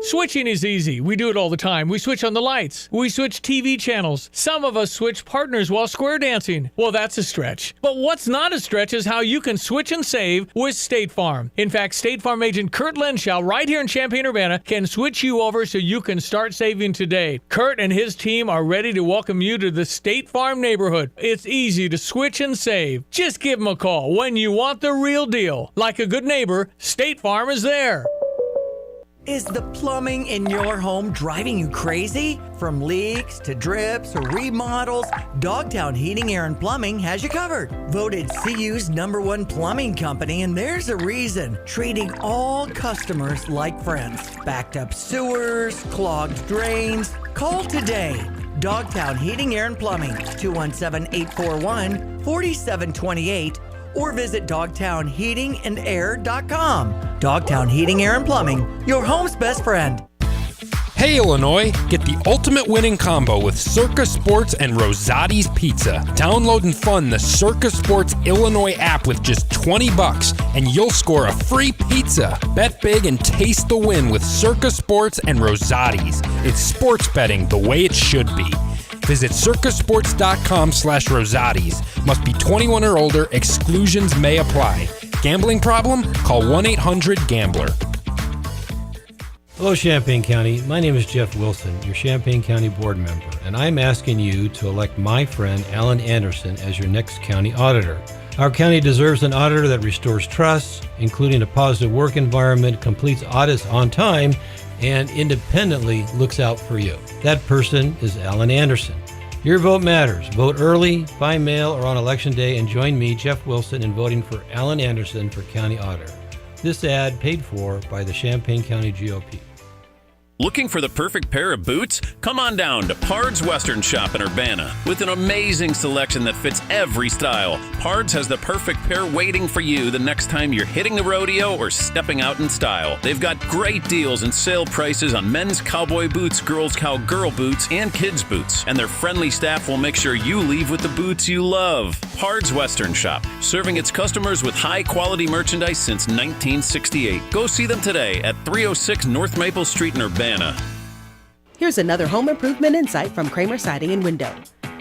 Switching is easy. We do it all the time. We switch on the lights. We switch TV channels. Some of us switch partners while square dancing. Well, that's a stretch. But what's not a stretch is how you can switch and save with State Farm. In fact, State Farm agent Kurt Lenschow right here in Champaign-Urbana can switch you over so you can start saving today. Kurt and his team are ready to welcome you to the State Farm neighborhood. It's easy to switch and save. Just give them a call when you want the real deal. Like a good neighbor, State Farm is there. Is the plumbing in your home driving you crazy? From leaks to drips or remodels, Dogtown Heating, Air, and Plumbing has you covered. Voted CU's #1 plumbing company, and there's a reason. Treating all customers like friends. Backed up sewers, clogged drains. Call today. Dogtown Heating, Air, and Plumbing, 217-841-4728. Or visit dogtownheatingandair.com. Dogtown Heating, Air, and Plumbing, your home's best friend. Hey Illinois, get the ultimate winning combo with Circa Sports and Rosati's Pizza. Download and fund the Circa Sports Illinois app with just $20 and you'll score a free pizza. Bet big and taste the win with Circa Sports and Rosati's. It's sports betting the way it should be. Visit circasports.com/Rosati's. Must be 21 or older. Exclusions may apply. Gambling problem? Call 1-800-GAMBLER. Hello, Champaign County. My name is Jeff Wilson, your Champaign County board member, and I'm asking you to elect my friend Alan Anderson as your next county auditor. Our county deserves an auditor that restores trust, including a positive work environment, completes audits on time, and independently looks out for you. That person is Alan Anderson. Your vote matters. Vote early, by mail, or on Election Day, and join me, Jeff Wilson, in voting for Alan Anderson for County Auditor. This ad paid for by the Champaign County GOP. Looking for the perfect pair of boots? Come on down to Pard's Western Shop in Urbana. With an amazing selection that fits every style, Pard's has the perfect pair waiting for you the next time you're hitting the rodeo or stepping out in style. They've got great deals and sale prices on men's cowboy boots, girls' cowgirl boots, and kids' boots. And their friendly staff will make sure you leave with the boots you love. Pard's Western Shop, serving its customers with high-quality merchandise since 1968. Go see them today at 306 North Maple Street in Urbana. Here's another home improvement insight from Kramer Siding and Window.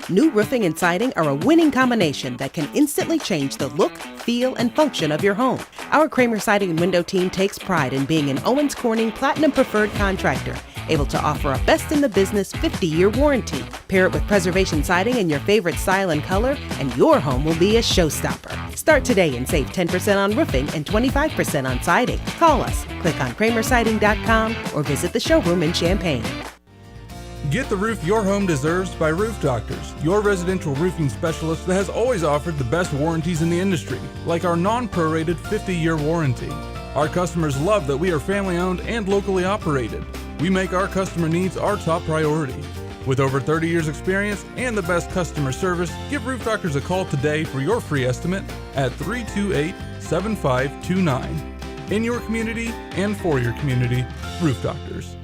New roofing and siding are a winning combination that can instantly change the look, feel, and function of your home. Our Kramer Siding and Window team takes pride in being an Owens Corning Platinum Preferred contractor, able to offer a best-in-the-business 50-year warranty. Pair it with preservation siding in your favorite style and color, and your home will be a showstopper. Start today and save 10% on roofing and 25% on siding. Call us, click on kramersiding.com, or visit the showroom in Champaign. Get the roof your home deserves by Roof Doctors, your residential roofing specialist that has always offered the best warranties in the industry, like our non-prorated 50-year warranty. Our customers love that we are family-owned and locally operated. We make our customer needs our top priority. With over 30 years experience and the best customer service, give Roof Doctors a call today for your free estimate at 328-7529. In your community and for your community, Roof Doctors.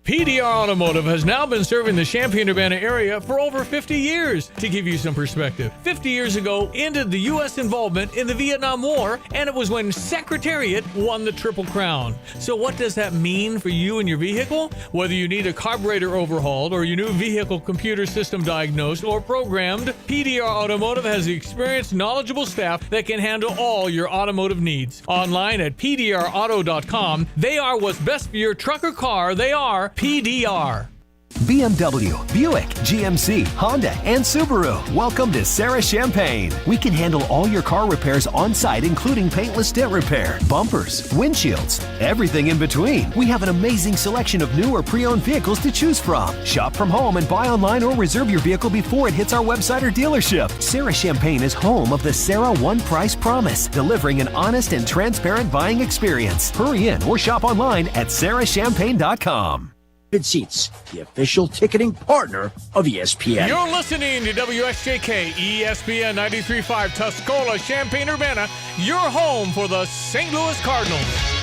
PDR Automotive has now been serving the Champaign-Urbana area for over 50 years. To give you some perspective, 50 years ago ended the U.S. involvement in the Vietnam War, and it was when Secretariat won the Triple Crown. So what does that mean for you and your vehicle? Whether you need a carburetor overhauled or your new vehicle computer system diagnosed or programmed, PDR Automotive has the experienced, knowledgeable staff that can handle all your automotive needs. Online at pdrauto.com, they are what's best for your truck or car. They are PDR. BMW, Buick, GMC, Honda, and Subaru. Welcome to Sarah Champaign. We can handle all your car repairs on site, including paintless dent repair, bumpers, windshields, everything in between. We have an amazing selection of new or pre-owned vehicles to choose from. Shop from home and buy online or reserve your vehicle before it hits our website or dealership. Sarah Champaign is home of the Sarah One Price Promise, delivering an honest and transparent buying experience. Hurry in or shop online at sarahchampaign.com. Seats, the official ticketing partner of ESPN. You're listening to WSJK ESPN 93.5 Tuscola, Champaign-Urbana, your home for the St. Louis Cardinals.